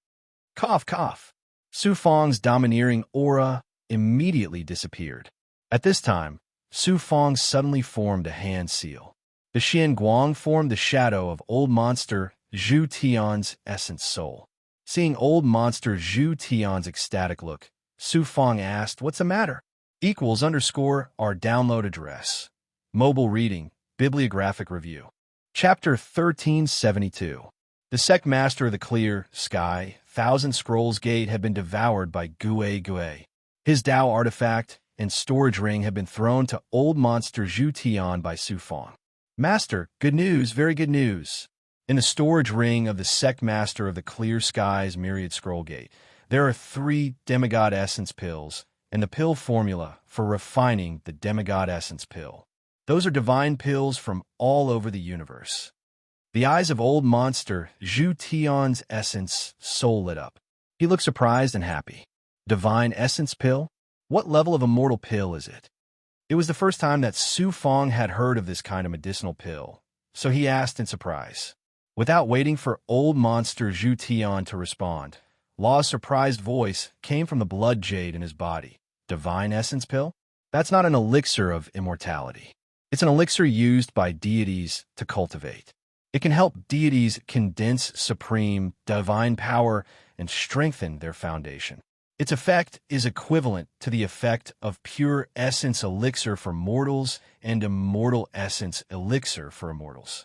Cough, cough. Su Fong's domineering aura immediately disappeared. At this time, Su Fong suddenly formed a hand seal. The Xian Guang formed the shadow of old monster Zhu Tian's essence soul. Seeing old monster Zhu Tian's ecstatic look, Su Fong asked, "What's the matter?" =_ our download address. Mobile reading, bibliographic review. Chapter 1372. The sect master of the clear sky, Thousand Scrolls Gate, had been devoured by Gue Gue. His Dao artifact and storage ring had been thrown to old monster Zhu Tian by Su Fong. "Master, good news, very good news." In the storage ring of the sect master of the clear skies myriad scroll gate, there are 3 demigod essence pills and the pill formula for refining the demigod essence pill. Those are divine pills from all over the universe. The eyes of old monster Zhu Tian's essence soul lit up. He looked surprised and happy. Divine essence pill? What level of immortal pill is it? It was the first time that Su Fong had heard of this kind of medicinal pill, so he asked in surprise. Without waiting for old monster Zhu Tian to respond, Law's surprised voice came from the blood jade in his body. Divine essence pill? That's not an elixir of immortality. It's an elixir used by deities to cultivate. It can help deities condense supreme, divine power and strengthen their foundation. Its effect is equivalent to the effect of pure essence elixir for mortals and immortal essence elixir for immortals.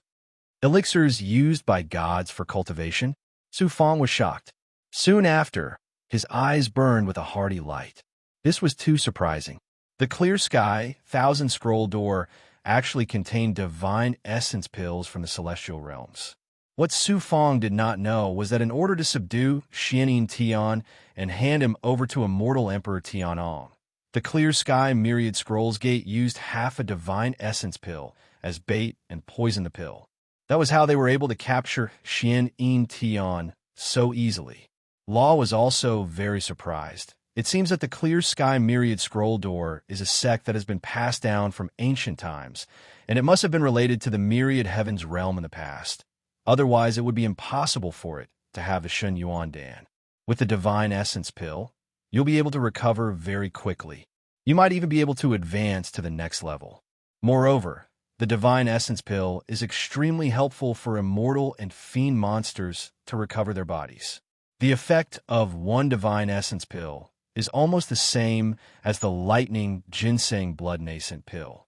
Elixirs used by gods for cultivation? Su Fong was shocked. Soon after, his eyes burned with a hearty light. This was too surprising. The clear sky, Thousand Scroll door actually contained divine essence pills from the celestial realms. What Su Fong did not know was that in order to subdue Xianyin Tian and hand him over to Immortal Emperor Tianong, the Clear Sky Myriad Scrolls Gate used half a divine essence pill as bait and poisoned the pill. That was how they were able to capture Xian Yin Tian so easily. Law was also very surprised. It seems that the Clear Sky Myriad Scroll Door is a sect that has been passed down from ancient times, and it must have been related to the Myriad Heavens realm in the past. Otherwise, it would be impossible for it to have the Shun Yuan Dan. With the Divine Essence Pill, you'll be able to recover very quickly. You might even be able to advance to the next level. Moreover, the Divine Essence Pill is extremely helpful for immortal and fiend monsters to recover their bodies. The effect of one Divine Essence Pill is almost the same as the Lightning Ginseng Blood Nascent Pill.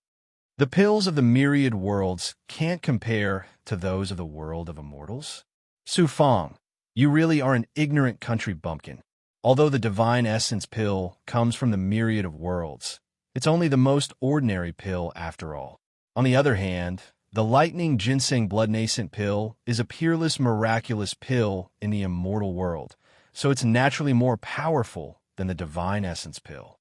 The pills of the myriad worlds can't compare to those of the world of immortals. Su Fang, you really are an ignorant country bumpkin. Although the Divine Essence Pill comes from the myriad of worlds, it's only the most ordinary pill after all. On the other hand, the Lightning Ginseng Blood Nascent Pill is a peerless, miraculous pill in the immortal world, so it's naturally more powerful than the Divine Essence Pill.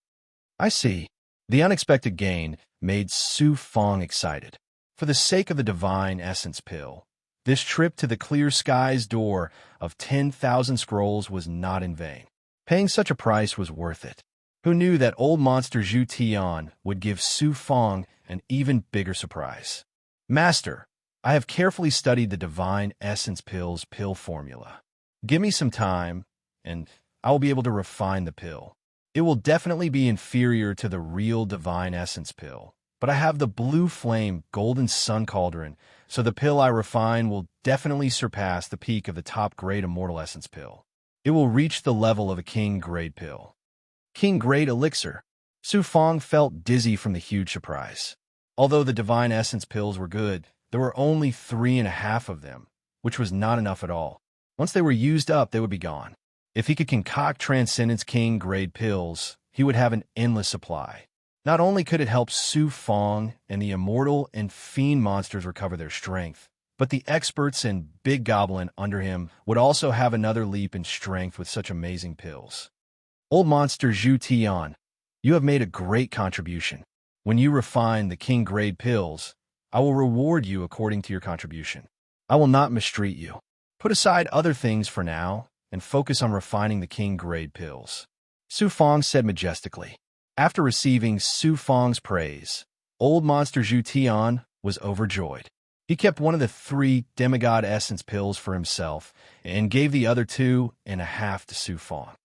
I see. The unexpected gain made Su Fang excited. For the sake of the Divine Essence Pill, this trip to the Clear Skies door of 10,000 scrolls was not in vain. Paying such a price was worth it. Who knew that old monster Zhu Tian would give Su Fang an even bigger surprise? Master, I have carefully studied the Divine Essence Pill's pill formula. Give me some time, and I will be able to refine the pill. It will definitely be inferior to the real Divine Essence Pill, but I have the Blue Flame Golden Sun Cauldron, so the pill I refine will definitely surpass the peak of the top grade Immortal Essence Pill. It will reach the level of a King Grade pill. King Grade Elixir. Su Fang felt dizzy from the huge surprise. Although the Divine Essence Pills were good, there were only 3.5 of them, which was not enough at all. Once they were used up, they would be gone. If he could concoct Transcendence King Grade pills, he would have an endless supply. Not only could it help Su Fang and the immortal and fiend monsters recover their strength, but the experts and Big Goblin under him would also have another leap in strength with such amazing pills. Old monster Zhu Tian, you have made a great contribution. When you refine the King Grade pills, I will reward you according to your contribution. I will not mistreat you. Put aside other things for now and focus on refining the King Grade pills. Su Fang said majestically. After receiving Su Fang's praise, old monster Zhu Tian was overjoyed. He kept one of the 3 demigod essence pills for himself and gave the other 2.5 to Su Fang.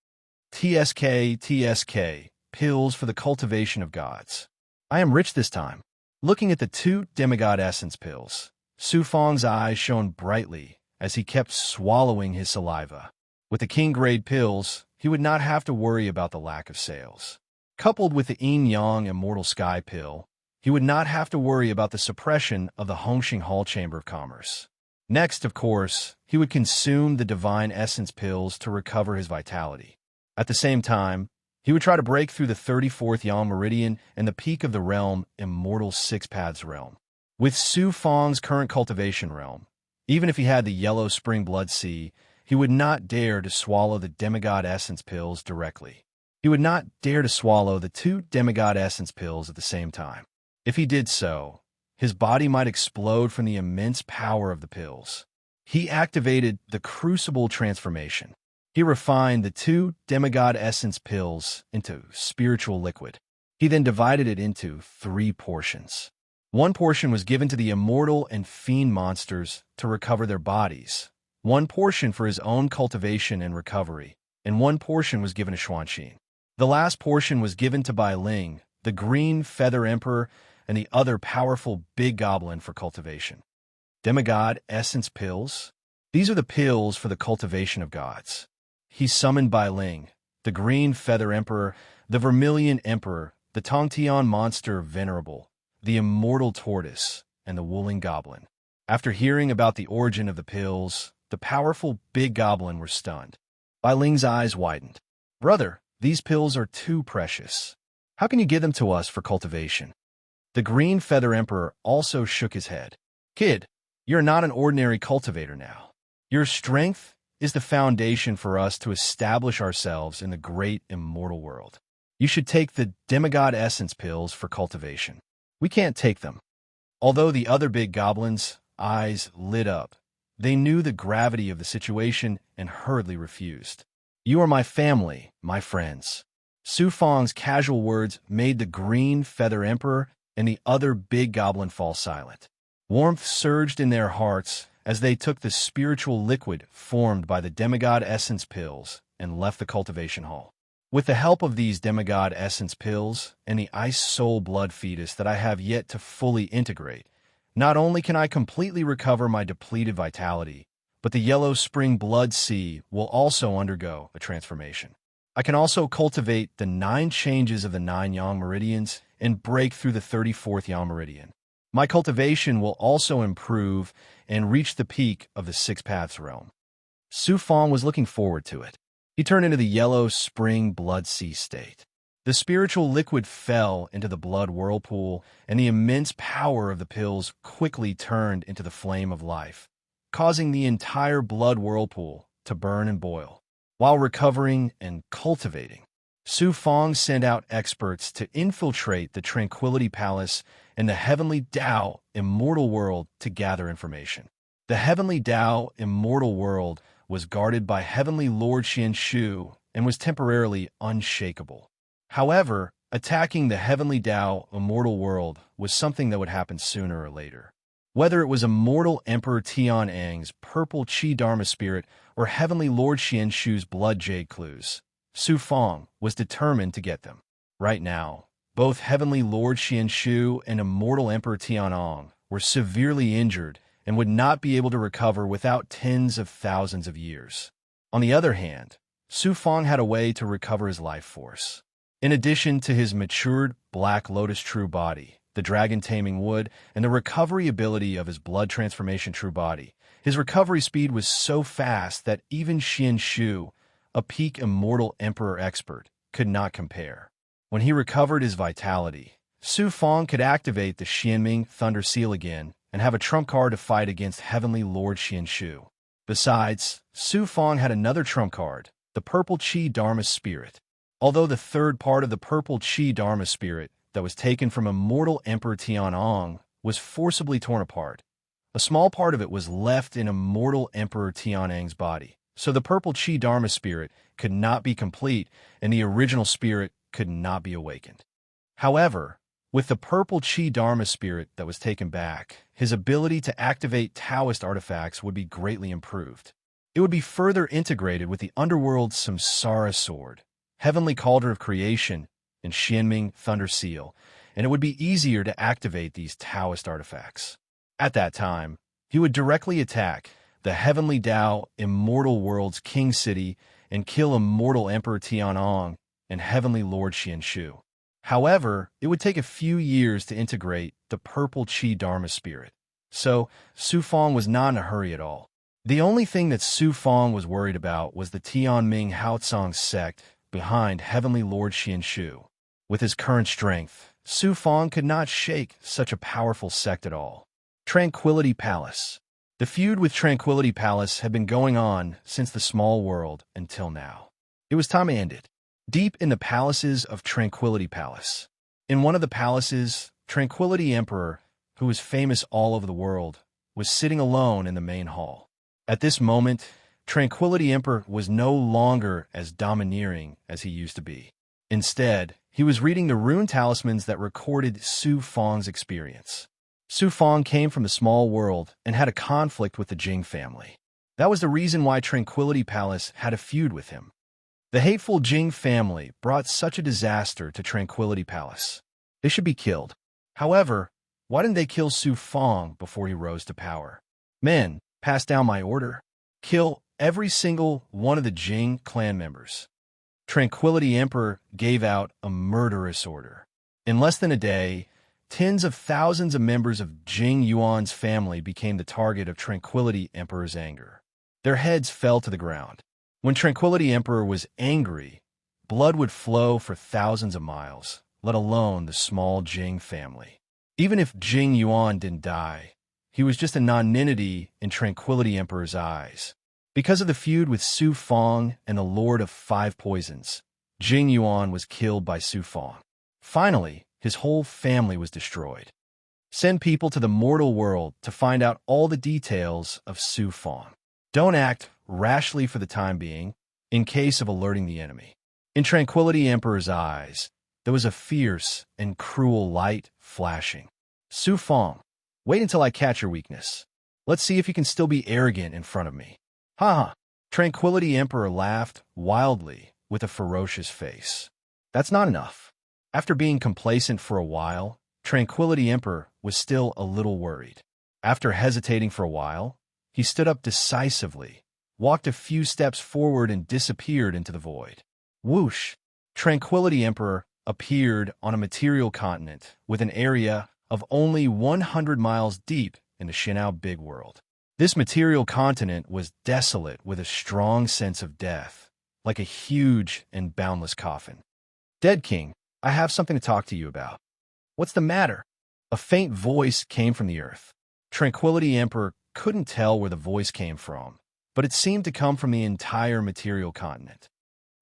TSK, pills for the cultivation of gods. I am rich this time. Looking at the 2 demigod essence pills, Su Fang's eyes shone brightly as he kept swallowing his saliva. With the King Grade pills, he would not have to worry about the lack of sales. Coupled with the Yin Yang Immortal Sky pill, he would not have to worry about the suppression of the Hongxing Hall Chamber of Commerce. Next, of course, he would consume the Divine Essence pills to recover his vitality. At the same time, he would try to break through the 34th Yang Meridian and the peak of the realm Immortal Six Paths realm. With Su Fang's current cultivation realm, even if he had the Yellow Spring Blood Sea, he would not dare to swallow the Demigod Essence pills directly. He would not dare to swallow the 2 Demigod Essence pills at the same time. If he did so, his body might explode from the immense power of the pills. He activated the Crucible Transformation. He refined the 2 Demigod Essence pills into spiritual liquid. He then divided it into 3 portions. One portion was given to the immortal and fiend monsters to recover their bodies, 1 portion for his own cultivation and recovery, and 1 portion was given to Xuanxin. The last portion was given to Bai Ling, the Green Feather Emperor, and the other powerful Big Goblin for cultivation. Demigod Essence Pills? These are the pills for the cultivation of gods. He summoned Bai Ling, the Green Feather Emperor, the Vermilion Emperor, the Tongtian Monster Venerable, the Immortal Tortoise, and the Wooling Goblin. After hearing about the origin of the pills, the powerful Big Goblin were stunned. Bai Ling's eyes widened. Brother, these pills are too precious. How can you give them to us for cultivation? The Green Feather Emperor also shook his head. Kid, you're not an ordinary cultivator now. Your strength is the foundation for us to establish ourselves in the great immortal world. You should take the Demigod Essence pills for cultivation. We can't take them. Although the other Big Goblins eyes lit up. They knew the gravity of the situation and hurriedly refused. "You are my family, my friends." Su Fang's casual words made the green feather emperor and the other big goblin fall silent. Warmth surged in their hearts as they took the spiritual liquid formed by the demigod essence pills and left the cultivation hall. With the help of these demigod essence pills and the ice soul blood fetus that I have yet to fully integrate, not only can I completely recover my depleted vitality, but the yellow spring blood sea will also undergo a transformation. I can also cultivate the 9 changes of the 9 yang meridians and break through the 34th yang meridian. My cultivation will also improve and reach the peak of the 6 paths realm. Su Fang was looking forward to it. He turned into the yellow spring blood sea state. The spiritual liquid fell into the blood whirlpool, and the immense power of the pills quickly turned into the flame of life, causing the entire blood whirlpool to burn and boil. While recovering and cultivating, Su Fang sent out experts to infiltrate the Tranquility Palace and the Heavenly Tao Immortal World to gather information. The Heavenly Tao Immortal World was guarded by Heavenly Lord Xianshu and was temporarily unshakable. However, attacking the Heavenly Tao Immortal World was something that would happen sooner or later. Whether it was Immortal Emperor Tian Ang's purple Qi Dharma spirit or Heavenly Lord Xianshu's blood jade clues, Su Fang was determined to get them. Right now, both Heavenly Lord Xianshu and Immortal Emperor Tianong were severely injured and would not be able to recover without tens of thousands of years. On the other hand, Su Fang had a way to recover his life force. In addition to his matured Black Lotus True Body, the Dragon Taming Wood, and the recovery ability of his Blood Transformation True Body, his recovery speed was so fast that even Xianshu, a peak Immortal Emperor expert, could not compare. When he recovered his vitality, Su Fang could activate the Xianming Thunder Seal again and have a trump card to fight against Heavenly Lord Xianshu. Besides, Su Fang had another trump card, the Purple Qi Dharma Spirit. Although the third part of the Purple Qi Dharma Spirit that was taken from Immortal Emperor Tianong was forcibly torn apart, a small part of it was left in Immortal Emperor Tianang's body, so the Purple Qi Dharma Spirit could not be complete and the original spirit could not be awakened. However, with the Purple Qi Dharma Spirit that was taken back, his ability to activate Taoist artifacts would be greatly improved. It would be further integrated with the Underworld's Samsara Sword, Heavenly Cauldron of Creation, and Xianming Thunder Seal, and it would be easier to activate these Taoist artifacts. At that time, he would directly attack the Heavenly Tao Immortal World's King City and kill Immortal Emperor Tianong and Heavenly Lord Xianshu. However, it would take a few years to integrate the Purple Qi Dharma Spirit, so Su Fang was not in a hurry at all. The only thing that Su Fang was worried about was the Tianming Haotsong sect behind Heavenly Lord Xianshu. With his current strength, Su Fang could not shake such a powerful sect at all. Tranquility Palace. The feud with Tranquility Palace had been going on since the small world until now. It was time to end it. Deep in the palaces of Tranquility Palace. In one of the palaces, Tranquility Emperor, who was famous all over the world, was sitting alone in the main hall. At this moment, Tranquility Emperor was no longer as domineering as he used to be. Instead, he was reading the rune talismans that recorded Su Fang's experience. Su Fang came from a small world and had a conflict with the Jing family. That was the reason why Tranquility Palace had a feud with him. The hateful Jing family brought such a disaster to Tranquility Palace. They should be killed. However, why didn't they kill Su Fang before he rose to power? Men, pass down my order. Kill every single one of the Jing clan members. Tranquility Emperor gave out a murderous order. In less than a day, tens of thousands of members of Jing Yuan's family became the target of Tranquility Emperor's anger. Their heads fell to the ground. When Tranquility Emperor was angry, blood would flow for thousands of miles, let alone the small Jing family. Even if Jing Yuan didn't die, he was just a nonentity in Tranquility Emperor's eyes. Because of the feud with Su Fang and the Lord of Five Poisons, Jing Yuan was killed by Su Fang. Finally, his whole family was destroyed. Send people to the mortal world to find out all the details of Su Fong. Don't act rashly for the time being, in case of alerting the enemy. In Tranquility Emperor's eyes, there was a fierce and cruel light flashing. Su Fong, wait until I catch your weakness. Let's see if you can still be arrogant in front of me. Ha ha! Tranquility Emperor laughed wildly with a ferocious face. That's not enough. After being complacent for a while, Tranquility Emperor was still a little worried. After hesitating for a while, he stood up decisively, walked a few steps forward and disappeared into the void. Whoosh! Tranquility Emperor appeared on a material continent with an area of only 100 miles deep in the Shinao Big World. This material continent was desolate with a strong sense of death, like a huge and boundless coffin. Dead King, I have something to talk to you about. What's the matter? A faint voice came from the earth. Tranquility Emperor couldn't tell where the voice came from, but it seemed to come from the entire material continent.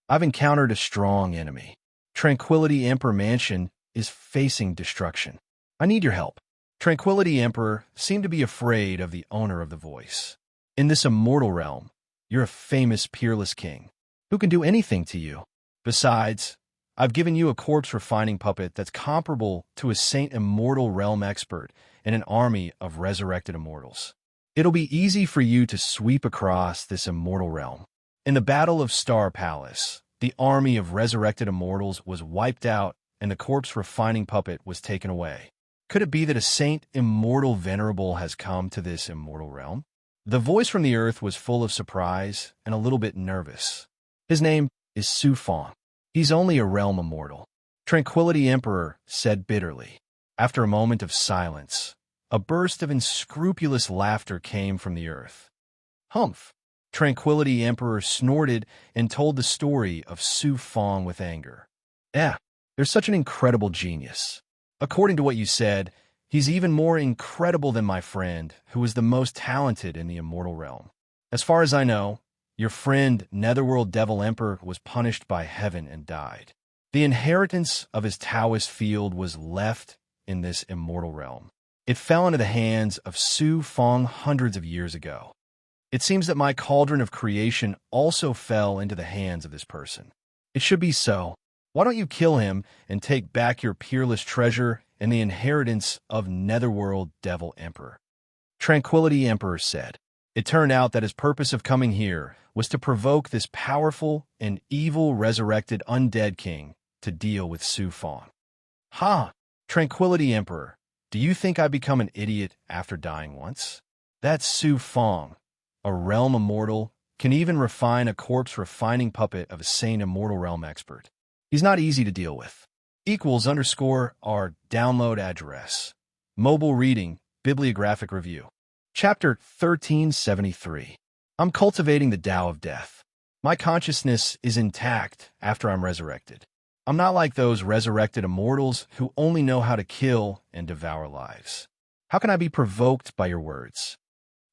I've encountered a strong enemy. Tranquility Emperor Mansion is facing destruction. I need your help. Tranquility Emperor seemed to be afraid of the owner of the voice. In this immortal realm, you're a famous, peerless king who can do anything to you. Besides, I've given you a corpse refining puppet that's comparable to a Saint Immortal Realm expert and an army of resurrected immortals. It'll be easy for you to sweep across this immortal realm. In the Battle of Star Palace, the army of resurrected immortals was wiped out and the corpse refining puppet was taken away. Could it be that a Saint Immortal Venerable has come to this immortal realm? The voice from the earth was full of surprise and a little bit nervous. His name is Su Fong. He's only a realm immortal. Tranquility Emperor said bitterly. After a moment of silence, a burst of unscrupulous laughter came from the earth. Humph! Tranquility Emperor snorted and told the story of Su Fong with anger. There's such an incredible genius. According to what you said, he's even more incredible than my friend, who is the most talented in the immortal realm. As far as I know, your friend, Netherworld Devil Emperor, was punished by heaven and died. The inheritance of his Taoist field was left in this immortal realm. It fell into the hands of Su Fong hundreds of years ago. It seems that my cauldron of creation also fell into the hands of this person. It should be so. Why don't you kill him and take back your peerless treasure and the inheritance of Netherworld Devil Emperor? Tranquility Emperor said. It turned out that his purpose of coming here was to provoke this powerful and evil resurrected undead king to deal with Su Fong. Ha! Tranquility Emperor, do you think I become an idiot after dying once? That's Su Fong, a realm immortal, can even refine a corpse refining puppet of a sane immortal realm expert. He's not easy to deal with. =our download address. Mobile reading, bibliographic review. Chapter 1373. I'm cultivating the Tao of death. My consciousness is intact after I'm resurrected. I'm not like those resurrected immortals who only know how to kill and devour lives. How can I be provoked by your words?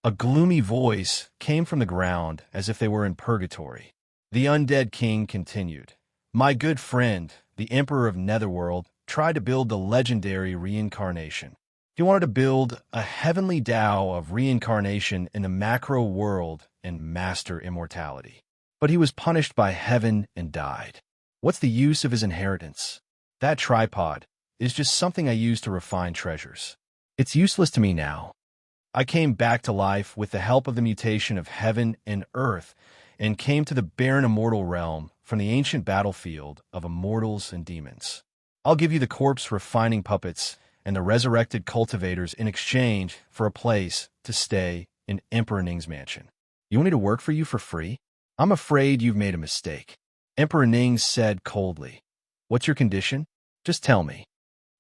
A gloomy voice came from the ground as if they were in purgatory. The undead king continued. My good friend, the Emperor of Netherworld, tried to build the legendary reincarnation. He wanted to build a heavenly Tao of reincarnation in the macro world and master immortality. But he was punished by heaven and died. What's the use of his inheritance? That tripod is just something I use to refine treasures. It's useless to me now. I came back to life with the help of the mutation of heaven and earth and came to the barren immortal realm from the ancient battlefield of immortals and demons. I'll give you the corpse refining puppets and the resurrected cultivators in exchange for a place to stay in Emperor Ning's mansion. You want me to work for you for free? I'm afraid you've made a mistake. Emperor Ning said coldly. What's your condition? Just tell me.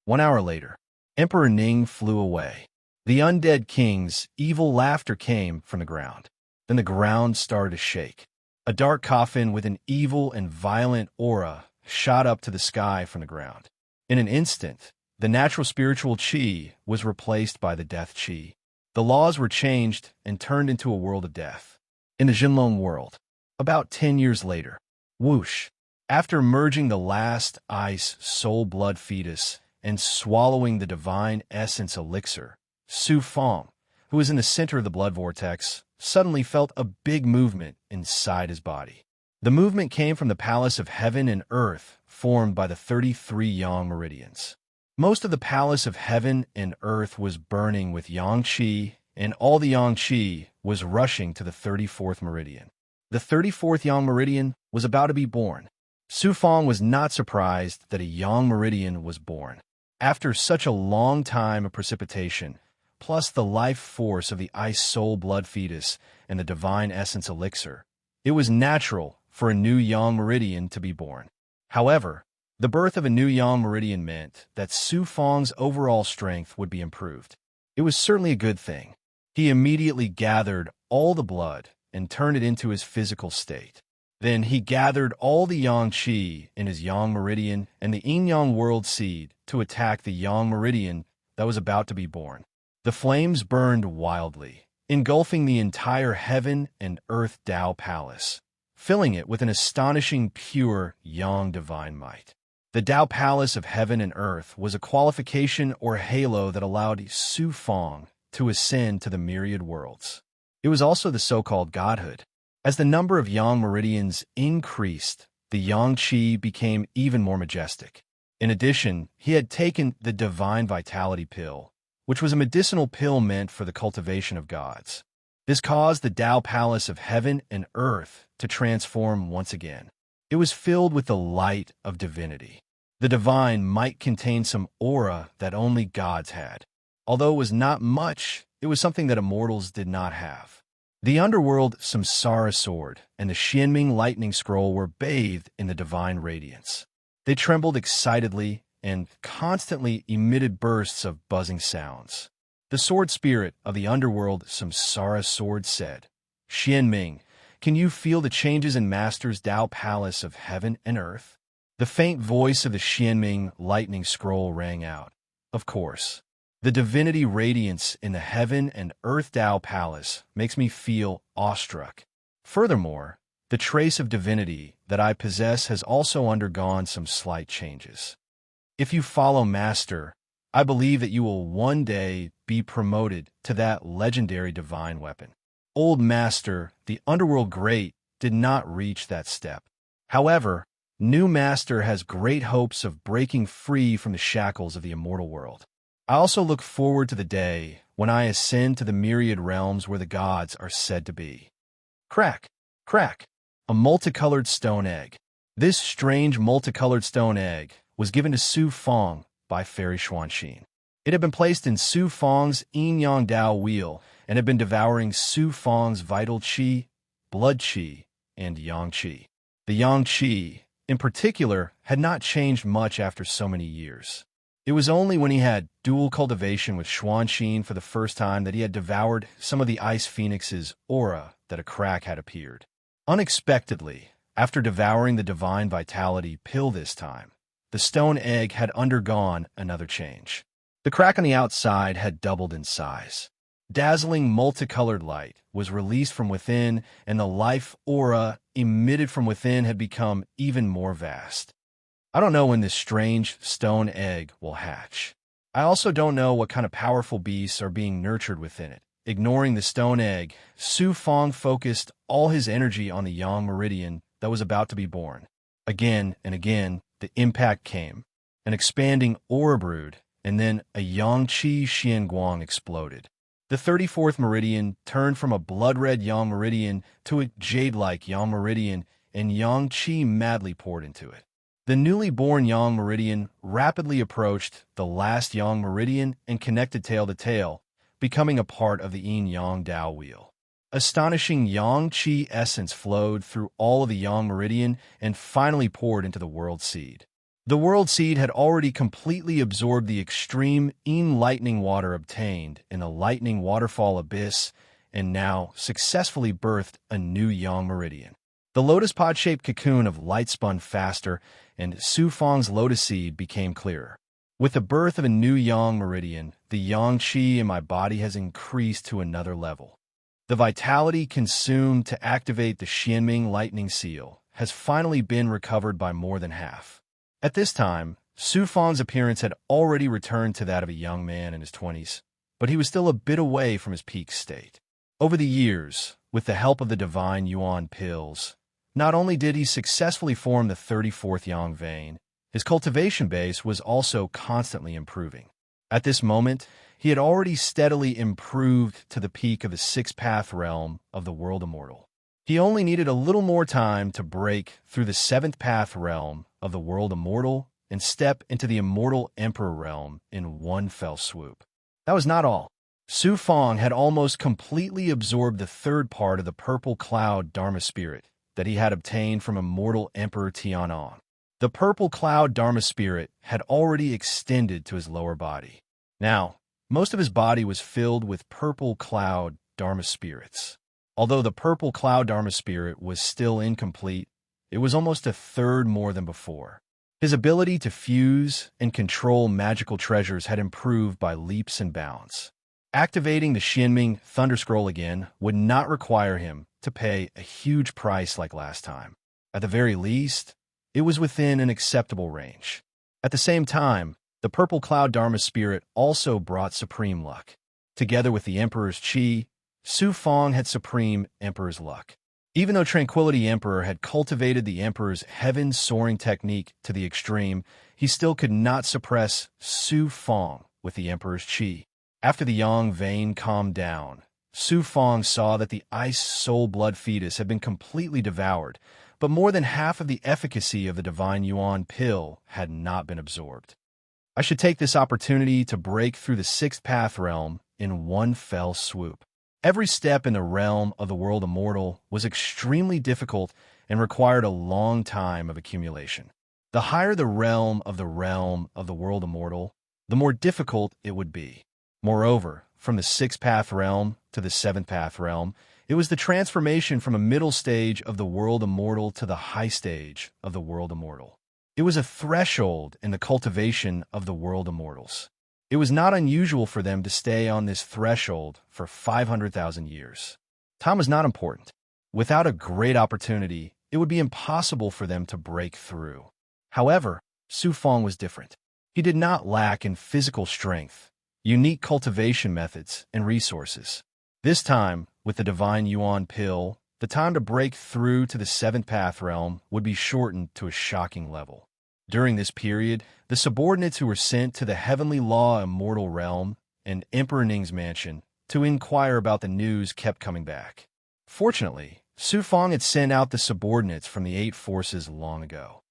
1 hour later, Emperor Ning flew away. The undead king's evil laughter came from the ground. Then the ground started to shake. A dark coffin with an evil and violent aura shot up to the sky from the ground. In an instant, the natural spiritual qi was replaced by the death qi. The laws were changed and turned into a world of death. In the Jinlong world, about 10 years later, whoosh, after merging the last ice soul blood fetus and swallowing the divine essence elixir, Su Fong, who was in the center of the blood vortex, suddenly felt a big movement inside his body. The movement came from the palace of heaven and earth, formed by the 33 yang meridians. Most of the palace of heaven and earth was burning with yang qi, and all the yang qi was rushing to the 34th meridian. The 34th yang meridian was about to be born. Su Fong was not surprised that a yang meridian was born. After such a long time of precipitation, plus the life force of the ice soul blood fetus and the divine essence elixir, it was natural for a new yang meridian to be born. However, the birth of a new yang meridian meant that Su Fong's overall strength would be improved. It was certainly a good thing. He immediately gathered all the blood and turned it into his physical state. Then he gathered all the yang qi in his yang meridian and the yin-yang world seed to attack the yang meridian that was about to be born. The flames burned wildly, engulfing the entire heaven and earth Tao palace, filling it with an astonishing pure yang divine might. The Tao palace of heaven and earth was a qualification or halo that allowed Su Fong to ascend to the myriad worlds. It was also the so-called godhood. As the number of yang meridians increased, the yang qi became even more majestic. In addition, he had taken the divine vitality pill, which was a medicinal pill meant for the cultivation of gods. This caused the Tao palace of heaven and earth to transform once again. It was filled with the light of divinity. The divine might contain some aura that only gods had. Although it was not much, it was something that immortals did not have. The underworld samsara sword and the Xianming lightning scroll were bathed in the divine radiance. They trembled excitedly and constantly emitted bursts of buzzing sounds. The sword spirit of the underworld samsara sword said, "Xianming, can you feel the changes in Master's Tao palace of heaven and earth?" The faint voice of the Xianming lightning scroll rang out. Of course. The divinity radiance in the heaven and earth Tao palace makes me feel awestruck. Furthermore, the trace of divinity that I possess has also undergone some slight changes. If you follow Master, I believe that you will one day be promoted to that legendary divine weapon. Old Master, the underworld great, did not reach that step. However, new Master has great hopes of breaking free from the shackles of the immortal world. I also look forward to the day when I ascend to the myriad realms where the gods are said to be. Crack, crack, a multicolored stone egg. This strange multicolored stone egg was given to Su Fong by Fairy Xuanxin. It had been placed in Su Fong's yin-yang Tao wheel and had been devouring Su Fong's vital qi, blood qi, and yang qi. The yang qi, in particular, had not changed much after so many years. It was only when he had dual cultivation with Xuanxin for the first time that he had devoured some of the Ice Phoenix's aura that a crack had appeared. Unexpectedly, after devouring the divine vitality pill this time, the stone egg had undergone another change. The crack on the outside had doubled in size. Dazzling multicolored light was released from within, and the life aura emitted from within had become even more vast. I don't know when this strange stone egg will hatch. I also don't know what kind of powerful beasts are being nurtured within it. Ignoring the stone egg, Su Fong focused all his energy on the yang meridian that was about to be born. Again and again, the impact came. An expanding aura brewed, and then a yang qi xianguang exploded. The 34th meridian turned from a blood-red yang meridian to a jade-like yang meridian, and yang qi madly poured into it. The newly born yang meridian rapidly approached the last yang meridian and connected tail to tail, becoming a part of the yin-yang Tao wheel. Astonishing yang qi essence flowed through all of the yang meridian and finally poured into the world seed. The world seed had already completely absorbed the extreme yin lightning water obtained in the lightning waterfall abyss and now successfully birthed a new yang meridian. The lotus pod-shaped cocoon of light spun faster, and Su Fong's lotus seed became clearer. With the birth of a new yang meridian, the yang qi in my body has increased to another level. The vitality consumed to activate the Xianming lightning seal has finally been recovered by more than half. At this time, Su Fang's appearance had already returned to that of a young man in his 20s, but he was still a bit away from his peak state. Over the years, with the help of the divine Yuan pills, not only did he successfully form the 34th yang vein, his cultivation base was also constantly improving. At this moment, he had already steadily improved to the peak of the sixth-path realm of the world immortal. He only needed a little more time to break through the seventh-path realm of the world immortal and step into the immortal emperor realm in one fell swoop. That was not all. Su Fang had almost completely absorbed the third part of the purple cloud Dharma spirit that he had obtained from immortal Emperor Tian'an. The purple cloud Dharma spirit had already extended to his lower body. Now, most of his body was filled with purple cloud Dharma spirits. Although the purple cloud Dharma spirit was still incomplete, it was almost a third more than before. His ability to fuse and control magical treasures had improved by leaps and bounds. Activating the Xianming Thunder Scroll again would not require him to pay a huge price like last time. At the very least, it was within an acceptable range. At the same time, the purple cloud Dharma spirit also brought supreme luck. Together with the Emperor's Qi, Su Fang had supreme Emperor's luck. Even though Tranquility Emperor had cultivated the Emperor's heaven-soaring technique to the extreme, he still could not suppress Su Fang with the Emperor's Qi. After the Yang vein calmed down, Su Fang saw that the ice soul blood fetus had been completely devoured, but more than half of the efficacy of the divine Yuan pill had not been absorbed. I should take this opportunity to break through the sixth path realm in one fell swoop. Every step in the realm of the world immortal was extremely difficult and required a long time of accumulation. The higher the realm of the world immortal, the more difficult it would be. Moreover, from the sixth path realm to the seventh path realm, it was the transformation from a middle stage of the world immortal to the high stage of the world immortal. It was a threshold in the cultivation of the world immortals. It was not unusual for them to stay on this threshold for 500,000 years. Time was not important. Without a great opportunity, it would be impossible for them to break through. However, Su Fang was different. He did not lack in physical strength, unique cultivation methods, and resources. This time, with the divine Yuan pill, the time to break through to the seventh path realm would be shortened to a shocking level. During this period, the subordinates who were sent to the heavenly law immortal realm and Emperor Ning's mansion to inquire about the news kept coming back. Fortunately, Su Fang had sent out the subordinates from the eight forces long ago.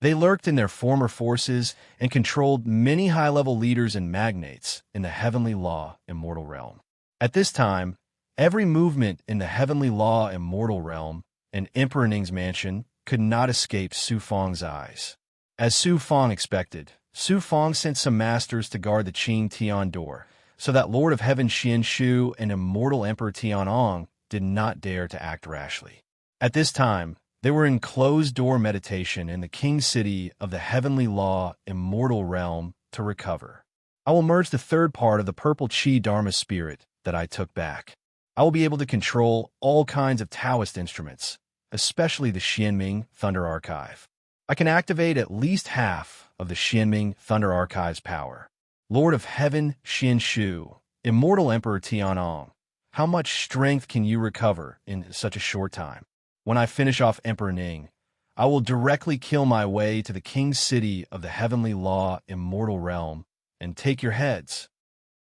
They lurked in their former forces and controlled many high-level leaders and magnates in the heavenly law immortal realm. At this time, every movement in the heavenly law immortal realm and Emperor Ning's mansion could not escape Su Fang's eyes. As Su Fang expected, Su Fang sent some masters to guard the Qing Tian door, so that Lord of Heaven Xian Shu and immortal Emperor Tian'an did not dare to act rashly. At this time, they were in closed-door meditation in the king city of the heavenly law immortal realm to recover. I will merge the third part of the purple Qi Dharma spirit that I took back. I will be able to control all kinds of Taoist instruments, especially the Xianming Thunder Archive. I can activate at least half of the Xianming Thunder Archive's power. Lord of Heaven Xian Shu, immortal Emperor Tian'an, how much strength can you recover in such a short time? When I finish off Emperor Ning, I will directly kill my way to the king city of the heavenly law immortal realm and take your heads.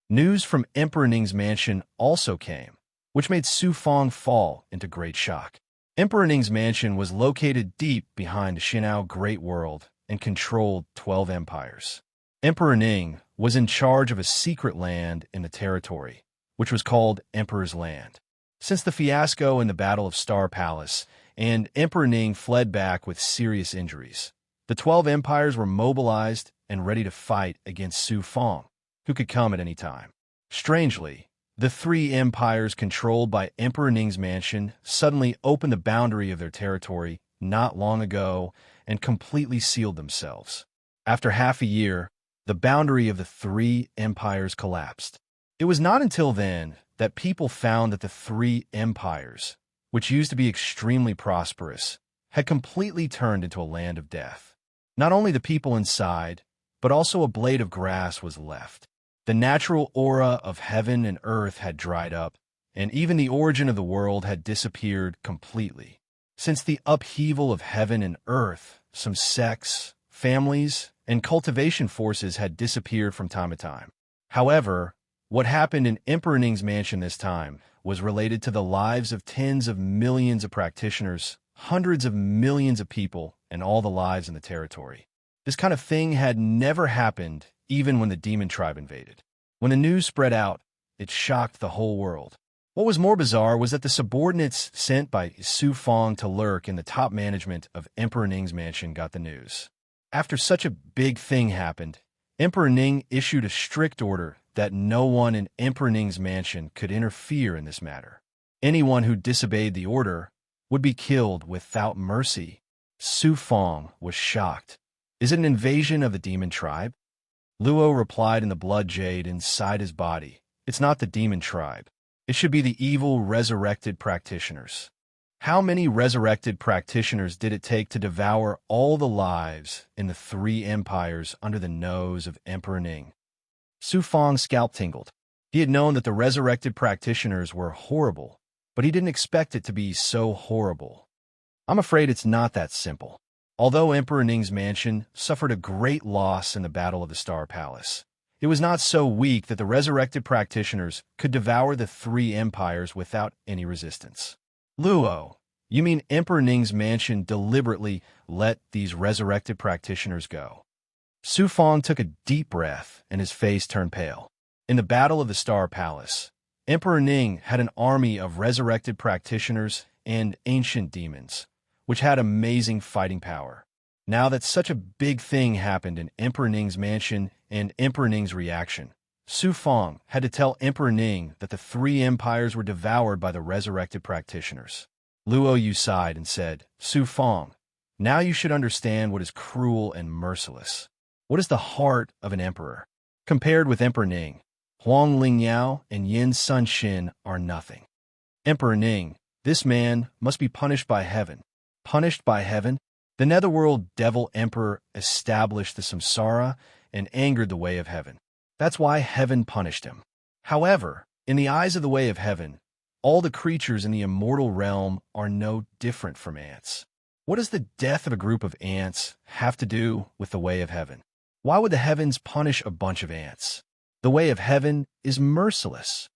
News from Emperor Ning's mansion also came, which made Su Fang fall into great shock. Emperor Ning's mansion was located deep behind the Xinao Great World and controlled 12 empires. Emperor Ning was in charge of a secret land in the territory, which was called Emperor's Land. Since the fiasco in the Battle of Star Palace, and Emperor Ning fled back with serious injuries, the 12 empires were mobilized and ready to fight against Su Fang, who could come at any time. Strangely, the 3 empires controlled by Emperor Ning's mansion suddenly opened the boundary of their territory not long ago and completely sealed themselves. After half a year, the boundary of the 3 empires collapsed. It was not until then that people found that the 3 empires, which used to be extremely prosperous, had completely turned into a land of death. Not only the people inside, but also a blade of grass was left. The natural aura of heaven and earth had dried up, and even the origin of the world had disappeared completely. Since the upheaval of heaven and earth, some sects, families, and cultivation forces had disappeared from time to time. However, what happened in Emperor Ning's mansion this time was related to the lives of tens of millions of practitioners, hundreds of millions of people, and all the lives in the territory. This kind of thing had never happened even when the demon tribe invaded. When the news spread out, it shocked the whole world. What was more bizarre was that the subordinates sent by Su Fong to lurk in the top management of Emperor Ning's mansion got the news. After such a big thing happened, Emperor Ning issued a strict order that no one in Emperor Ning's mansion could interfere in this matter. Anyone who disobeyed the order would be killed without mercy. Su Fong was shocked. Is it an invasion of the demon tribe? Luo replied in the blood jade inside his body. It's not the demon tribe. It should be the evil resurrected practitioners. How many resurrected practitioners did it take to devour all the lives in the three empires under the nose of Emperor Ning? Su Fong's scalp tingled. He had known that the resurrected practitioners were horrible, but he didn't expect it to be so horrible. I'm afraid it's not that simple. Although Emperor Ning's mansion suffered a great loss in the Battle of the Star Palace, it was not so weak that the resurrected practitioners could devour the three empires without any resistance. Luo, you mean Emperor Ning's mansion deliberately let these resurrected practitioners go? Su Fong took a deep breath and his face turned pale. In the Battle of the Star Palace, Emperor Ning had an army of resurrected practitioners and ancient demons, which had amazing fighting power. Now that such a big thing happened in Emperor Ning's mansion and Emperor Ning's reaction, Su Fong had to tell Emperor Ning that the three empires were devoured by the resurrected practitioners. Luo Yu sighed and said, Su Fong, now you should understand what is cruel and merciless. What is the heart of an emperor? Compared with Emperor Ning, Huang Lingyao and Yin Sun Xin are nothing. Emperor Ning, this man must be punished by heaven. Punished by heaven? The Netherworld Devil Emperor established the samsara and angered the way of heaven. That's why heaven punished him. However, in the eyes of the way of heaven, all the creatures in the immortal realm are no different from ants. What does the death of a group of ants have to do with the way of heaven? Why would the heavens punish a bunch of ants? The way of heaven is merciless.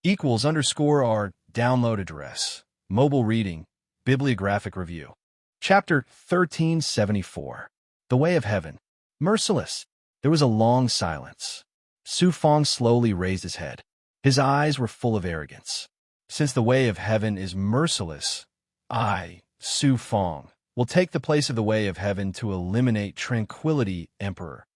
=_ download address, mobile reading, bibliographic review. Chapter 1374. The Way of Heaven. Merciless. There was a long silence. Su Fong slowly raised his head. His eyes were full of arrogance. Since the way of heaven is merciless, I, Su Fong, will take the place of the way of heaven to eliminate tranquility, Emperor.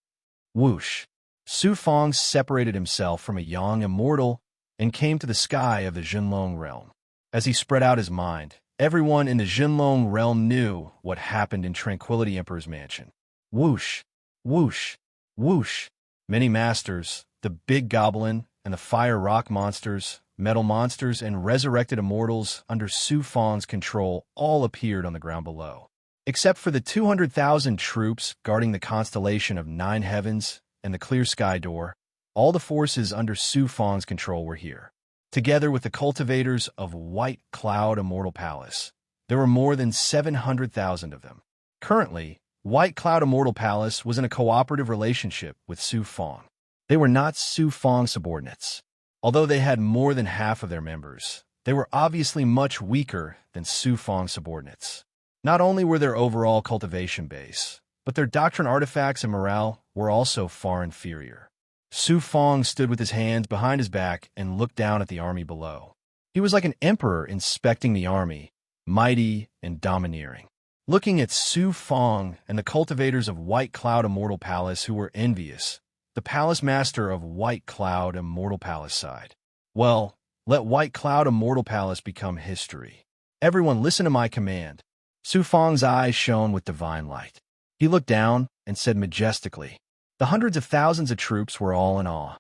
Whoosh. Su Fong separated himself from a young immortal and came to the sky of the Jinlong realm. As he spread out his mind, everyone in the Jinlong realm knew what happened in Tranquility Emperor's mansion. Whoosh, whoosh, whoosh. Many masters, the big goblin and the fire rock monsters, metal monsters, and resurrected immortals under Su Fong's control all appeared on the ground below. Except for the 200,000 troops guarding the constellation of Nine Heavens and the Clear Sky Door, all the forces under Su Fong's control were here. Together with the cultivators of White Cloud Immortal Palace, there were more than 700,000 of them. Currently, White Cloud Immortal Palace was in a cooperative relationship with Su Fong. They were not Su Fong's subordinates. Although they had more than half of their members, they were obviously much weaker than Su Fong's subordinates. Not only were their overall cultivation base, but their doctrine artifacts and morale were also far inferior. Su Fong stood with his hands behind his back and looked down at the army below. He was like an emperor inspecting the army, mighty and domineering. Looking at Su Fong and the cultivators of White Cloud Immortal Palace who were envious, the palace master of White Cloud Immortal Palace sighed. Well, let White Cloud Immortal Palace become history. Everyone listen to my command. Su Fong's eyes shone with divine light. He looked down and said majestically. The hundreds of thousands of troops were all in awe.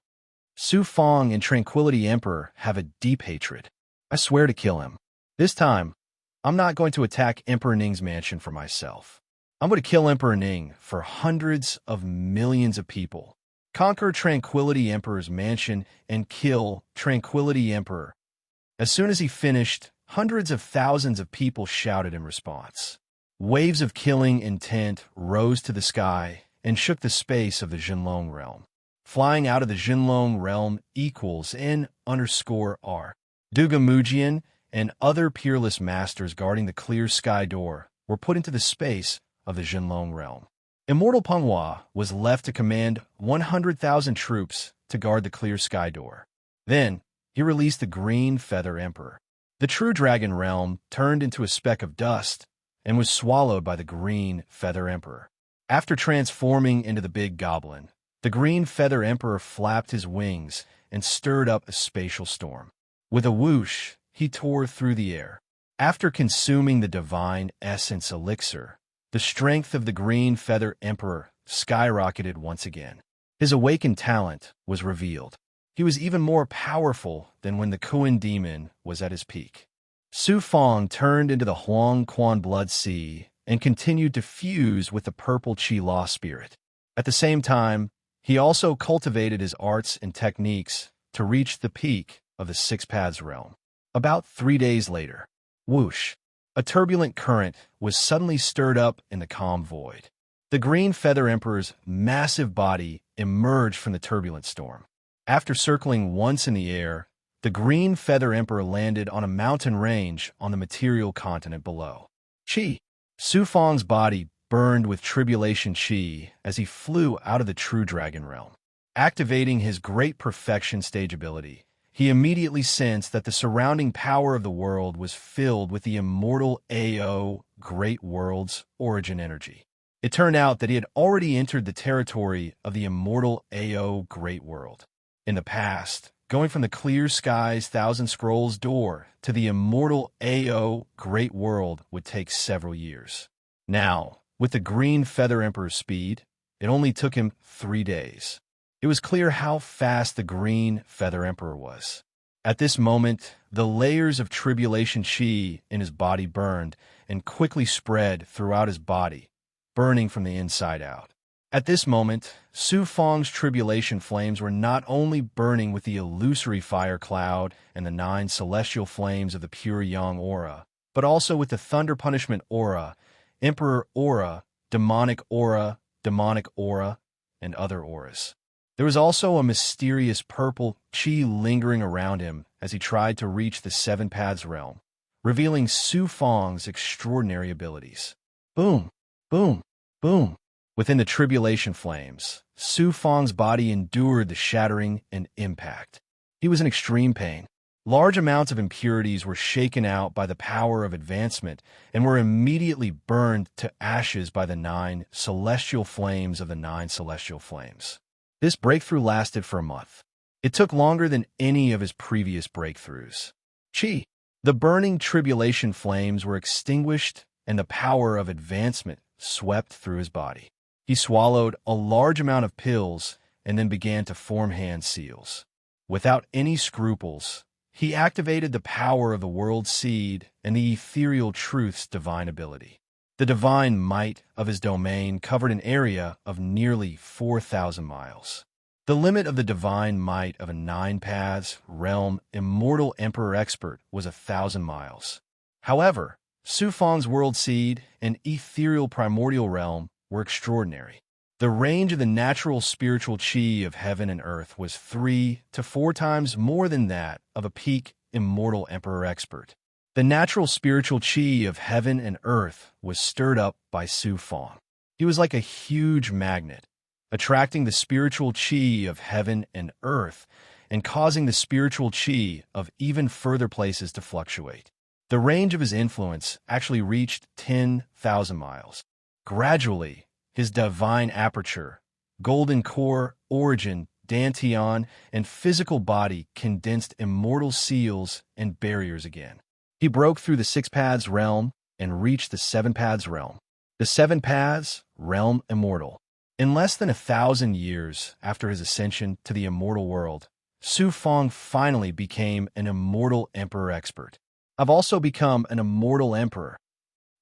Su Fong and Tranquility Emperor have a deep hatred. I swear to kill him. This time, I'm not going to attack Emperor Ning's mansion for myself. I'm going to kill Emperor Ning for hundreds of millions of people. Conquer Tranquility Emperor's mansion and kill Tranquility Emperor. As soon as he finished, hundreds of thousands of people shouted in response. Waves of killing intent rose to the sky and shook the space of the Jinlong realm. Flying out of the Jinlong realm equals N_R. Duga Mujian and other peerless masters guarding the clear sky door were put into the space of the Jinlong realm. Immortal Penghua was left to command 100,000 troops to guard the clear sky door. Then, he released the Green Feather Emperor. The true dragon realm turned into a speck of dust and was swallowed by the Green Feather Emperor. After transforming into the Big Goblin, the Green Feather Emperor flapped his wings and stirred up a spatial storm. With a whoosh, he tore through the air. After consuming the divine essence elixir, the strength of the Green Feather Emperor skyrocketed once again. His awakened talent was revealed. He was even more powerful than when the Kuan demon was at his peak. Su Fang turned into the Huang Quan Blood Sea and continued to fuse with the purple Qi Law spirit. At the same time, he also cultivated his arts and techniques to reach the peak of the Six Paths realm. About 3 days later, whoosh, a turbulent current was suddenly stirred up in the calm void. The Green Feather Emperor's massive body emerged from the turbulent storm. After circling once in the air, the Green Feather Emperor landed on a mountain range on the material continent below. Qi. Su Fang's body burned with tribulation qi as he flew out of the true dragon realm. Activating his great perfection stage ability, he immediately sensed that the surrounding power of the world was filled with the immortal AO Great World's origin energy. It turned out that he had already entered the territory of the immortal AO Great World. In the past, going from the clear skies Thousand Scrolls door to the immortal AO Great World would take several years. Now, with the Green Feather Emperor's speed, it only took him 3 days. It was clear how fast the Green Feather Emperor was. At this moment, the layers of tribulation qi in his body burned and quickly spread throughout his body, burning from the inside out. At this moment, Su Fang's tribulation flames were not only burning with the illusory fire cloud and the 9 celestial flames of the pure yang aura, but also with the thunder punishment aura, emperor aura, demonic aura, and other auras. There was also a mysterious purple qi lingering around him as he tried to reach the Seven Paths realm, revealing Su Fang's extraordinary abilities. Boom, boom, boom. Within the tribulation flames, Su Fang's body endured the shattering and impact. He was in extreme pain. Large amounts of impurities were shaken out by the power of advancement and were immediately burned to ashes by the 9 celestial flames of the 9 celestial flames. This breakthrough lasted for a month. It took longer than any of his previous breakthroughs. Qi. The burning tribulation flames were extinguished and the power of advancement swept through his body. He swallowed a large amount of pills and then began to form hand seals. Without any scruples, he activated the power of the world seed and the ethereal truth's divine ability. The divine might of his domain covered an area of nearly 4,000 miles. The limit of the divine might of a 9 Paths realm immortal emperor expert was 1,000 miles. However, Su Fang's world seed and ethereal primordial realm were extraordinary. The range of the natural spiritual qi of heaven and earth was 3 to 4 times more than that of a peak immortal emperor expert. The natural spiritual qi of heaven and earth was stirred up by Su Fang. He was like a huge magnet, attracting the spiritual qi of heaven and earth and causing the spiritual qi of even further places to fluctuate. The range of his influence actually reached 10,000 miles. Gradually, his divine aperture, golden core, origin, dantian, and physical body condensed immortal seals and barriers again. He broke through the Six Paths realm and reached the Seven Paths realm. The Seven Paths realm immortal. In less than 1,000 years after his ascension to the immortal world, Su Fang finally became an immortal emperor expert. I've also become an immortal emperor.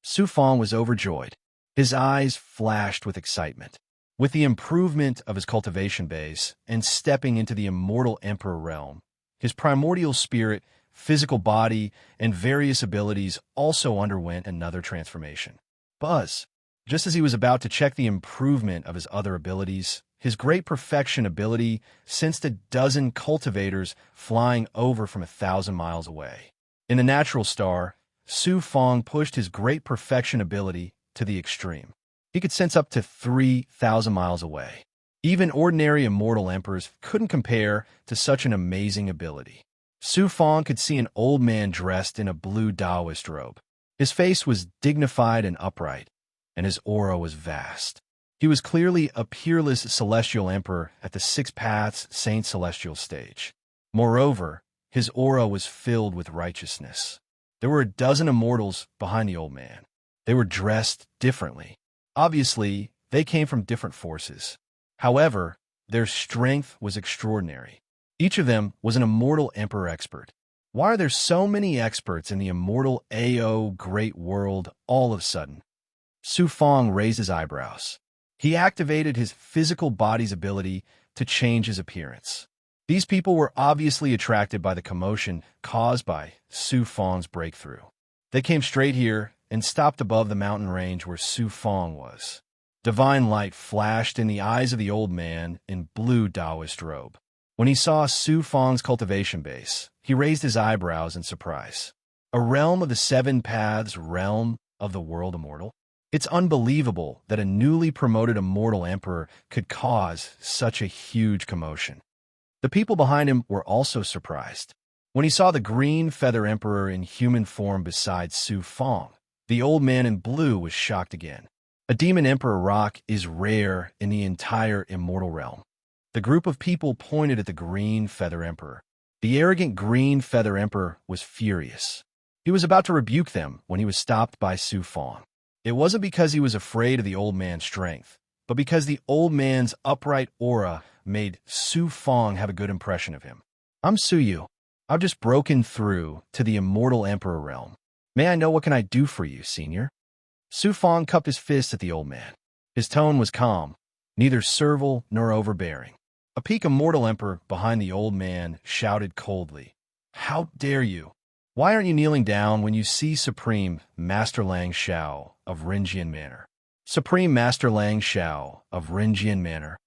Su Fang was overjoyed. His eyes flashed with excitement. With the improvement of his cultivation base and stepping into the immortal emperor realm, his primordial spirit, physical body, and various abilities also underwent another transformation. Buzz. Just as he was about to check the improvement of his other abilities, his great perfection ability sensed a dozen cultivators flying over from 1,000 miles away. In the natural star, Su Fong pushed his great perfection ability to the extreme. He could sense up to 3,000 miles away. Even ordinary immortal emperors couldn't compare to such an amazing ability. Su Fong could see an old man dressed in a blue Taoist robe. His face was dignified and upright, and his aura was vast. He was clearly a peerless celestial emperor at the Six Paths Saint Celestial stage. Moreover, his aura was filled with righteousness. There were a dozen immortals behind the old man. They were dressed differently. Obviously, they came from different forces. However, their strength was extraordinary. Each of them was an immortal emperor expert. Why are there so many experts in the immortal AO great world all of a sudden? Su Fong raised his eyebrows. He activated his physical body's ability to change his appearance. These people were obviously attracted by the commotion caused by Su Fong's breakthrough. They came straight here and stopped above the mountain range where Su Fong was. Divine light flashed in the eyes of the old man in blue Taoist robe. When he saw Su Fong's cultivation base, he raised his eyebrows in surprise. A realm of the seven paths, realm of the world immortal? It's unbelievable that a newly promoted immortal emperor could cause such a huge commotion. The people behind him were also surprised. When he saw the green feather emperor in human form beside Su Fong, the old man in blue was shocked again. A demon emperor rock is rare in the entire immortal realm. The group of people pointed at the green feather emperor. The arrogant green feather emperor was furious. He was about to rebuke them when he was stopped by Su Fong. It wasn't because he was afraid of the old man's strength, but because the old man's upright aura made Su Fong have a good impression of him. I'm Su Yu. I've just broken through to the immortal emperor realm. May I know what can I do for you, senior? Su Fong cupped his fist at the old man. His tone was calm, neither servile nor overbearing. A peak immortal emperor behind the old man shouted coldly, "How dare you? Why aren't you kneeling down when you see Supreme Master Lang Shao of Rinjian Manor?" Supreme Master Lang Shao of Rinjian Manor.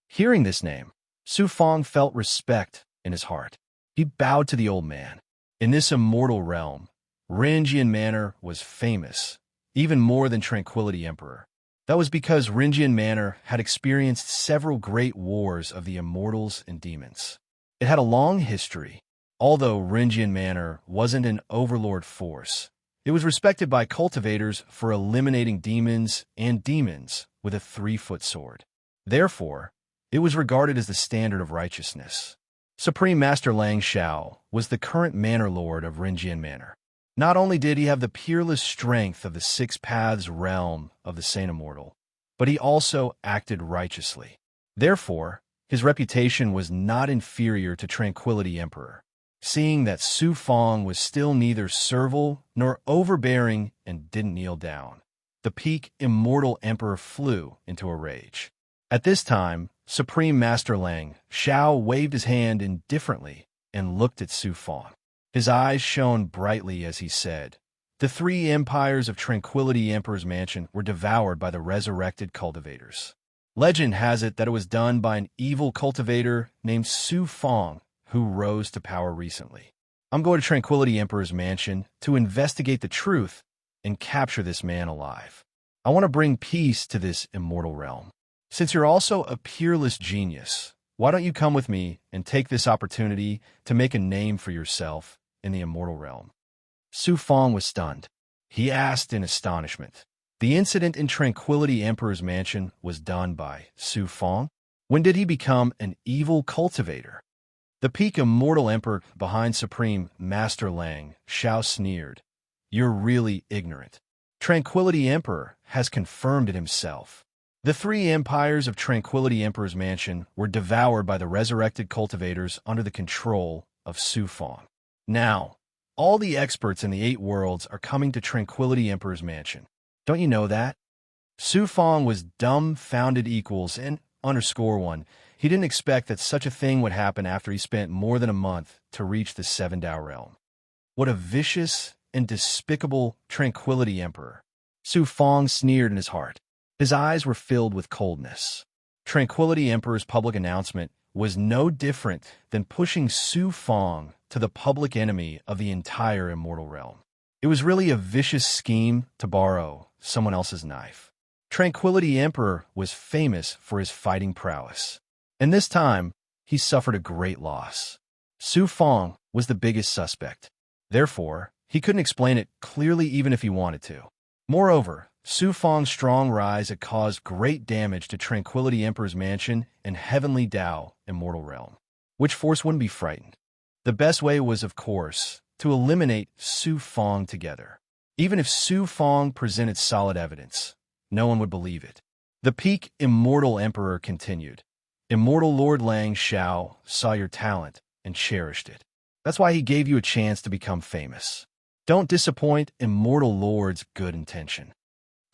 Hearing this name, Su Fong felt respect in his heart. He bowed to the old man. In this immortal realm, Rinjian Manor was famous, even more than Tranquility Emperor. That was because Rinjian Manor had experienced several great wars of the immortals and demons. It had a long history. Although Rinjian Manor wasn't an overlord force, it was respected by cultivators for eliminating demons and demons with a 3-foot sword. Therefore, it was regarded as the standard of righteousness. Supreme Master Lang Shao was the current Manor Lord of Rinjian Manor. Not only did he have the peerless strength of the Six Paths realm of the Saint Immortal, but he also acted righteously. Therefore, his reputation was not inferior to Tranquility Emperor. Seeing that Su Fong was still neither servile nor overbearing and didn't kneel down, the peak immortal emperor flew into a rage. At this time, Supreme Master Lang Shao waved his hand indifferently and looked at Su Fong. His eyes shone brightly as he said, "The 3 empires of Tranquility Emperor's Mansion were devoured by the resurrected cultivators. Legend has it that it was done by an evil cultivator named Su Fong, who rose to power recently. I'm going to Tranquility Emperor's Mansion to investigate the truth and capture this man alive. I want to bring peace to this immortal realm. Since you're also a peerless genius, why don't you come with me and take this opportunity to make a name for yourself in the immortal realm?" Su Fong was stunned. He asked in astonishment. The incident in Tranquility Emperor's Mansion was done by Su Fong? When did he become an evil cultivator? The peak immortal emperor behind Supreme Master Lang Shao sneered. "You're really ignorant. Tranquility Emperor has confirmed it himself. The 3 empires of Tranquility Emperor's Mansion were devoured by the resurrected cultivators under the control of Su Fong. Now, all the experts in the 8 worlds are coming to Tranquility Emperor's Mansion. Don't you know that?" Su Fong was dumbfounded equals and underscore one. He didn't expect that such a thing would happen after he spent more than a month to reach the Seven Tao realm. What a vicious and despicable tranquility emperor. Su Fong sneered in his heart. His eyes were filled with coldness. Tranquility Emperor's public announcement was no different than pushing Su Fong to the public enemy of the entire immortal realm. It was really a vicious scheme to borrow someone else's knife. Tranquility Emperor was famous for his fighting prowess, and this time he suffered a great loss. Su Fong was the biggest suspect. Therefore, he couldn't explain it clearly even if he wanted to. Moreover, Su Fong's strong rise had caused great damage to Tranquility Emperor's mansion and Heavenly Tao immortal realm. Which force wouldn't be frightened? The best way was, of course, to eliminate Su Fong together. Even if Su Fong presented solid evidence, no one would believe it. The peak Immortal Emperor continued. Immortal Lord Lang Shao saw your talent and cherished it. That's why he gave you a chance to become famous. Don't disappoint Immortal Lord's good intention.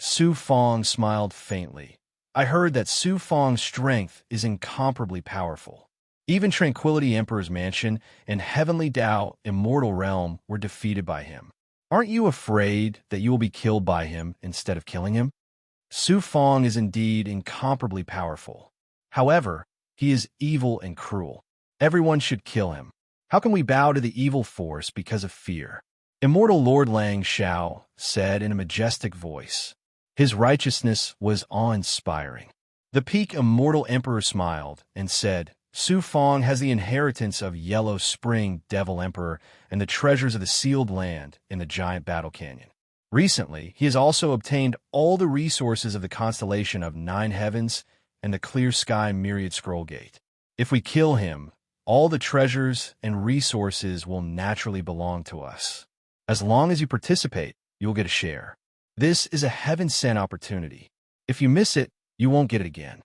Su Fong smiled faintly. I heard that Su Fong's strength is incomparably powerful. Even Tranquility Emperor's mansion and Heavenly Tao immortal realm were defeated by him. Aren't you afraid that you will be killed by him instead of killing him? Su Fong is indeed incomparably powerful. However, he is evil and cruel. Everyone should kill him. How can we bow to the evil force because of fear? Immortal Lord Lang Shao said in a majestic voice. His righteousness was awe-inspiring. The peak Immortal Emperor smiled and said, Su Fong has the inheritance of Yellow Spring Devil Emperor and the treasures of the sealed land in the giant battle canyon. Recently, he has also obtained all the resources of the constellation of Nine Heavens and the Clear Sky Myriad Scroll Gate. If we kill him, all the treasures and resources will naturally belong to us. As long as you participate, you'll get a share. This is a heaven-sent opportunity. If you miss it, you won't get it again.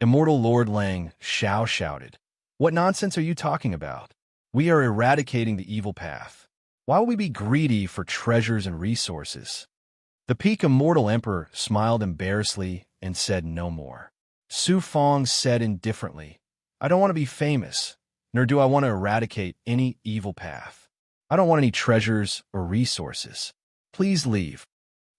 Immortal Lord Lang Shao shouted. What nonsense are you talking about? We are eradicating the evil path. Why will we be greedy for treasures and resources? The peak Immortal Emperor smiled embarrassedly and said no more. Su Fong said indifferently, I don't want to be famous, nor do I want to eradicate any evil path. I don't want any treasures or resources. Please leave.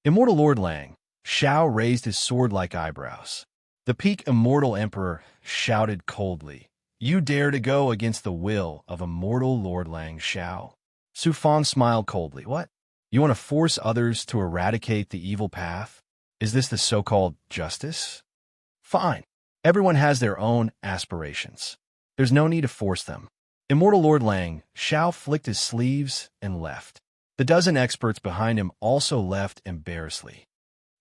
Immortal Lord Lang Shao raised his sword-like eyebrows. The peak Immortal Emperor shouted coldly, You dare to go against the will of Immortal Lord Lang Shao? Su Fong smiled coldly. What? You want to force others to eradicate the evil path? Is this the so-called justice? Fine. Everyone has their own aspirations. There's no need to force them. Immortal Lord Lang Shao flicked his sleeves and left. The dozen experts behind him also left embarrassedly.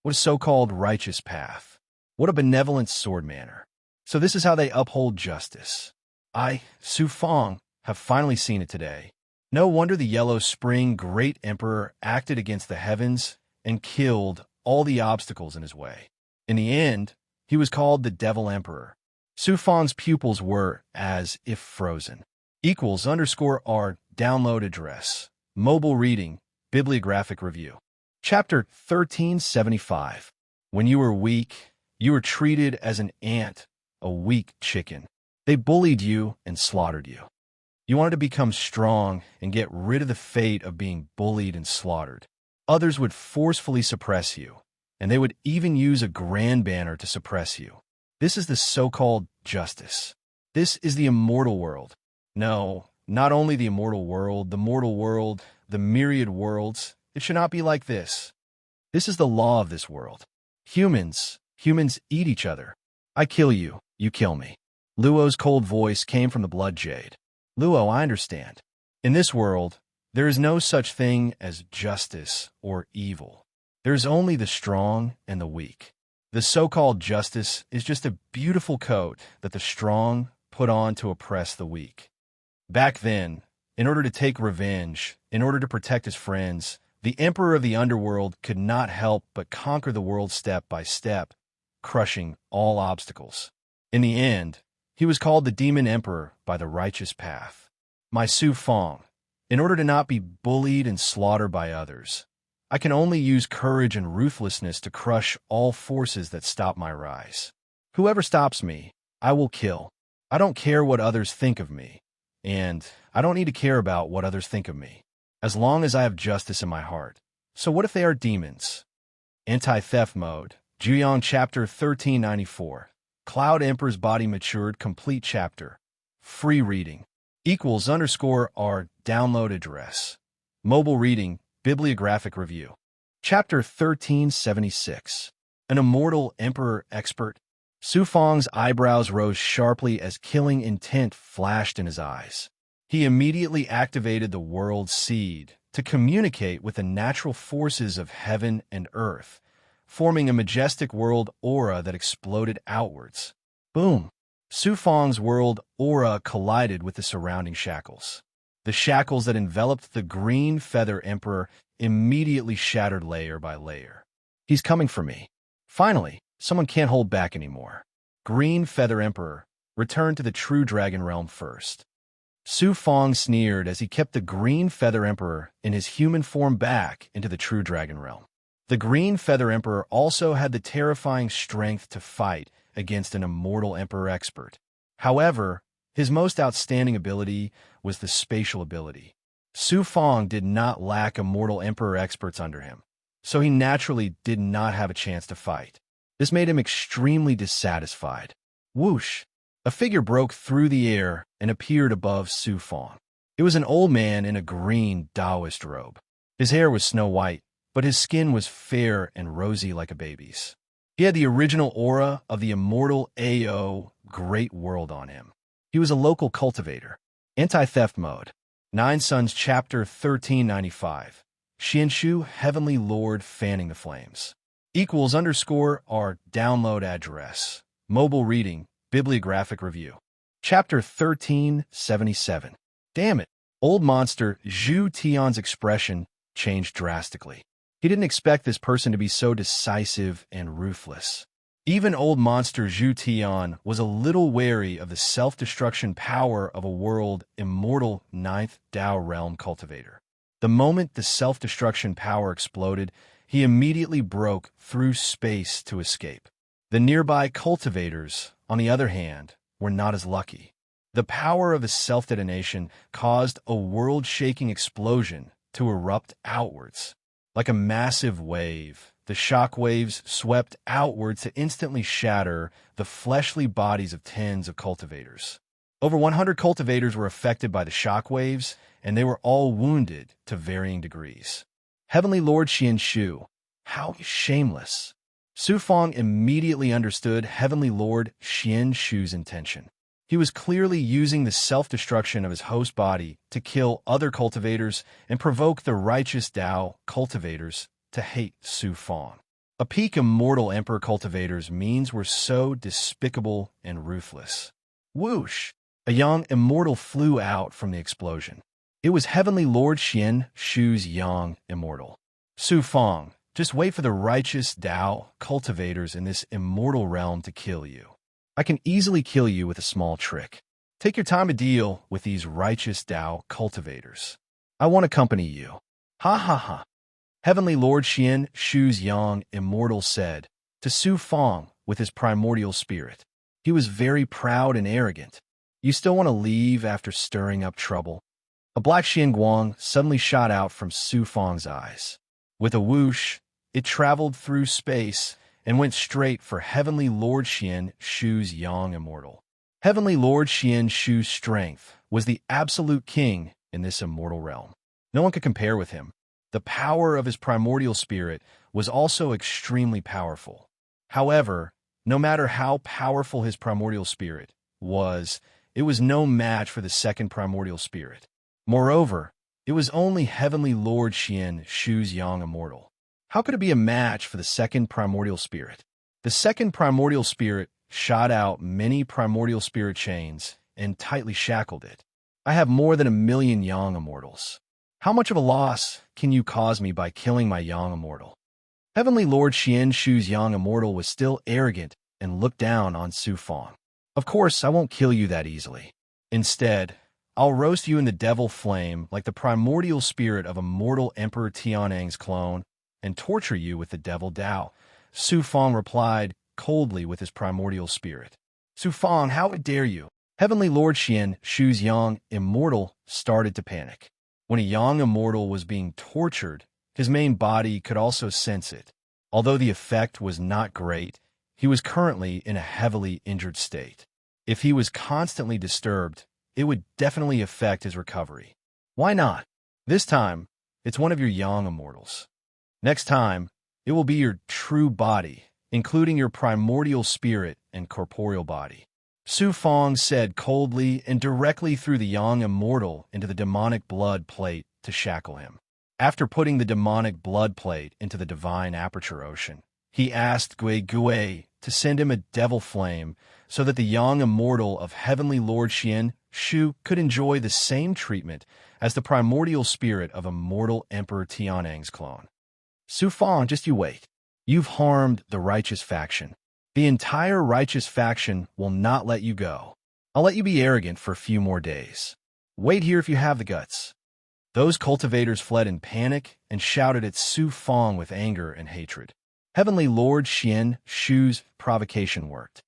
What a so-called righteous path. What a benevolent sword manner. So this is how they uphold justice. I, Su Fong, have finally seen it today. No wonder the Yellow Spring Great Emperor acted against the heavens and killed all the obstacles in his way. In the end, he was called the Devil Emperor. Su Fong's pupils were as if frozen. =R download address. Mobile reading, bibliographic review. Chapter 1375. When you were weak, you were treated as an ant, a weak chicken. They bullied you and slaughtered you. You wanted to become strong and get rid of the fate of being bullied and slaughtered. Others would forcefully suppress you, and they would even use a grand banner to suppress you. This is the so-called justice. This is the immortal world. No, not only the immortal world, the mortal world, the myriad worlds. It should not be like this. This is the law of this world. Humans eat each other. I kill you, you kill me. Luo's cold voice came from the blood jade. Luo, I understand. In this world, there is no such thing as justice or evil. There is only the strong and the weak. The so-called justice is just a beautiful coat that the strong put on to oppress the weak. Back then, in order to take revenge, in order to protect his friends, the Emperor of the Underworld could not help but conquer the world step by step, crushing all obstacles. In the end, he was called the Demon Emperor by the righteous path. My Su Fong, in order to not be bullied and slaughtered by others, I can only use courage and ruthlessness to crush all forces that stop my rise. Whoever stops me, I will kill. I don't care what others think of me, and I don't need to care about what others think of me, as long as I have justice in my heart. So what if they are demons? Anti-theft mode. Juyong chapter 1394. Cloud Emperor's body matured. Complete chapter. Free reading. =_ download address. Mobile reading. Bibliographic review. Chapter 1376. An immortal emperor expert. Su Fang's eyebrows rose sharply as killing intent flashed in his eyes. He immediately activated the world seed to communicate with the natural forces of heaven and earth, forming a majestic world aura that exploded outwards. Boom! Su Fang's world aura collided with the surrounding shackles. The shackles that enveloped the green feather emperor immediately shattered layer by layer. He's coming for me. Finally, someone can't hold back anymore. Green feather emperor, return to the true dragon realm first. Su Fang sneered as he kept the green feather emperor in his human form back into the true dragon realm. The green feather emperor also had the terrifying strength to fight against an immortal emperor expert. However, his most outstanding ability was the spatial ability. Su Fang did not lack immortal emperor experts under him, so he naturally did not have a chance to fight. This made him extremely dissatisfied. Whoosh! A figure broke through the air and appeared above Su Fang. It was an old man in a green Taoist robe. His hair was snow white, but his skin was fair and rosy like a baby's. He had the original aura of the immortal AO Great World on him. He was a local cultivator. Anti-theft mode. Nine Suns chapter 1395. Xianshu, Heavenly Lord fanning the flames. =_ download address. Mobile reading. Bibliographic review. Chapter 1377. Damn it. Old monster Zhu Tian's expression changed drastically. He didn't expect this person to be so decisive and ruthless. Even old monster Zhu Tian was a little wary of the self-destruction power of a world immortal ninth Dao realm cultivator. The moment the self-destruction power exploded, he immediately broke through space to escape. The nearby cultivators, on the other hand, were not as lucky. The power of his self-detonation caused a world-shaking explosion to erupt outwards. Like a massive wave, the shock waves swept outwards to instantly shatter the fleshly bodies of tens of cultivators. Over 100 cultivators were affected by the shock waves, and they were all wounded to varying degrees. Heavenly Lord Xianshu, how shameless! Su Fang immediately understood Heavenly Lord Xianshu's intention. He was clearly using the self-destruction of his host body to kill other cultivators and provoke the righteous Dao cultivators to hate Su Fang. A peak immortal emperor cultivator's means were so despicable and ruthless. Whoosh! A young immortal flew out from the explosion. It was Heavenly Lord Xianshu's young immortal. Su Fang, just wait for the righteous Dao cultivators in this immortal realm to kill you. I can easily kill you with a small trick. Take your time to deal with these righteous Dao cultivators. I want to accompany you. Ha ha ha. Heavenly Lord Xianshu's young immortal said to Su Fang with his primordial spirit. He was very proud and arrogant. You still want to leave after stirring up trouble? A black Xianguang suddenly shot out from Su Fang's eyes. With a whoosh, it traveled through space and went straight for Heavenly Lord Xianshu's young immortal. Heavenly Lord Xianshu's strength was the absolute king in this immortal realm. No one could compare with him. The power of his primordial spirit was also extremely powerful. However, no matter how powerful his primordial spirit was, it was no match for the second primordial spirit. Moreover, it was only Heavenly Lord Xianshu's young immortal. How could it be a match for the second primordial spirit? The second primordial spirit shot out many primordial spirit chains and tightly shackled it. I have more than 1,000,000 young immortals. How much of a loss can you cause me by killing my young immortal? Heavenly Lord Xianshu's young immortal was still arrogant and looked down on Su Fang. Of course, I won't kill you that easily. Instead, I'll roast you in the devil flame like the primordial spirit of immortal Emperor Tianang's clone, and torture you with the devil Dao. Su Fang replied coldly with his primordial spirit. Su Fang, how dare you? Heavenly Lord Xian Shu's young immortal started to panic. When a young immortal was being tortured, his main body could also sense it. Although the effect was not great, he was currently in a heavily injured state. If he was constantly disturbed, it would definitely affect his recovery. Why not? This time, it's one of your young immortals. Next time, it will be your true body, including your primordial spirit and corporeal body. Su Fang said coldly and directly threw the young immortal into the demonic blood plate to shackle him. After putting the demonic blood plate into the divine aperture ocean, he asked Gui Gui to send him a devil flame so that the young immortal of Heavenly Lord Xian Shu could enjoy the same treatment as the primordial spirit of immortal Emperor Tianang's clone. Su Fang, just you wait. You've harmed the righteous faction. The entire righteous faction will not let you go. I'll let you be arrogant for a few more days. Wait here if you have the guts. Those cultivators fled in panic and shouted at Su Fang with anger and hatred. Heavenly Lord Xian Shu's provocation worked.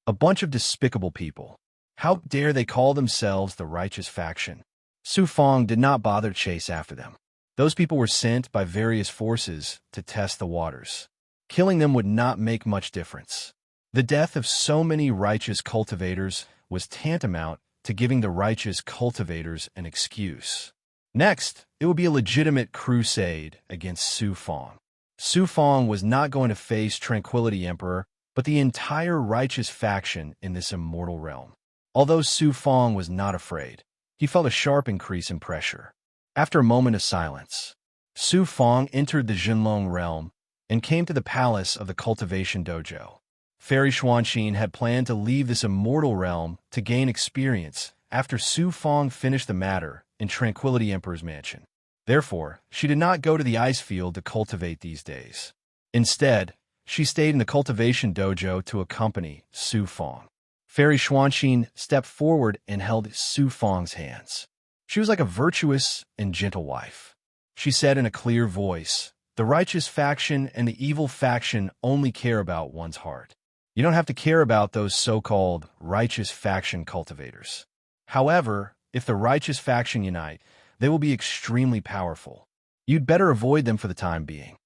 A bunch of despicable people. How dare they call themselves the righteous faction? Su Fang did not bother to chase after them. Those people were sent by various forces to test the waters. Killing them would not make much difference. The death of so many righteous cultivators was tantamount to giving the righteous cultivators an excuse. Next, it would be a legitimate crusade against Su Fang. Su Fang was not going to face Tranquility Emperor, but the entire righteous faction in this immortal realm. Although Su Fang was not afraid, he felt a sharp increase in pressure. After a moment of silence, Su Fang entered the Jinlong realm and came to the palace of the cultivation dojo. Fairy Xuanxin had planned to leave this immortal realm to gain experience after Su Fang finished the matter in Tranquility Emperor's mansion. Therefore, she did not go to the ice field to cultivate these days. Instead, she stayed in the cultivation dojo to accompany Su Fang. Fairy Xuanxin stepped forward and held Su Fang's hands. She was like a virtuous and gentle wife. She said in a clear voice, "The righteous faction and the evil faction only care about one's heart. You don't have to care about those so-called righteous faction cultivators. However, if the righteous faction unite, they will be extremely powerful. You'd better avoid them for the time being.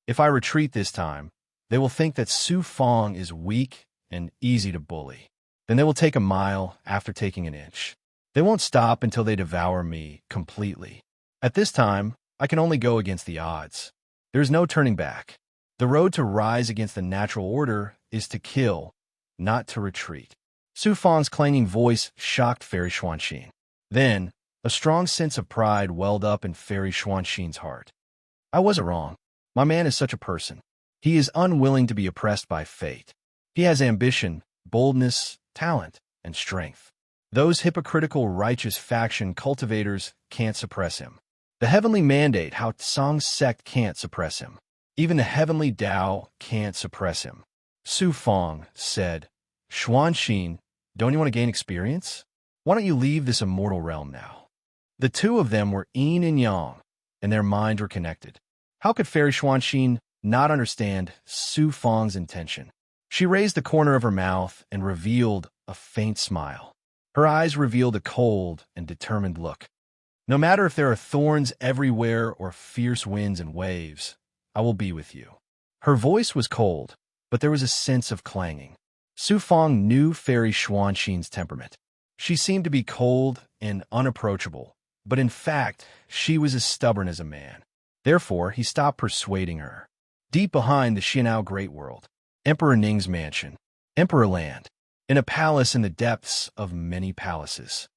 If I retreat this time, they will think that Su Fang is weak and easy to bully. Then they will take a mile after taking an inch. They won't stop until they devour me completely. At this time, I can only go against the odds. There's no turning back. The road to rise against the natural order is to kill, not to retreat." Su Fang's clanging voice shocked Fairy Xuanxin. Then, a strong sense of pride welled up in Fairy Xuanxin's heart. I wasn't wrong. My man is such a person. He is unwilling to be oppressed by fate. He has ambition, boldness, talent, and strength. Those hypocritical righteous faction cultivators can't suppress him. The heavenly mandate Hao Tsang's sect can't suppress him. Even the heavenly Tao can't suppress him. Su Fang said, "Xuanxin, don't you want to gain experience? Why don't you leave this immortal realm now?" The two of them were yin and yang, and their minds were connected. How could Fairy Xuanxin not understand Su Fang's intention? She raised the corner of her mouth and revealed a faint smile. Her eyes revealed a cold and determined look. "No matter if there are thorns everywhere or fierce winds and waves, I will be with you." Her voice was cold, but there was a sense of clanging. Su Fang knew Fairy Xuanxin's temperament. She seemed to be cold and unapproachable, but in fact, she was as stubborn as a man. Therefore, he stopped persuading her. Deep behind the Xianao Great World, Emperor Ning's mansion, Emperor Land, in a palace in the depths of many palaces.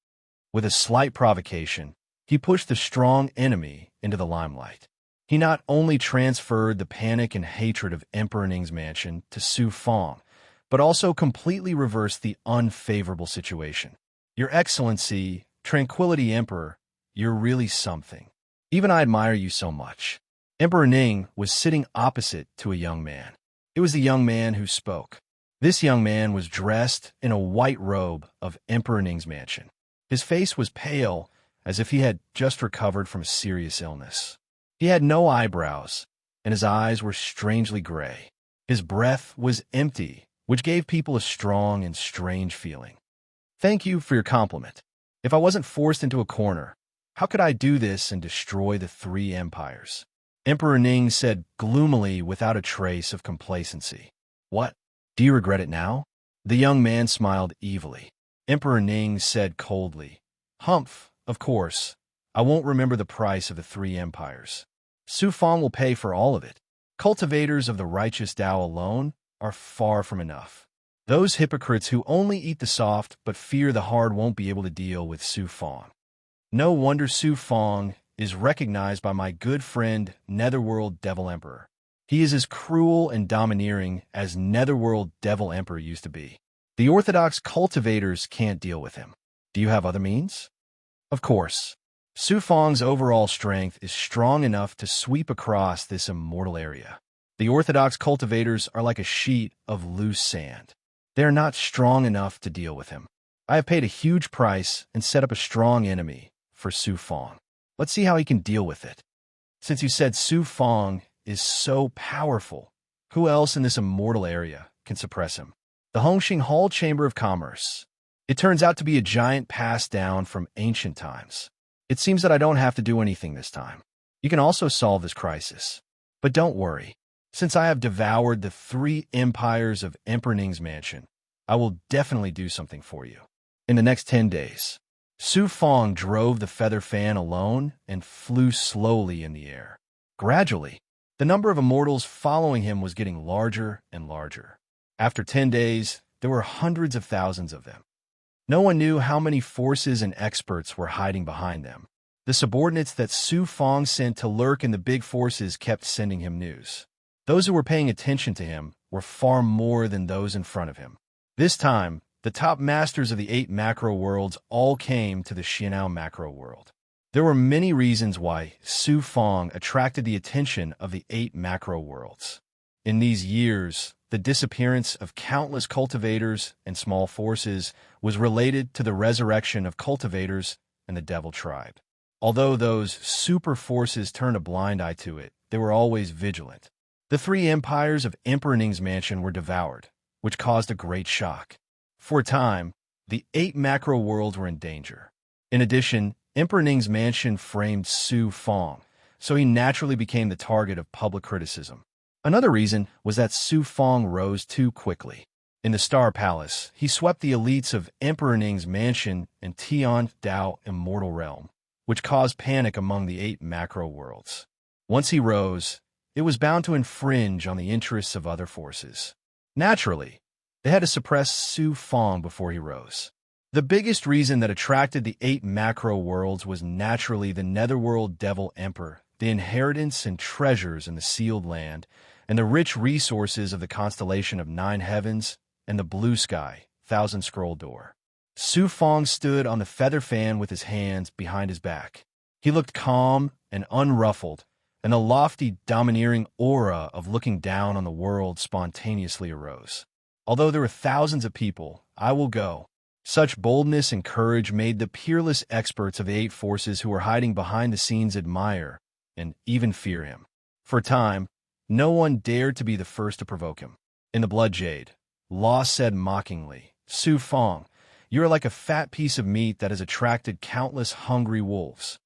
With a slight provocation, he pushed the strong enemy into the limelight. He not only transferred the panic and hatred of Emperor Ning's mansion to Su Fang, but also completely reversed the unfavorable situation. "Your Excellency, Tranquility Emperor, you're really something. Even I admire you so much." Emperor Ning was sitting opposite to a young man. It was the young man who spoke. This young man was dressed in a white robe of Emperor Ning's mansion. His face was pale, as if he had just recovered from a serious illness. He had no eyebrows, and his eyes were strangely gray. His breath was empty, which gave people a strong and strange feeling. Thank you for your compliment. If I wasn't forced into a corner, how could I do this and destroy the three empires? Emperor Ning said gloomily without a trace of complacency. What? Do you regret it now? The young man smiled evilly. Emperor Ning said coldly, Humph, of course. I won't remember the price of the three empires. Su Fang will pay for all of it. Cultivators of the righteous Tao alone are far from enough. Those hypocrites who only eat the soft but fear the hard won't be able to deal with Su Fang. No wonder Su Fang is recognized by my good friend Netherworld Devil Emperor. He is as cruel and domineering as Netherworld Devil Emperor used to be. The orthodox cultivators can't deal with him. Do you have other means? Of course. Su Fang's overall strength is strong enough to sweep across this immortal area. The orthodox cultivators are like a sheet of loose sand. They are not strong enough to deal with him. I have paid a huge price and set up a strong enemy for Su Fang. Let's see how he can deal with it. Since you said Su Fang is so powerful, who else in this immortal area can suppress him? The Hongxing Hall Chamber of Commerce. It turns out to be a giant passed down from ancient times. It seems that I don't have to do anything this time. You can also solve this crisis. But don't worry. Since I have devoured the three empires of Emperor Ning's mansion, I will definitely do something for you. In the next 10 days, Su Fang drove the feather fan alone and flew slowly in the air. Gradually, the number of immortals following him was getting larger and larger. After 10 days, there were hundreds of thousands of them. No one knew how many forces and experts were hiding behind them. The subordinates that Su Fang sent to lurk in the big forces kept sending him news. Those who were paying attention to him were far more than those in front of him. This time, the top masters of the 8 macro worlds all came to the Xianao macro world. There were many reasons why Su Fang attracted the attention of the 8 macro worlds. In these years, the disappearance of countless cultivators and small forces was related to the resurrection of cultivators and the devil tribe. Although those super forces turned a blind eye to it, they were always vigilant. The 3 empires of Emperor Ning's mansion were devoured, which caused a great shock. For a time, the 8 macro worlds were in danger. In addition, Emperor Ning's mansion framed Su Fang, so he naturally became the target of public criticism. Another reason was that Su Fang rose too quickly. In the Star Palace, he swept the elites of Emperor Ning's mansion and Tian Dao immortal realm, which caused panic among the 8 macro worlds. Once he rose, it was bound to infringe on the interests of other forces. Naturally, they had to suppress Su Fang before he rose. The biggest reason that attracted the 8 macro worlds was naturally the Netherworld Devil Emperor, the inheritance and treasures in the sealed land, and the rich resources of the constellation of 9 heavens and the blue sky, 1,000 scroll door. Su Fang stood on the feather fan with his hands behind his back. He looked calm and unruffled, and the lofty, domineering aura of looking down on the world spontaneously arose. Although there were thousands of people, I will go. Such boldness and courage made the peerless experts of the 8 forces who were hiding behind the scenes admire and even fear him. For a time, no one dared to be the first to provoke him. In the Blood Jade, Law said mockingly, Su Fang, you are like a fat piece of meat that has attracted countless hungry wolves.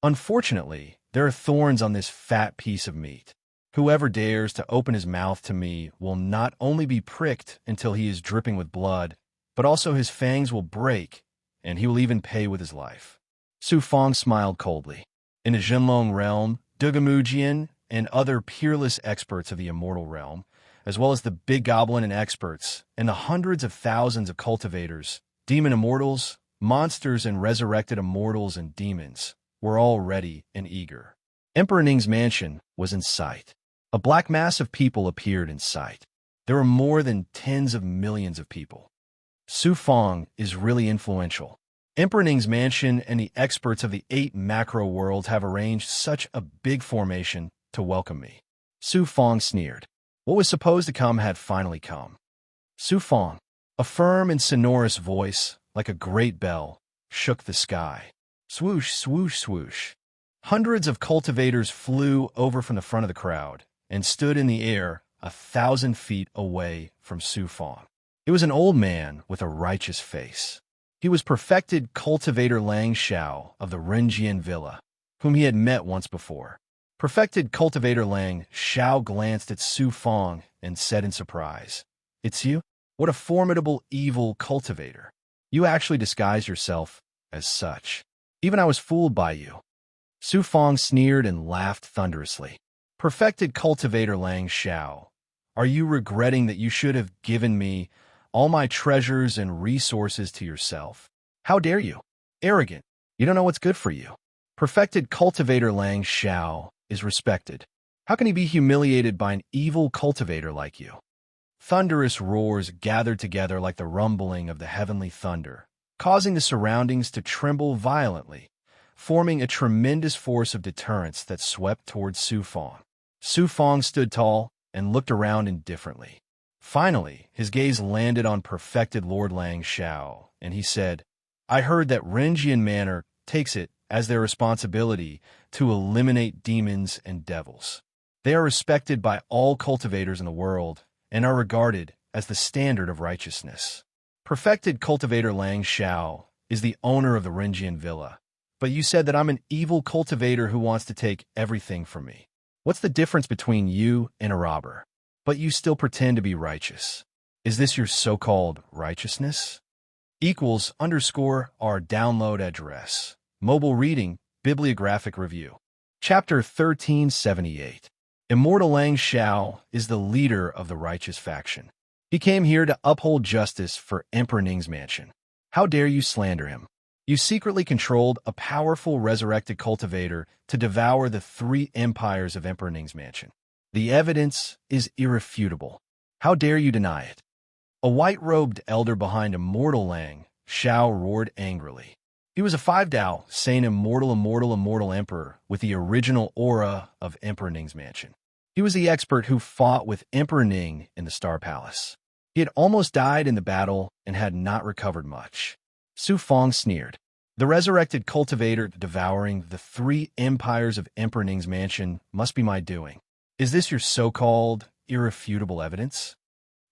Unfortunately, there are thorns on this fat piece of meat. Whoever dares to open his mouth to me will not only be pricked until he is dripping with blood, but also his fangs will break, and he will even pay with his life. Su Fang smiled coldly. In the Zhenlong realm, Dugamujian and other peerless experts of the immortal realm, as well as the big goblin and experts, and the hundreds of thousands of cultivators, demon immortals, monsters and resurrected immortals and demons, were all ready and eager. Emperor Ning's mansion was in sight. A black mass of people appeared in sight. There were more than tens of millions of people. Su Fang is really influential. Emperor Ning's mansion and the experts of the 8 macro worlds have arranged such a big formation to welcome me. Su Fang sneered. What was supposed to come had finally come. Su Fang, a firm and sonorous voice, like a great bell, shook the sky. Swoosh, swoosh, swoosh. Hundreds of cultivators flew over from the front of the crowd, and stood in the air 1,000 feet away from Su Fang. It was an old man with a righteous face. He was perfected cultivator Lang Xiao of the Renjian Villa, whom he had met once before. Perfected cultivator Lang Xiao glanced at Su Fang and said in surprise, "It's you? What a formidable evil cultivator. You actually disguise yourself as such. Even I was fooled by you." Su Fang sneered and laughed thunderously. "Perfected cultivator Lang Xiao, are you regretting that you should have given me all my treasures and resources to yourself? How dare you? Arrogant. You don't know what's good for you." Perfected cultivator Lang Xiao is respected. How can he be humiliated by an evil cultivator like you? Thunderous roars gathered together like the rumbling of the heavenly thunder, causing the surroundings to tremble violently, forming a tremendous force of deterrence that swept towards Su Fang. Su Fang stood tall and looked around indifferently. Finally, his gaze landed on perfected Lord Lang Xiao, and he said, "I heard that Renjian Manor takes it as their responsibility to eliminate demons and devils. They are respected by all cultivators in the world and are regarded as the standard of righteousness. Perfected cultivator Lang Xiao is the owner of the Renjian Villa, but you said that I'm an evil cultivator who wants to take everything from me. What's the difference between you and a robber? But you still pretend to be righteous. Is this your so-called righteousness?" =_ our download address. Mobile reading, bibliographic review. Chapter 1378. Immortal Lang Xiao is the leader of the righteous faction. He came here to uphold justice for Emperor Ning's mansion. How dare you slander him? You secretly controlled a powerful resurrected cultivator to devour the 3 empires of Emperor Ning's mansion. The evidence is irrefutable. How dare you deny it? A white-robed elder behind Immortal Lang Xiao roared angrily. He was a 5-Dao, sane immortal emperor with the original aura of Emperor Ning's mansion. He was the expert who fought with Emperor Ning in the Star Palace. He had almost died in the battle and had not recovered much. Su Fang sneered. The resurrected cultivator devouring the 3 empires of Emperor Ning's mansion must be my doing. Is this your so-called irrefutable evidence?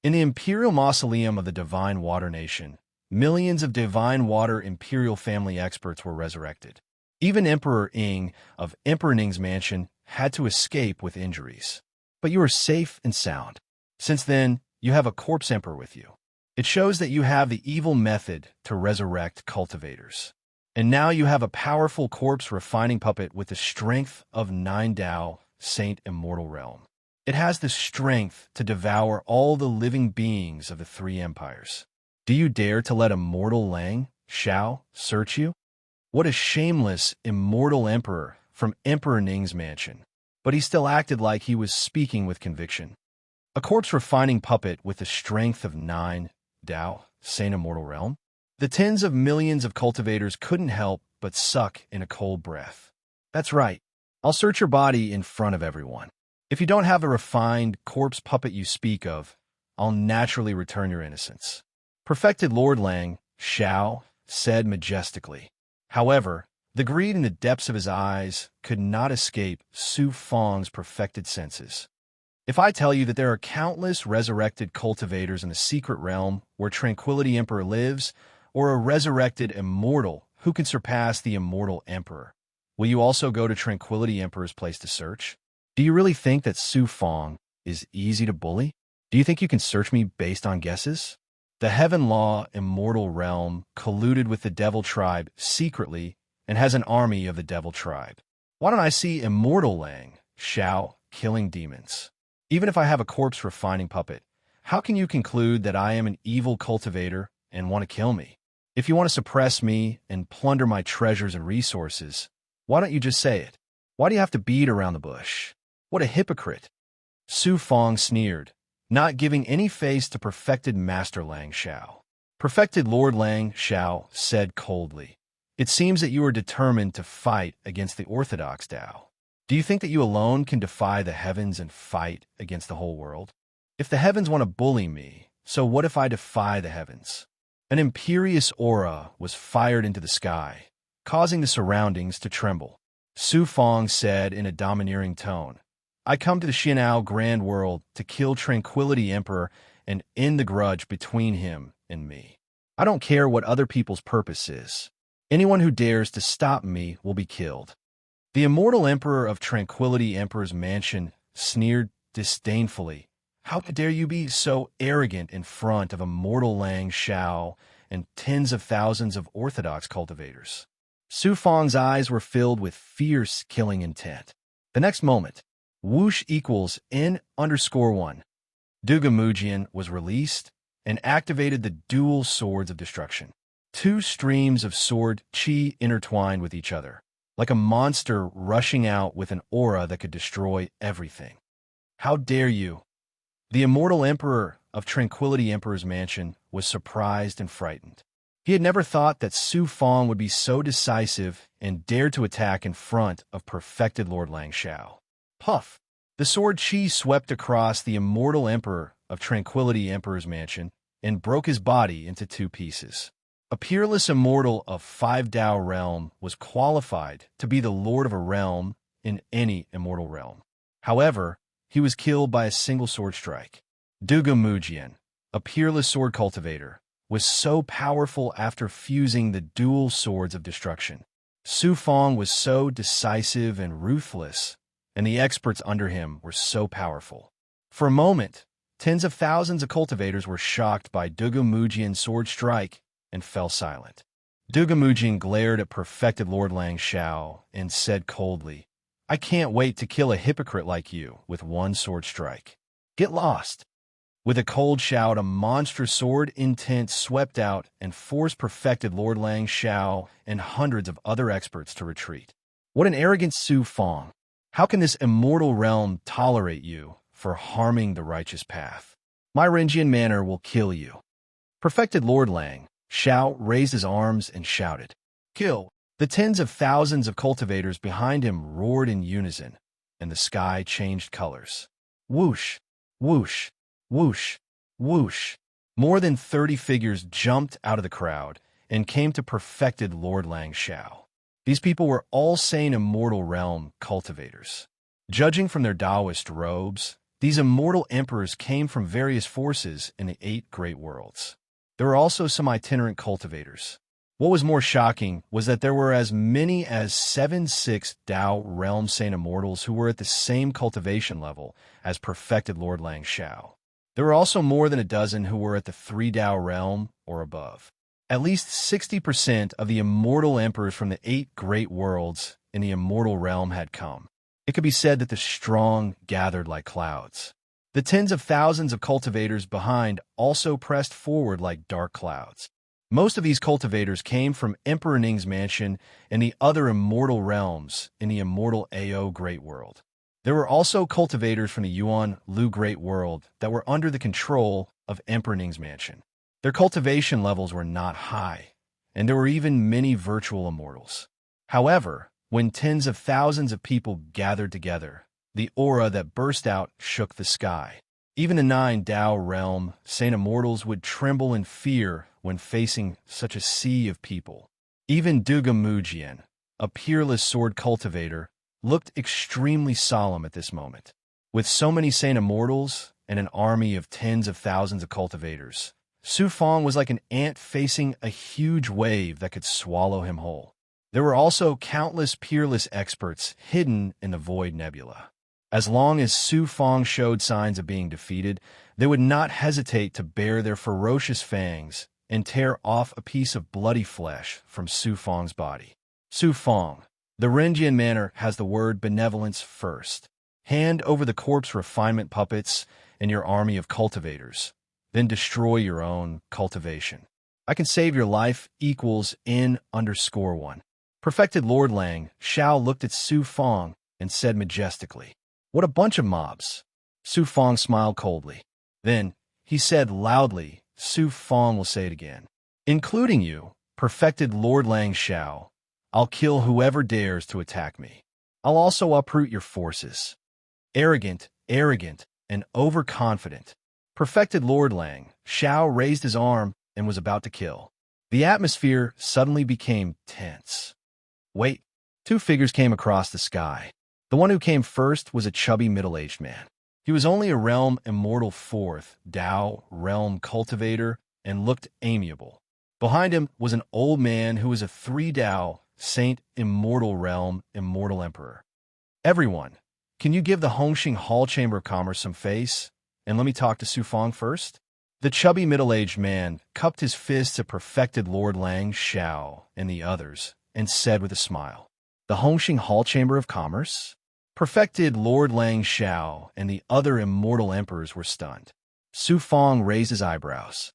In the imperial mausoleum of the Divine Water Nation, millions of Divine Water Imperial family experts were resurrected. Even Emperor Ing of Emperor Ning's mansion had to escape with injuries. But you are safe and sound. Since then, you have a corpse emperor with you. It shows that you have the evil method to resurrect cultivators. And now you have a powerful corpse refining puppet with the strength of 9 Dao, Saint Immortal Realm. It has the strength to devour all the living beings of the 3 empires. Do you dare to let Immortal Lang Xiao search you? What a shameless, immortal emperor from Emperor Ning's mansion. But he still acted like he was speaking with conviction. A corpse-refining puppet with the strength of 9 Dao, Saint Immortal Realm? The tens of millions of cultivators couldn't help but suck in a cold breath. That's right. I'll search your body in front of everyone. If you don't have the refined corpse puppet you speak of, I'll naturally return your innocence. Perfected Lord Lang Xiao said majestically. However, the greed in the depths of his eyes could not escape Su Fang's perfected senses. If I tell you that there are countless resurrected cultivators in the secret realm where Tranquility Emperor lives, or a resurrected immortal who can surpass the immortal emperor, will you also go to Tranquility Emperor's place to search? Do you really think that Su Fang is easy to bully? Do you think you can search me based on guesses? The Heaven Law Immortal Realm colluded with the Devil Tribe secretly and has an army of the Devil Tribe. Why don't I see Immortal Lang Xiao killing demons? Even if I have a corpse-refining puppet, how can you conclude that I am an evil cultivator and want to kill me? If you want to suppress me and plunder my treasures and resources, why don't you just say it? Why do you have to beat around the bush? What a hypocrite! Su Fang sneered, not giving any face to perfected Master Lang Xiao. Perfected Lord Lang Xiao said coldly, "It seems that you are determined to fight against the orthodox Dao. Do you think that you alone can defy the heavens and fight against the whole world? If the heavens want to bully me, so what if I defy the heavens?" An imperious aura was fired into the sky, causing the surroundings to tremble. Su Fang said in a domineering tone, I come to the Xian'ao Grand World to kill Tranquility Emperor and end the grudge between him and me. I don't care what other people's purpose is. Anyone who dares to stop me will be killed." The immortal emperor of Tranquility Emperor's mansion sneered disdainfully. "How dare you be so arrogant in front of immortal Lang Shao and tens of thousands of orthodox cultivators?" Su Fang's eyes were filled with fierce killing intent. The next moment, whoosh equals N_1. Duga Mujian was released and activated the dual swords of destruction. Two streams of sword chi intertwined with each other, like a monster rushing out with an aura that could destroy everything. "How dare you!" The immortal emperor of Tranquility Emperor's mansion was surprised and frightened. He had never thought that Su Fang would be so decisive and dared to attack in front of perfected Lord Lang Shao. Puff! The sword chi swept across the immortal emperor of Tranquility Emperor's mansion and broke his body into two pieces. A peerless immortal of 5 Dao realm was qualified to be the lord of a realm in any immortal realm. However, he was killed by a single sword strike. Duga Mujian, a peerless sword cultivator, was so powerful after fusing the dual swords of destruction. Su Fang was so decisive and ruthless, and the experts under him were so powerful. For a moment, tens of thousands of cultivators were shocked by Duga Mujian's sword strike and fell silent. Duga Mujian glared at perfected Lord Lang Shao and said coldly, "I can't wait to kill a hypocrite like you with one sword strike. Get lost." With a cold shout, a monstrous sword intent swept out and forced perfected Lord Lang Shao and hundreds of other experts to retreat. What an arrogant Su Fang! How can this immortal realm tolerate you for harming the righteous path? My Renjian manner will kill you. Perfected Lord Lang Shao raised his arms and shouted, "Kill!" The tens of thousands of cultivators behind him roared in unison, and the sky changed colors. Whoosh, whoosh, whoosh, whoosh. More than 30 figures jumped out of the crowd and came to perfected Lord Lang Shao. These people were all sane immortal realm cultivators. Judging from their Taoist robes, these immortal emperors came from various forces in the 8 great worlds. There were also some itinerant cultivators. What was more shocking was that there were as many as 7-6 Dao realm sane immortals who were at the same cultivation level as perfected Lord Lang Shao. There were also more than a dozen who were at the 3 Dao realm or above. At least 60% of the immortal emperors from the 8 great worlds in the immortal realm had come. It could be said that the strong gathered like clouds. The tens of thousands of cultivators behind also pressed forward like dark clouds. Most of these cultivators came from Emperor Ning's mansion and the other immortal realms in the immortal Ao Great World. There were also cultivators from the Yuan Lu Great World that were under the control of Emperor Ning's mansion. Their cultivation levels were not high, and there were even many virtual immortals. However, when tens of thousands of people gathered together, the aura that burst out shook the sky. Even the 9 Dao realm sane immortals would tremble in fear when facing such a sea of people. Even Duga Mujian, a peerless sword cultivator, looked extremely solemn at this moment. With so many sane immortals and an army of tens of thousands of cultivators, Su Fang was like an ant facing a huge wave that could swallow him whole. There were also countless peerless experts hidden in the Void Nebula. As long as Su Fang showed signs of being defeated, they would not hesitate to bare their ferocious fangs and tear off a piece of bloody flesh from Su Fang's body. Su Fang, the Renjian manner has the word benevolence first. Hand over the corpse refinement puppets and your army of cultivators. Then destroy your own cultivation. I can save your life equals N_1. Perfected Lord Lang Shao looked at Su Fang and said majestically, "What a bunch of mobs." Su Fang smiled coldly. Then he said loudly, Su Fang will say it again. "Including you, perfected Lord Lang Shao, I'll kill whoever dares to attack me. I'll also uproot your forces." Arrogant, and overconfident, perfected Lord Lang Shao raised his arm and was about to kill. The atmosphere suddenly became tense. Wait, 2 figures came across the sky. The one who came first was a chubby middle-aged man. He was only a realm immortal fourth, Dao, realm cultivator, and looked amiable. Behind him was an old man who was a 3 Dao, saint, immortal realm, immortal emperor. Everyone, can you give the Hongxing Hall Chamber of Commerce some face? And let me talk to Su Fong first? The chubby middle-aged man cupped his fists at perfected Lord Lang Xiao and the others, and said with a smile, "The Hongxing Hall Chamber of Commerce?" Perfected Lord Lang Xiao and the other immortal emperors were stunned. Su Fong raised his eyebrows.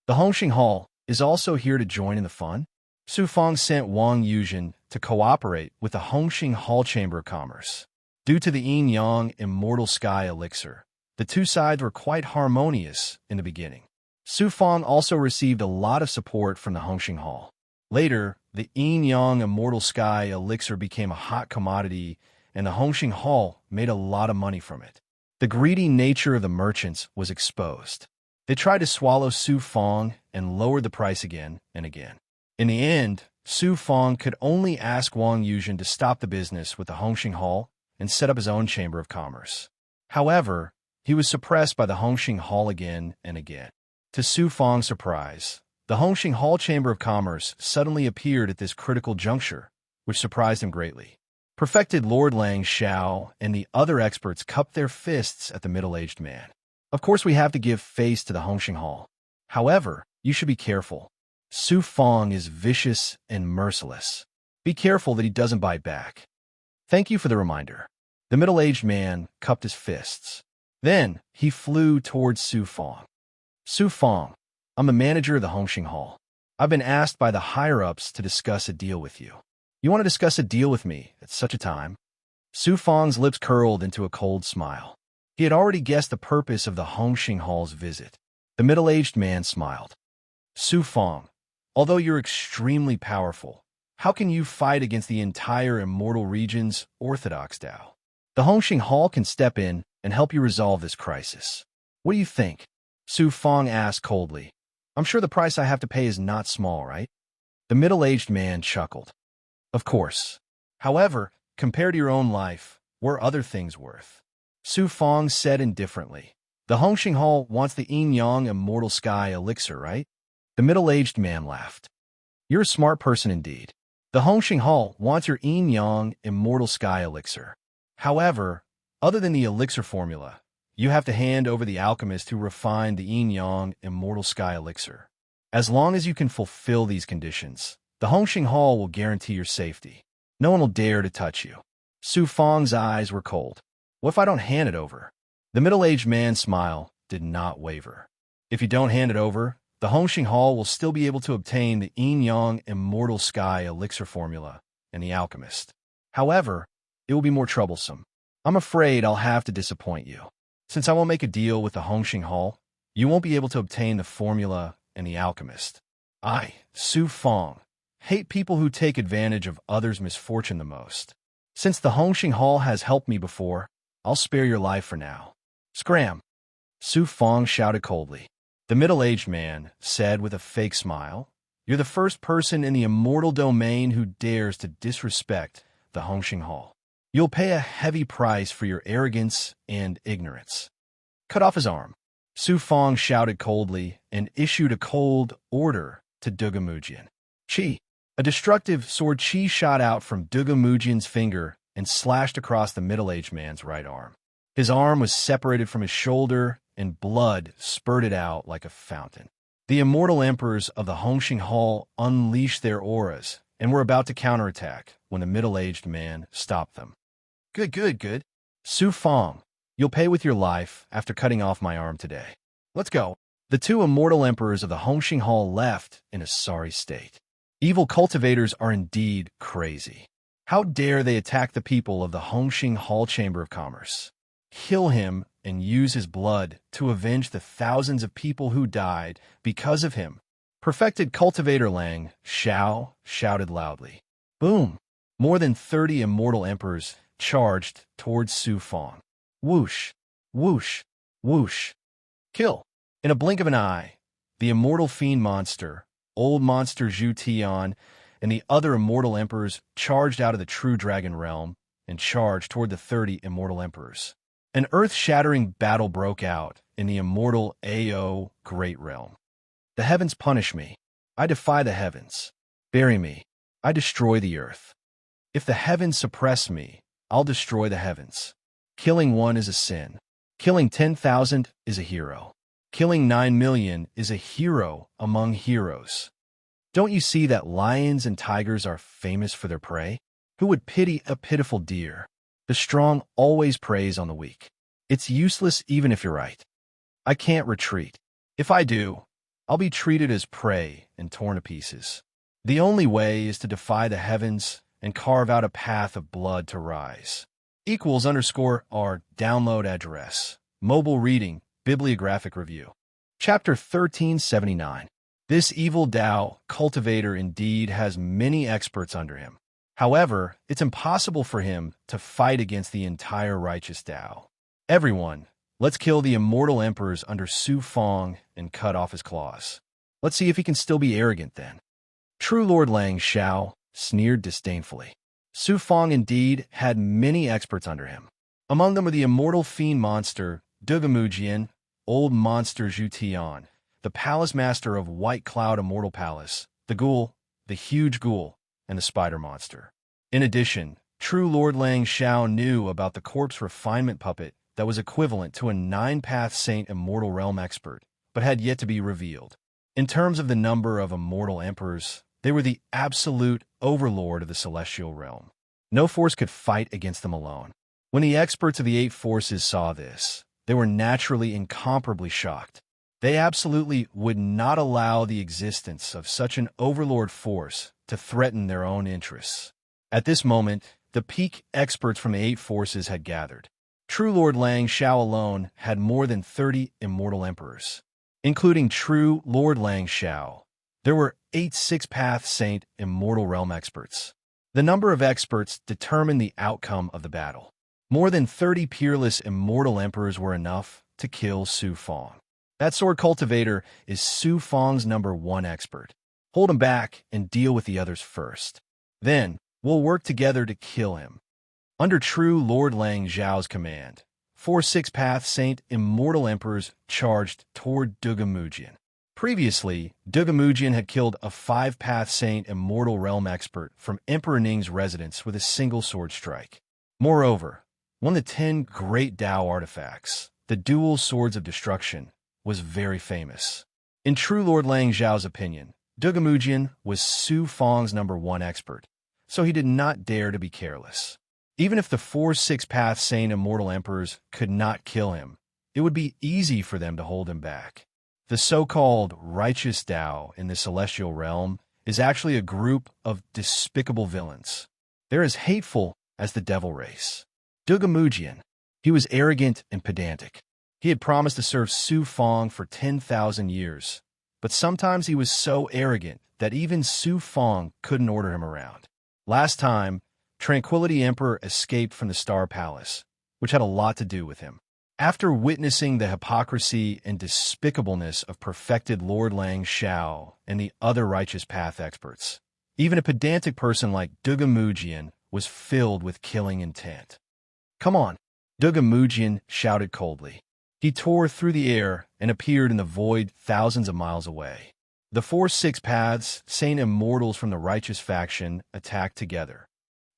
"The Hongxing Hall is also here to join in the fun?" Su Fong sent Wang Yuzhen to cooperate with the Hongxing Hall Chamber of Commerce. Due to the yin-yang immortal sky elixir, the two sides were quite harmonious in the beginning. Su Fong also received a lot of support from the Hongxing Hall. Later, the yin-yang immortal sky elixir became a hot commodity, and the Hongxing Hall made a lot of money from it. The greedy nature of the merchants was exposed. They tried to swallow Su Fong and lowered the price again and again. In the end, Su Fong could only ask Wang Yuzhen to stop the business with the Hongxing Hall and set up his own chamber of commerce. However, he was suppressed by the Hongxing Hall again and again. To Su Fong's surprise, the Hongxing Hall Chamber of Commerce suddenly appeared at this critical juncture, which surprised him greatly. Perfected Lord Lang Xiao and the other experts cupped their fists at the middle-aged man. "Of course we have to give face to the Hongxing Hall. However, you should be careful. Su Fong is vicious and merciless. Be careful that he doesn't bite back." "Thank you for the reminder." The middle-aged man cupped his fists. Then he flew towards Su Fong. "Su Fong, I'm the manager of the Hongxing Hall. I've been asked by the higher-ups to discuss a deal with you. You want to discuss a deal with me at such a time?" Su Fong's lips curled into a cold smile. He had already guessed the purpose of the Hongxing Hall's visit. The middle-aged man smiled. "Su Fong, although you're extremely powerful, how can you fight against the entire immortal region's orthodox Dao? The Hongxing Hall can step in and help you resolve this crisis. What do you think?" Su Fong asked coldly. "I'm sure the price I have to pay is not small, right?" The middle-aged man chuckled. "Of course. However, compared to your own life, what are other things worth?" Su Fong said indifferently. "The Hongxing Hall wants the yin-yang immortal sky elixir, right?" The middle-aged man laughed. "You're a smart person indeed. The Hongxing Hall wants your yin-yang immortal sky elixir. However, other than the elixir formula, you have to hand over the alchemist who refined the yin-yang immortal sky elixir. As long as you can fulfill these conditions, the Hongxing Hall will guarantee your safety. No one will dare to touch you." Su Fong's eyes were cold. "What if I don't hand it over?" The middle-aged man's smile did not waver. "If you don't hand it over, the Hongxing Hall will still be able to obtain the yin-yang immortal sky elixir formula and the alchemist. However, it will be more troublesome. I'm afraid I'll have to disappoint you. Since I won't make a deal with the Hongxing Hall, you won't be able to obtain the formula and the alchemist. I, Su Fong, hate people who take advantage of others' misfortune the most. Since the Hongxing Hall has helped me before, I'll spare your life for now." "Scram!" Su Fong shouted coldly. The middle-aged man said with a fake smile, "You're the first person in the immortal domain who dares to disrespect the Hongxing Hall. You'll pay a heavy price for your arrogance and ignorance." "Cut off his arm." Su Fong shouted coldly and issued a cold order to Dugamujian. Chi. A destructive sword chi shot out from Dugamujian's finger and slashed across the middle-aged man's right arm. His arm was separated from his shoulder, and blood spurted out like a fountain. The immortal emperors of the Hongxing Hall unleashed their auras and were about to counterattack when the middle-aged man stopped them. Good. Su Fong, you'll pay with your life after cutting off my arm today. Let's go." The two immortal emperors of the Hongxing Hall left in a sorry state. Evil cultivators are indeed crazy. How dare they attack the people of the Hongxing Hall Chamber of Commerce? Kill him and use his blood to avenge the thousands of people who died because of him. Perfected cultivator Lang Xiao shouted loudly. Boom! More than 30 immortal emperors charged towards Su Fong. Whoosh! Whoosh! Whoosh! Kill! In a blink of an eye, the immortal fiend monster, old monster Zhu Tian, and the other immortal emperors charged out of the true dragon realm and charged toward the 30 immortal emperors. An earth-shattering battle broke out in the immortal Ao Great Realm. The heavens punish me. I defy the heavens. Bury me. I destroy the earth. If the heavens suppress me, I'll destroy the heavens. Killing one is a sin. Killing 10,000 is a hero. Killing 9 million is a hero among heroes. Don't you see that lions and tigers are famous for their prey? Who would pity a pitiful deer? The strong always preys on the weak. It's useless even if you're right. I can't retreat. If I do, I'll be treated as prey and torn to pieces. The only way is to defy the heavens and carve out a path of blood to rise. =our download address. Mobile reading, bibliographic review. Chapter 1379. This evil Tao cultivator indeed has many experts under him. However, it's impossible for him to fight against the entire righteous Tao. Everyone, let's kill the immortal emperors under Su Fong and cut off his claws. Let's see if he can still be arrogant then. True Lord Lang Shao sneered disdainfully. Su Fong indeed had many experts under him. Among them were the immortal fiend monster, Dugamujian, old monster Zhu Tian, the palace master of White Cloud Immortal Palace, the ghoul, the huge ghoul, and the spider monster. In addition, True Lord Lang Shao knew about the corpse refinement puppet that was equivalent to a 9-path Saint Immortal Realm expert, but had yet to be revealed. In terms of the number of immortal emperors, they were the absolute overlord of the celestial realm. No force could fight against them alone. When the experts of the 8 forces saw this, they were naturally incomparably shocked. They absolutely would not allow the existence of such an overlord force to threaten their own interests. At this moment, the peak experts from the 8 forces had gathered. True Lord Lang Shao alone had more than 30 immortal emperors. Including True Lord Lang Shao, there were 8 6-path Saint Immortal Realm experts. The number of experts determined the outcome of the battle. More than 30 peerless immortal emperors were enough to kill Su Fong. That sword cultivator is Su Fong's number 1 expert. Hold him back and deal with the others first. Then, we'll work together to kill him. Under True Lord Lang Zhao's command, 4 6-path Saint Immortal Emperors charged toward Dugamujian. Previously, Dugamujian had killed a 5-path Saint Immortal Realm expert from Emperor Ning's residence with a single sword strike. Moreover, one of the 10 great Tao artifacts, the Dual Swords of Destruction, was very famous. In True Lord Lang Zhao's opinion, Dugamujian was Su Fong's number 1 expert, so he did not dare to be careless. Even if the 4 6-path Saint Immortal Emperors could not kill him, it would be easy for them to hold him back. The so-called righteous Tao in the celestial realm is actually a group of despicable villains. They're as hateful as the devil race. Dugamujian, he was arrogant and pedantic. He had promised to serve Su Fong for 10,000 years, but sometimes he was so arrogant that even Su Fong couldn't order him around. Last time, Tranquility Emperor escaped from the Star Palace, which had a lot to do with him. After witnessing the hypocrisy and despicableness of perfected Lord Lang Shao and the other righteous path experts, even a pedantic person like Dugamujian was filled with killing intent. "Come on," Dugamujian shouted coldly. He tore through the air and appeared in the void thousands of miles away. The 4 6-paths, Saint Immortals from the righteous faction, attacked together.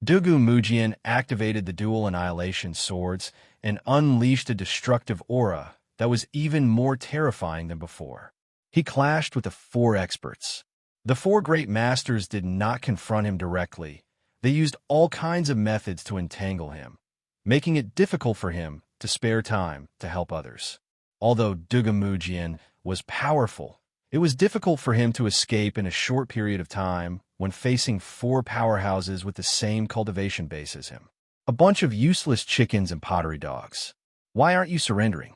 Dugamujian activated the dual annihilation swords and unleashed a destructive aura that was even more terrifying than before. He clashed with the 4 experts. The 4 great masters did not confront him directly. They used all kinds of methods to entangle him, making it difficult for him to spare time to help others. Although Dugamujian was powerful, it was difficult for him to escape in a short period of time when facing 4 powerhouses with the same cultivation base as him. A bunch of useless chickens and pottery dogs. Why aren't you surrendering?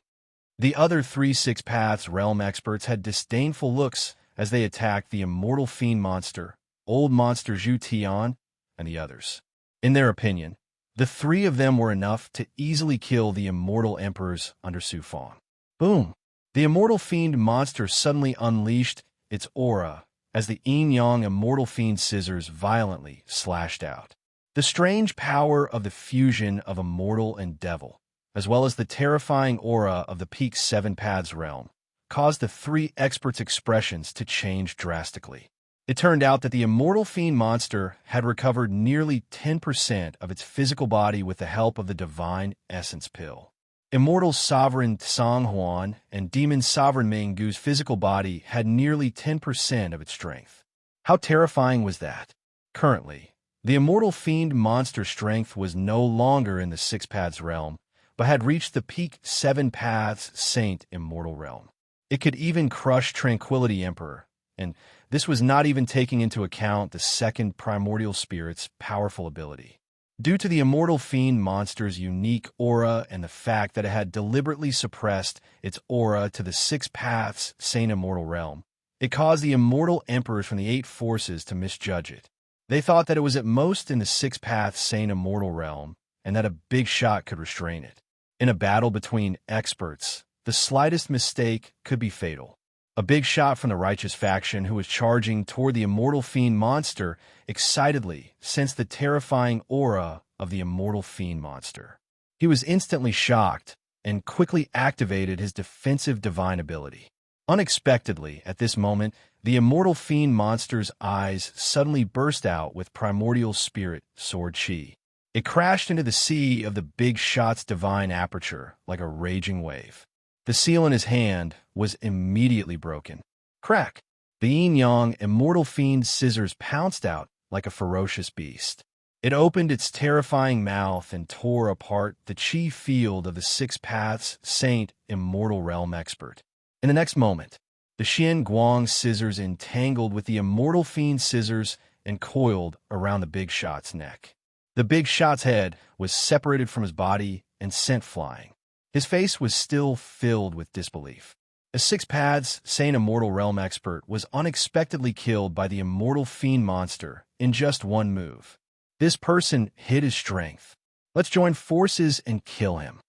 The other 3 6-paths realm experts had disdainful looks as they attacked the immortal fiend monster, old monster Zhu Tian, and the others. In their opinion, the 3 of them were enough to easily kill the immortal emperors under Su Fong. Boom! The immortal fiend monster suddenly unleashed its aura as the yin-yang immortal fiend scissors violently slashed out. The strange power of the fusion of immortal and devil, as well as the terrifying aura of the peak 7 paths realm, caused the three experts' expressions to change drastically. It turned out that the immortal fiend monster had recovered nearly 10% of its physical body with the help of the divine essence pill. Immortal sovereign Tsang Huan and demon sovereign Ming Gu's physical body had nearly 10% of its strength. How terrifying was that? Currently, the immortal fiend monster strength was no longer in the 6 paths realm, but had reached the peak 7 paths saint immortal realm. It could even crush Tranquility Emperor, and this was not even taking into account the second primordial spirit's powerful ability. Due to the immortal fiend monster's unique aura and the fact that it had deliberately suppressed its aura to the 6 paths saint immortal realm, it caused the immortal emperors from the 8 forces to misjudge it. They thought that it was at most in the 6 paths saint immortal realm and that a big shot could restrain it. In a battle between experts, the slightest mistake could be fatal. A big shot from the righteous faction who was charging toward the immortal fiend monster excitedly sensed the terrifying aura of the immortal fiend monster. He was instantly shocked and quickly activated his defensive divine ability. Unexpectedly, at this moment, the immortal fiend monster's eyes suddenly burst out with primordial spirit sword chi. It crashed into the sea of the big shot's divine aperture like a raging wave. The seal in his hand was immediately broken. Crack! The yin-yang immortal fiend scissors pounced out like a ferocious beast. It opened its terrifying mouth and tore apart the chi field of the 6 paths saint immortal realm expert. In the next moment, the Xian Guang scissors entangled with the immortal fiend scissors and coiled around the big shot's neck. The big shot's head was separated from his body and sent flying. His face was still filled with disbelief. A 6 paths saint immortal realm expert was unexpectedly killed by the immortal fiend monster in just one move. This person hid his strength. Let's join forces and kill him.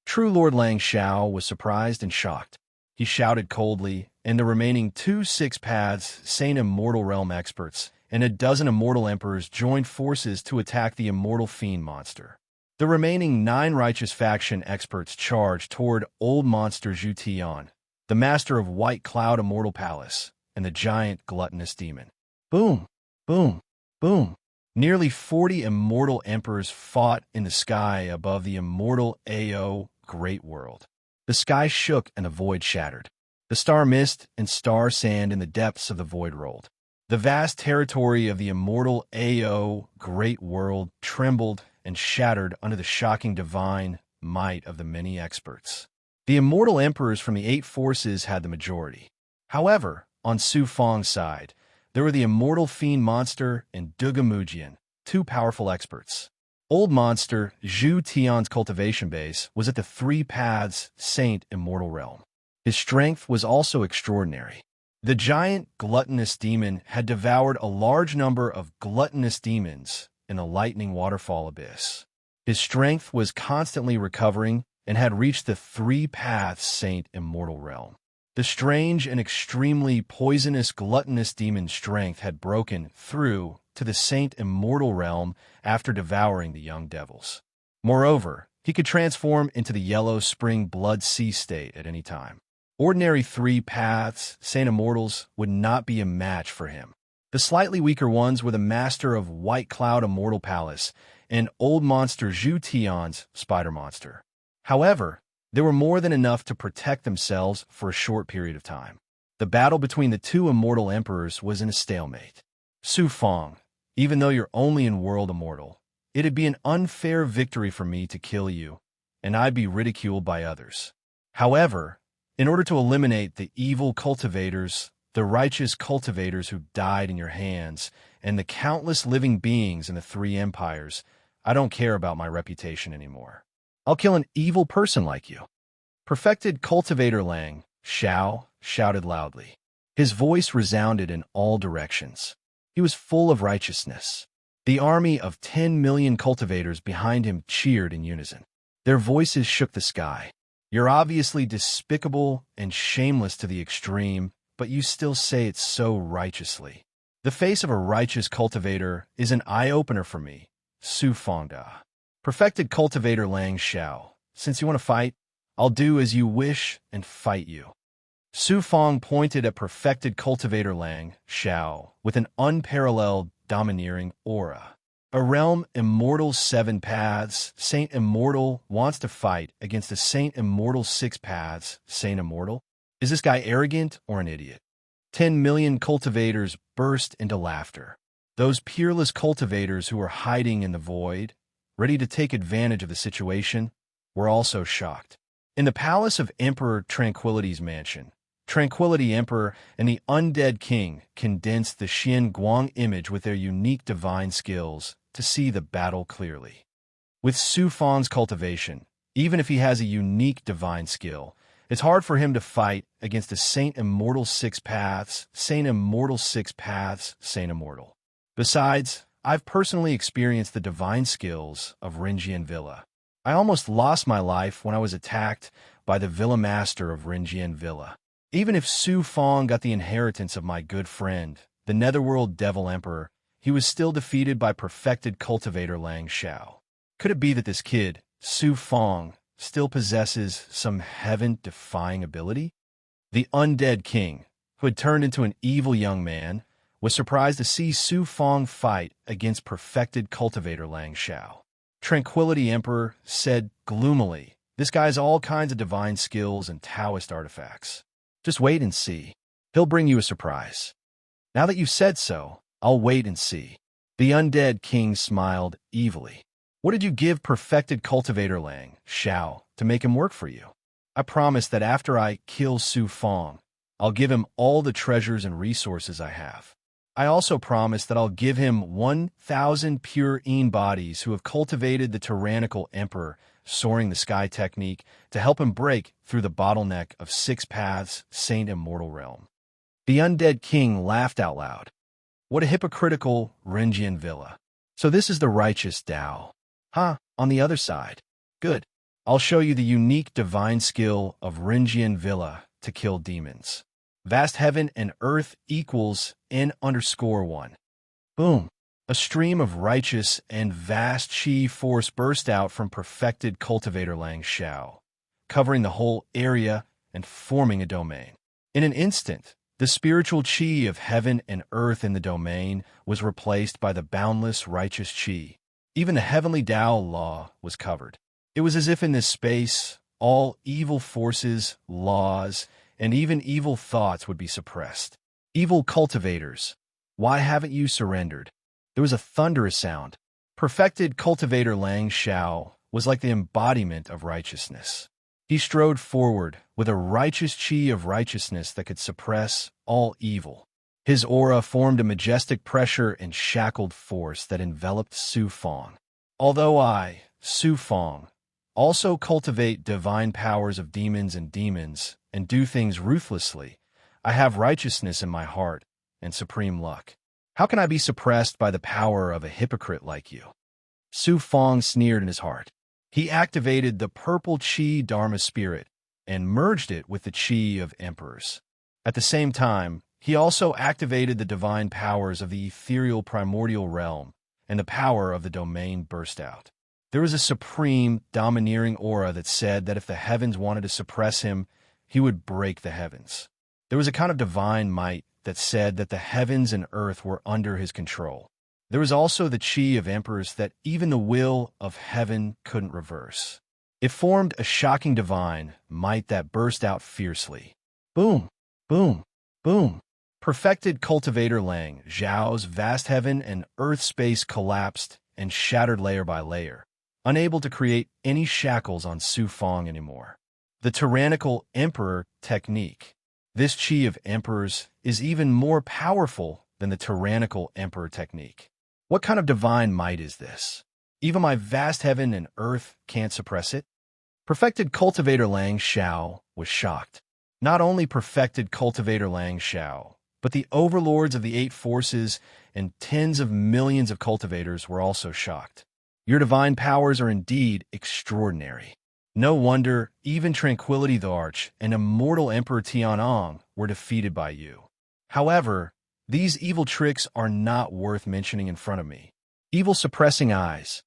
True Lord Lang Xiao was surprised and shocked. He shouted coldly, and the remaining 2 6 paths saint immortal realm experts and a dozen immortal emperors joined forces to attack the immortal fiend monster. The remaining 9 righteous faction experts charged toward old monster Zhu Tian, the master of White Cloud Immortal Palace, and the giant gluttonous demon. Boom! Boom! Boom! Nearly 40 immortal emperors fought in the sky above the immortal Ao Great World. The sky shook and the void shattered. The star mist and star sand in the depths of the void rolled. The vast territory of the immortal Ao Great World trembled and shattered under the shocking divine might of the many experts. The immortal emperors from the 8 forces had the majority. However, on Su Feng's side, there were the immortal fiend monster and Duga Mujian, 2 powerful experts. Old monster Zhu Tian's cultivation base was at the 3 paths saint immortal realm. His strength was also extraordinary. The giant gluttonous demon had devoured a large number of gluttonous demons in the lightning waterfall abyss. His strength was constantly recovering and had reached the 3 paths saint immortal realm. The strange and extremely poisonous gluttonous demon's strength had broken through to the saint immortal realm after devouring the young devils. Moreover, he could transform into the yellow spring blood sea state at any time. Ordinary 3 paths saint immortals would not be a match for him. The slightly weaker ones were the master of White Cloud Immortal Palace and old monster Zhu Tian's spider monster. However, there were more than enough to protect themselves for a short period of time. The battle between the 2 immortal emperors was in a stalemate. Su Feng, even though you're only in world immortal, it'd be an unfair victory for me to kill you, and I'd be ridiculed by others. However, in order to eliminate the evil cultivators, the righteous cultivators who died in your hands, and the countless living beings in the 3 empires, I don't care about my reputation anymore. I'll kill an evil person like you. Perfected cultivator Lang Xiao shouted loudly. His voice resounded in all directions. He was full of righteousness. The army of 10 million cultivators behind him cheered in unison. Their voices shook the sky. You're obviously despicable and shameless to the extreme, but you still say it so righteously. The face of a righteous cultivator is an eye-opener for me, Su Fangda. Perfected cultivator Lang Xiao. Since you want to fight, I'll do as you wish and fight you. Su Fang pointed at perfected cultivator Lang Xiao with an unparalleled, domineering aura. A realm immortal 7 paths, Saint Immortal wants to fight against a Saint Immortal 6 paths, Saint Immortal? Is this guy arrogant or an idiot? 10 million cultivators burst into laughter. Those peerless cultivators who were hiding in the void, ready to take advantage of the situation, were also shocked. In the palace of Emperor Tranquility's mansion, Tranquility Emperor and the Undead King condensed the Xian Guang image with their unique divine skills to see the battle clearly. With Su Fang's cultivation, even if he has a unique divine skill, it's hard for him to fight against a Saint Immortal 6 paths, Saint Immortal 6 paths, Saint Immortal. Besides, I've personally experienced the divine skills of Renjian Villa. I almost lost my life when I was attacked by the Villa Master of Renjian Villa. Even if Su Fang got the inheritance of my good friend, the Netherworld Devil Emperor, he was still defeated by perfected cultivator Lang Xiao. Could it be that this kid, Su Fang, still possesses some heaven-defying ability? The Undead King, who had turned into an evil young man, was surprised to see Su Fang fight against perfected cultivator Lang Xiao. Tranquility Emperor said gloomily, "This guy has all kinds of divine skills and Taoist artifacts. Just wait and see. He'll bring you a surprise." "Now that you've said so, I'll wait and see." The Undead King smiled evilly. "What did you give perfected cultivator Lang Xiao to make him work for you?" "I promised that after I kill Su Fang, I'll give him all the treasures and resources I have. I also promised that I'll give him 1,000 pure Een bodies who have cultivated the tyrannical emperor soaring the sky technique to help him break through the bottleneck of 6 paths Saint Immortal realm." The Undead King laughed out loud. What a hypocritical Renjian Villa. So this is the righteous Tao. Huh, on the other side. Good. I'll show you the unique divine skill of Renjian Villa to kill demons. Vast heaven and earth equals N_1. Boom. A stream of righteous and vast chi force burst out from perfected cultivator Lang Xiao, covering the whole area and forming a domain. In an instant, the spiritual chi of heaven and earth in the domain was replaced by the boundless righteous chi. Even the heavenly Tao law was covered. It was as if in this space, all evil forces, laws, and even evil thoughts would be suppressed. Evil cultivators, why haven't you surrendered? There was a thunderous sound. Perfected cultivator Lang Xiao was like the embodiment of righteousness. He strode forward with a righteous chi of righteousness that could suppress all evil. His aura formed a majestic pressure and shackled force that enveloped Su Fang. Although I, Su Fang, also cultivate divine powers of demons and do things ruthlessly, I have righteousness in my heart and supreme luck. How can I be suppressed by the power of a hypocrite like you?" Su Fang sneered in his heart. He activated the purple chi Dharma spirit and merged it with the chi of emperors. At the same time, he also activated the divine powers of the ethereal primordial realm, and the power of the domain burst out. There was a supreme, domineering aura that said that if the heavens wanted to suppress him, he would break the heavens. There was a kind of divine might that said that the heavens and earth were under his control. There was also the chi of emperors that even the will of heaven couldn't reverse. It formed a shocking divine might that burst out fiercely. Boom, boom, boom. Perfected cultivator Lang Xiao's vast heaven and earth space collapsed and shattered layer by layer, unable to create any shackles on Su Fang anymore. The tyrannical emperor technique. This chi of emperors is even more powerful than the tyrannical emperor technique. What kind of divine might is this? Even my vast heaven and earth can't suppress it? Perfected cultivator Lang Xiao was shocked. Not only perfected cultivator Lang Xiao, but the overlords of the 8 forces and tens of millions of cultivators were also shocked. Your divine powers are indeed extraordinary. No wonder even Tranquility the Arch and immortal Emperor Tianong were defeated by you. However, these evil tricks are not worth mentioning in front of me. Evil suppressing eyes.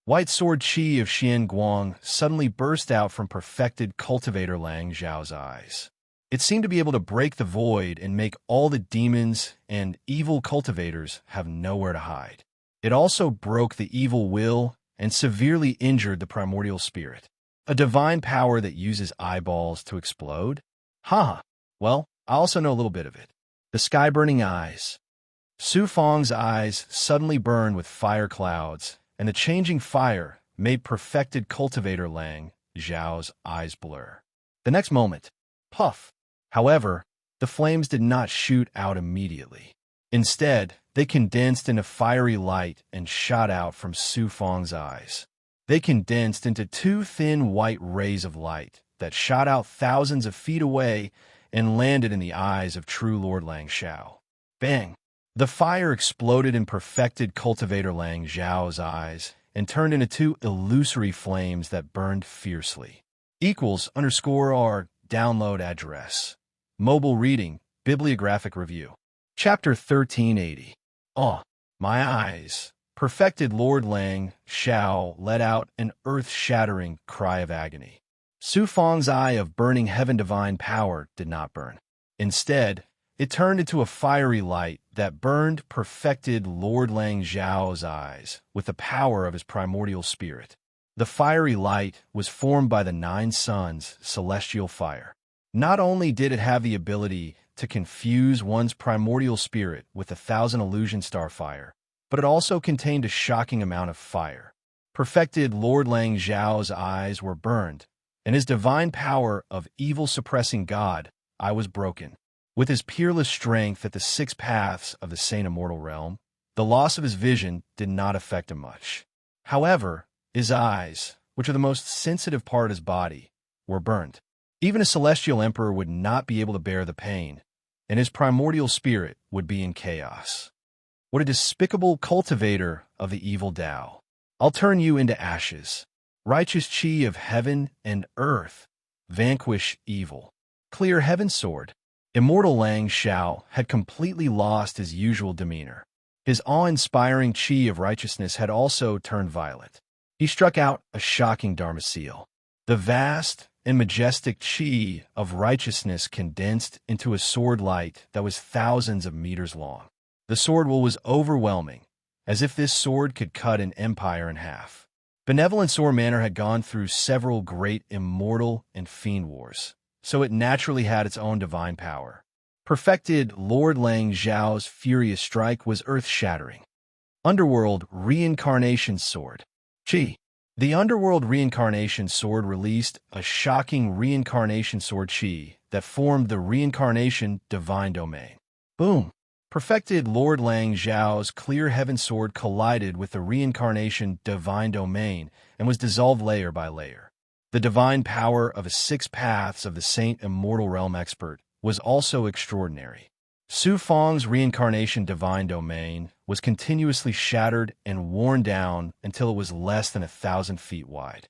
White sword qi of Xian Guang suddenly burst out from perfected cultivator Lang Zhao's eyes. It seemed to be able to break the void and make all the demons and evil cultivators have nowhere to hide. It also broke the evil will and severely injured the primordial spirit. A divine power that uses eyeballs to explode? Haha. Well, I also know a little bit of it. The sky-burning eyes. Su Fang's eyes suddenly burned with fire clouds, and the changing fire made perfected cultivator Lang Zhao's eyes blur. The next moment, puff. However, the flames did not shoot out immediately. Instead, they condensed into fiery light and shot out from Su Fang's eyes. They condensed into two thin white rays of light that shot out thousands of feet away and landed in the eyes of true Lord Lang Xiao. Bang! The fire exploded in perfected cultivator Lang Zhao's eyes and turned into two illusory flames that burned fiercely. =_R download address. Mobile reading, bibliographic review. Chapter 1380. Oh, my eyes. Perfected Lord Lang Xiao let out an earth-shattering cry of agony. Su Fang's eye of burning heaven divine power did not burn. Instead, it turned into a fiery light that burned perfected Lord Lang Zhao's eyes with the power of his primordial spirit. The fiery light was formed by the 9 suns' celestial fire. Not only did it have the ability to confuse one's primordial spirit with 1,000 illusion star fire, but it also contained a shocking amount of fire. Perfected Lord Lang Zhao's eyes were burned, and his divine power of evil-suppressing God, eye was broken. With his peerless strength at the 6 paths of the sane immortal realm, the loss of his vision did not affect him much. However, his eyes, which are the most sensitive part of his body, were burned. Even a celestial emperor would not be able to bear the pain, and his primordial spirit would be in chaos. What a despicable cultivator of the evil Tao. I'll turn you into ashes. Righteous qi of heaven and earth, vanquish evil. Clear heaven's sword. Immortal Lang Xiao had completely lost his usual demeanor. His awe-inspiring qi of righteousness had also turned violet. He struck out a shocking Dharma seal. The vast and majestic qi of righteousness condensed into a sword light that was thousands of meters long. The sword will was overwhelming, as if this sword could cut an empire in half. Benevolent Sword Manor had gone through several great immortal and fiend wars, so it naturally had its own divine power. Perfected Lord Lang Zhao's furious strike was earth-shattering. Underworld Reincarnation Sword. Qi. The Underworld Reincarnation Sword released a shocking Reincarnation Sword Qi that formed the Reincarnation Divine Domain. Boom! Perfected Lord Lang Zhao's clear heaven sword collided with the Reincarnation Divine Domain and was dissolved layer by layer. The divine power of a 6 paths of the Saint Immortal Realm expert was also extraordinary. Su Fang's Reincarnation Divine Domain was continuously shattered and worn down until it was less than 1,000 feet wide.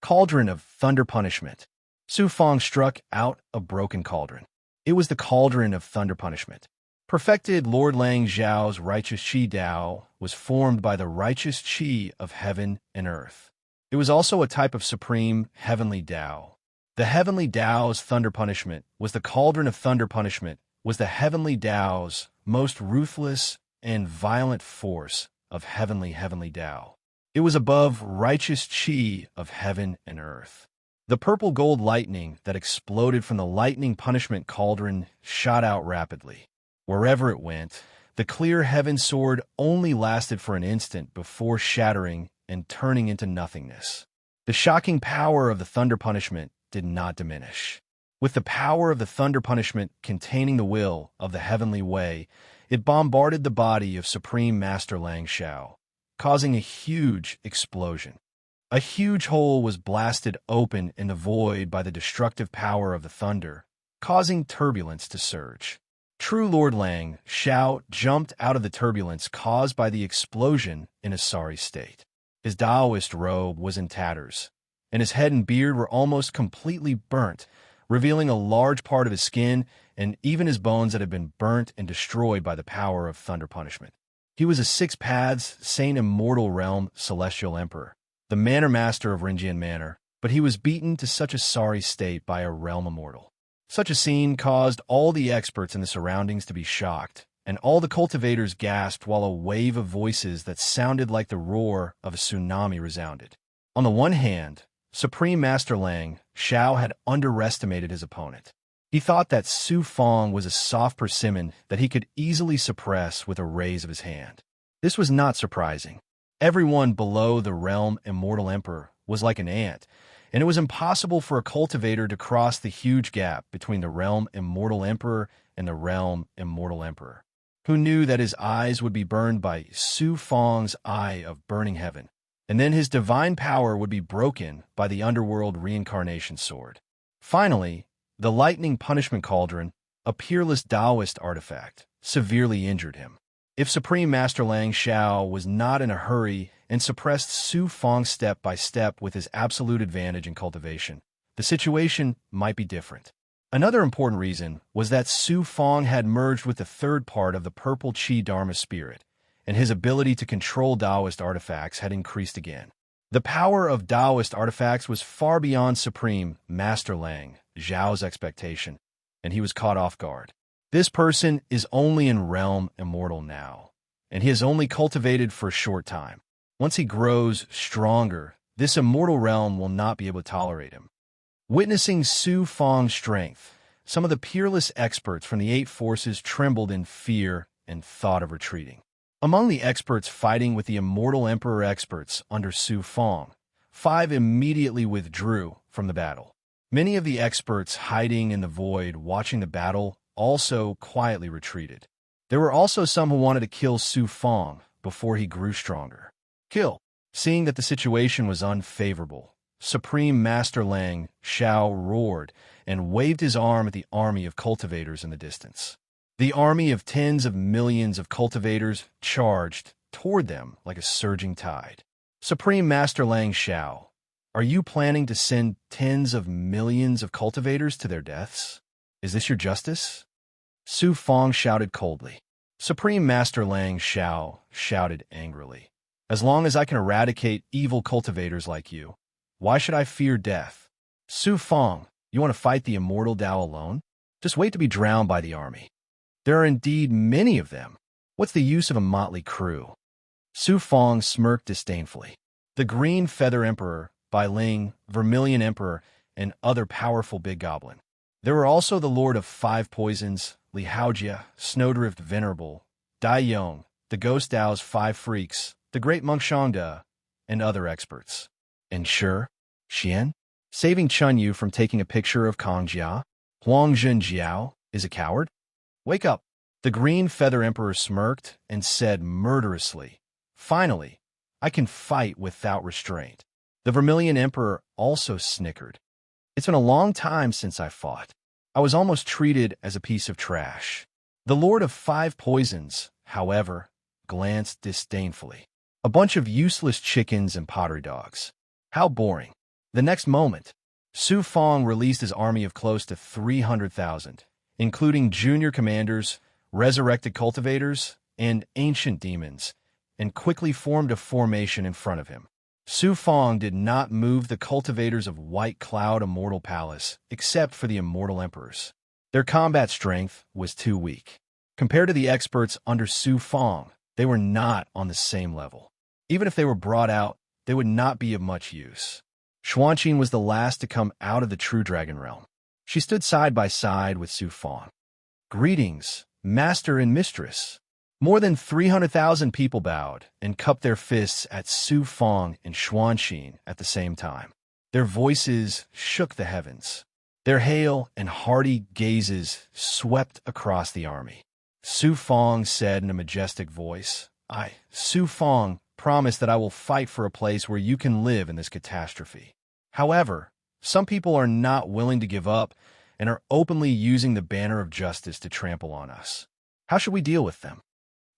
Cauldron of Thunder Punishment. Su Fang struck out a broken cauldron. It was the Cauldron of Thunder Punishment. Perfected Lord Lang Zhao's righteous qi Dao was formed by the righteous qi of heaven and earth. It was also a type of supreme heavenly Dao. The heavenly Dao's thunder punishment was the Cauldron of Thunder Punishment, was the heavenly Dao's most ruthless and violent force of heavenly Dao. It was above righteous qi of heaven and earth. The purple gold lightning that exploded from the lightning punishment cauldron shot out rapidly. Wherever it went, the clear heaven sword only lasted for an instant before shattering and turning into nothingness. The shocking power of the thunder punishment did not diminish. With the power of the thunder punishment containing the will of the heavenly way, it bombarded the body of Supreme Master Lang Xiao, causing a huge explosion. A huge hole was blasted open in the void by the destructive power of the thunder, causing turbulence to surge. True Lord Lang Xiao jumped out of the turbulence caused by the explosion in a sorry state. His Taoist robe was in tatters, and his head and beard were almost completely burnt, revealing a large part of his skin and even his bones that had been burnt and destroyed by the power of thunder punishment. He was a six paths, sane immortal realm celestial emperor, the manor master of Ringian Manor, but he was beaten to such a sorry state by a realm immortal. Such a scene caused all the experts in the surroundings to be shocked, and all the cultivators gasped while a wave of voices that sounded like the roar of a tsunami resounded. On the one hand, Supreme Master Lang Xiao had underestimated his opponent. He thought that Su Fong was a soft persimmon that he could easily suppress with a raise of his hand. This was not surprising. Everyone below the realm immortal emperor was like an ant, and it was impossible for a cultivator to cross the huge gap between the realm immortal emperor and the realm immortal emperor, who knew that his eyes would be burned by Su Fong's eye of burning heaven, and then his divine power would be broken by the underworld reincarnation sword. Finally, the lightning punishment cauldron, a peerless Taoist artifact, severely injured him. If Supreme Master Lang Xiao was not in a hurry and suppressed Su Fong step by step with his absolute advantage in cultivation, the situation might be different. Another important reason was that Su Fong had merged with the third part of the purple Qi Dharma spirit, and his ability to control Taoist artifacts had increased again. The power of Taoist artifacts was far beyond Supreme Master Lang Xiao's expectation, and he was caught off guard. This person is only in realm immortal now, and he has only cultivated for a short time. Once he grows stronger, this immortal realm will not be able to tolerate him. Witnessing Su Fong's strength, some of the peerless experts from the eight forces trembled in fear and thought of retreating. Among the experts fighting with the immortal emperor experts under Su Fong, 5 immediately withdrew from the battle. Many of the experts hiding in the void watching the battle also quietly retreated. There were also some who wanted to kill Su Fong before he grew stronger. Kill. Seeing that the situation was unfavorable, Supreme Master Lang Xiao roared and waved his arm at the army of cultivators in the distance. The army of tens of millions of cultivators charged toward them like a surging tide. Supreme Master Lang Xiao, are you planning to send tens of millions of cultivators to their deaths? Is this your justice? Su Fong shouted coldly. Supreme Master Lang Xiao shouted angrily. As long as I can eradicate evil cultivators like you, why should I fear death? Su Fong, you want to fight the immortal Tao alone? Just wait to be drowned by the army. There are indeed many of them. What's the use of a motley crew? Su Fong smirked disdainfully. The Green Feather Emperor, Bai Ling, Vermilion Emperor, and other powerful big goblin. There were also the Lord of Five Poisons, Li Haojia, Snowdrift Venerable, Dai Yong, the Ghost Dao's 5 Freaks, the Great Monk Shangda, and other experts. And sure, Xian, saving Chun Yu from taking a picture of Kong Jia, Huang Zhenjiao, is a coward? Wake up! The Green Feather Emperor smirked and said murderously, finally, I can fight without restraint. The Vermilion Emperor also snickered. It's been a long time since I fought. I was almost treated as a piece of trash. The Lord of Five Poisons, however, glanced disdainfully. A bunch of useless chickens and pottery dogs. How boring. The next moment, Su Fong released his army of close to 300,000, including junior commanders, resurrected cultivators, and ancient demons, and quickly formed a formation in front of him. Su Fong did not move the cultivators of White Cloud Immortal Palace, except for the immortal emperors. Their combat strength was too weak. Compared to the experts under Su Fong, they were not on the same level. Even if they were brought out, they would not be of much use. Xuanqin was the last to come out of the True Dragon realm. She stood side by side with Su Fong. Greetings, Master and Mistress. More than 300,000 people bowed and cupped their fists at Su Fong and Xuanqin at the same time. Their voices shook the heavens. Their hale and hearty gazes swept across the army. Su Fong said in a majestic voice, I, Su Fong, promise that I will fight for a place where you can live in this catastrophe. However, some people are not willing to give up and are openly using the banner of justice to trample on us. How should we deal with them?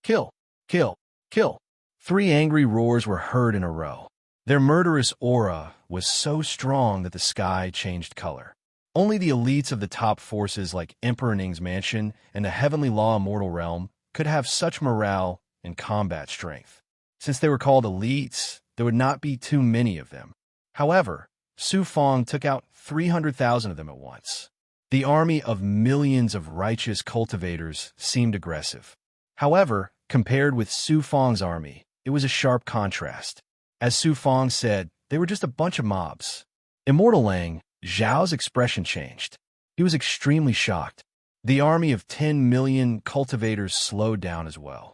Kill, kill, kill. 3 angry roars were heard in a row. Their murderous aura was so strong that the sky changed color. Only the elites of the top forces like Emperor Ning's mansion and the Heavenly Law Immortal Realm could have such morale and combat strength. Since they were called elites, there would not be too many of them. However, Su Fong took out 300,000 of them at once. The army of millions of righteous cultivators seemed aggressive. However, compared with Su Fong's army, it was a sharp contrast. As Su Fong said, they were just a bunch of mobs. Immortal Lang, Zhao's expression changed. He was extremely shocked. The army of 10 million cultivators slowed down as well.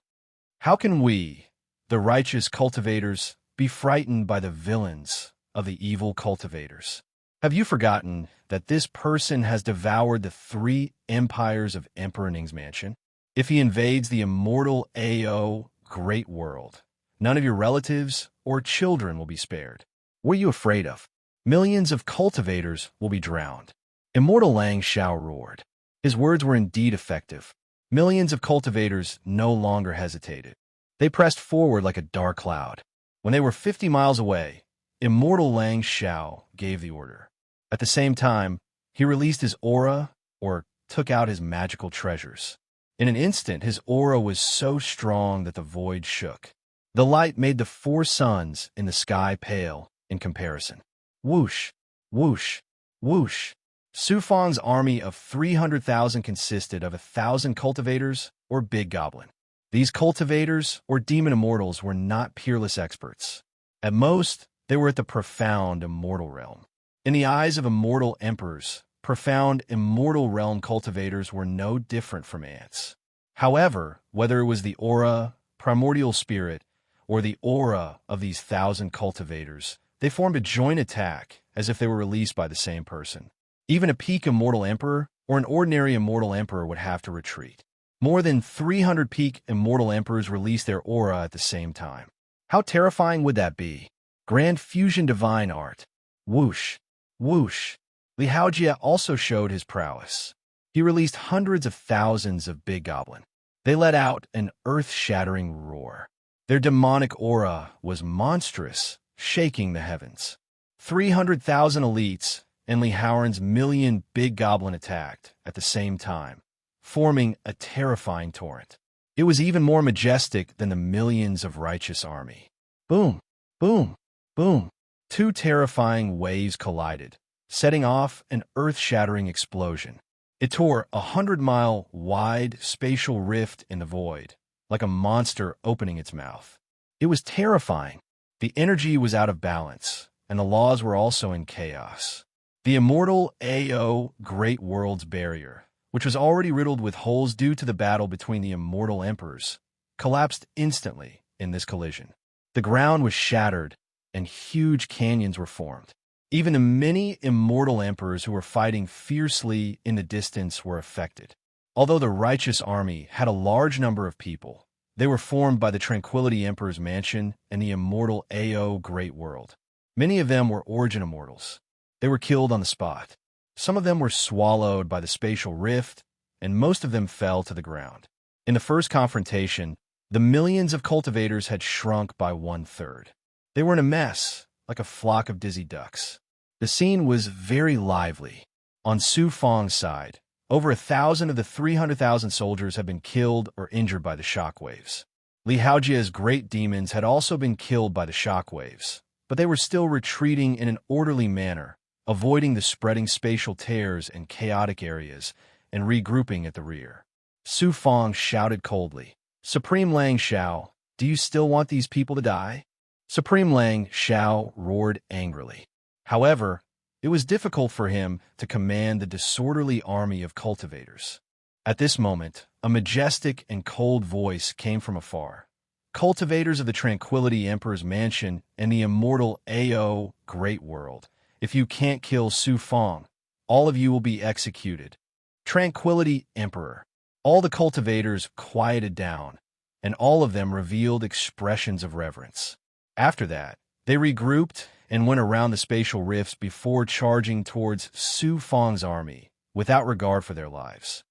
How can we, the righteous cultivators, be frightened by the villains of the evil cultivators? Have you forgotten that this person has devoured the 3 empires of Emperor Ning's mansion? If he invades the immortal AO great world, none of your relatives or children will be spared. What are you afraid of? Millions of cultivators will be drowned. Immortal Lang Xiao roared. His words were indeed effective. Millions of cultivators no longer hesitated. They pressed forward like a dark cloud. When they were 50 miles away, Immortal Lang Xiao gave the order. At the same time, he released his aura, or took out his magical treasures. In an instant, his aura was so strong that the void shook. The light made the 4 suns in the sky pale in comparison. Whoosh, whoosh, whoosh. Su Fong's army of 300,000 consisted of 1,000 cultivators, or big goblin. These cultivators, or demon immortals, were not peerless experts. At most, they were at the profound immortal realm. In the eyes of immortal emperors, profound immortal realm cultivators were no different from ants. However, whether it was the aura, primordial spirit, or the aura of these 1,000 cultivators, they formed a joint attack as if they were released by the same person. Even a peak immortal emperor or an ordinary immortal emperor would have to retreat. More than 300 peak immortal emperors released their aura at the same time. How terrifying would that be? Grand fusion divine art. Whoosh, whoosh. Li Haojie also showed his prowess. He released hundreds of thousands of big goblin. They let out an earth-shattering roar. Their demonic aura was monstrous, shaking the heavens. 300,000 elites and Li Haoran's million big goblin attacked at the same time, forming a terrifying torrent. It was even more majestic than the millions of righteous army. Boom, boom, boom. 2 terrifying waves collided, setting off an earth-shattering explosion. It tore a 100-mile wide spatial rift in the void, like a monster opening its mouth. It was terrifying. The energy was out of balance, and the laws were also in chaos. The immortal AO Great World's barrier, which was already riddled with holes due to the battle between the immortal emperors, collapsed instantly in this collision. The ground was shattered, and huge canyons were formed. Even the many immortal emperors who were fighting fiercely in the distance were affected. Although the righteous army had a large number of people, they were formed by the Tranquility Emperor's mansion and the immortal AO Great World. Many of them were origin immortals. They were killed on the spot. Some of them were swallowed by the spatial rift, and most of them fell to the ground. In the first confrontation, the millions of cultivators had shrunk by 1/3. They were in a mess, like a flock of dizzy ducks. The scene was very lively. On Su Fong's side, over 1,000 of the 300,000 soldiers had been killed or injured by the shockwaves. Li Haojie's great demons had also been killed by the shockwaves, but they were still retreating in an orderly manner, avoiding the spreading spatial tears in chaotic areas and regrouping at the rear. Su Fong shouted coldly, "Supreme Lang Xiao, do you still want these people to die?" Supreme Lang Xiao roared angrily. However, it was difficult for him to command the disorderly army of cultivators. At this moment, a majestic and cold voice came from afar. "Cultivators of the Tranquility Emperor's mansion and the immortal AO Great World, if you can't kill Su Fong, all of you will be executed." Tranquility Emperor. All the cultivators quieted down, and all of them revealed expressions of reverence. After that, they regrouped and went around the spatial rifts before charging towards Su Fong's army, without regard for their lives.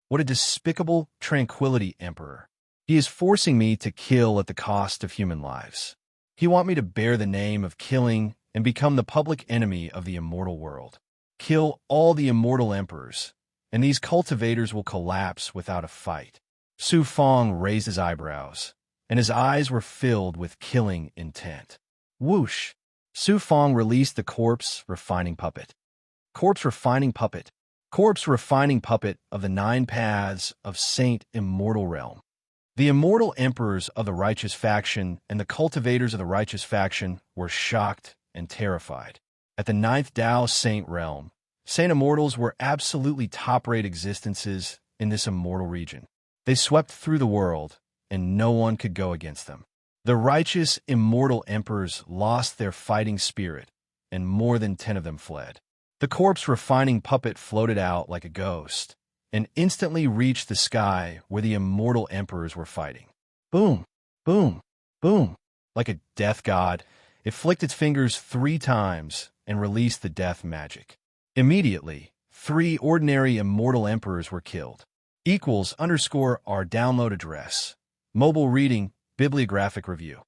What a despicable Tranquility Emperor. He is forcing me to kill at the cost of human lives. He wants me to bear the name of killing and become the public enemy of the immortal world. Kill all the immortal emperors, and these cultivators will collapse without a fight. Su Fong raised his eyebrows, and his eyes were filled with killing intent. Whoosh! Su Fong released the corpse refining puppet. Corpse refining puppet. Corpse refining puppet of the 9 paths of Saint Immortal Realm. The immortal emperors of the righteous faction and the cultivators of the righteous faction were shocked and terrified. At the 9th Tao Saint Realm, Saint Immortals were absolutely top-rate existences in this immortal region. They swept through the world, and no one could go against them. The righteous immortal emperors lost their fighting spirit, and more than 10 of them fled. The corpse refining puppet floated out like a ghost and instantly reached the sky where the immortal emperors were fighting. Boom, boom, boom. Like a death god, it flicked its fingers 3 times and released the death magic. Immediately, 3 ordinary immortal emperors were killed. == Our download address. Mobile reading, bibliographic review.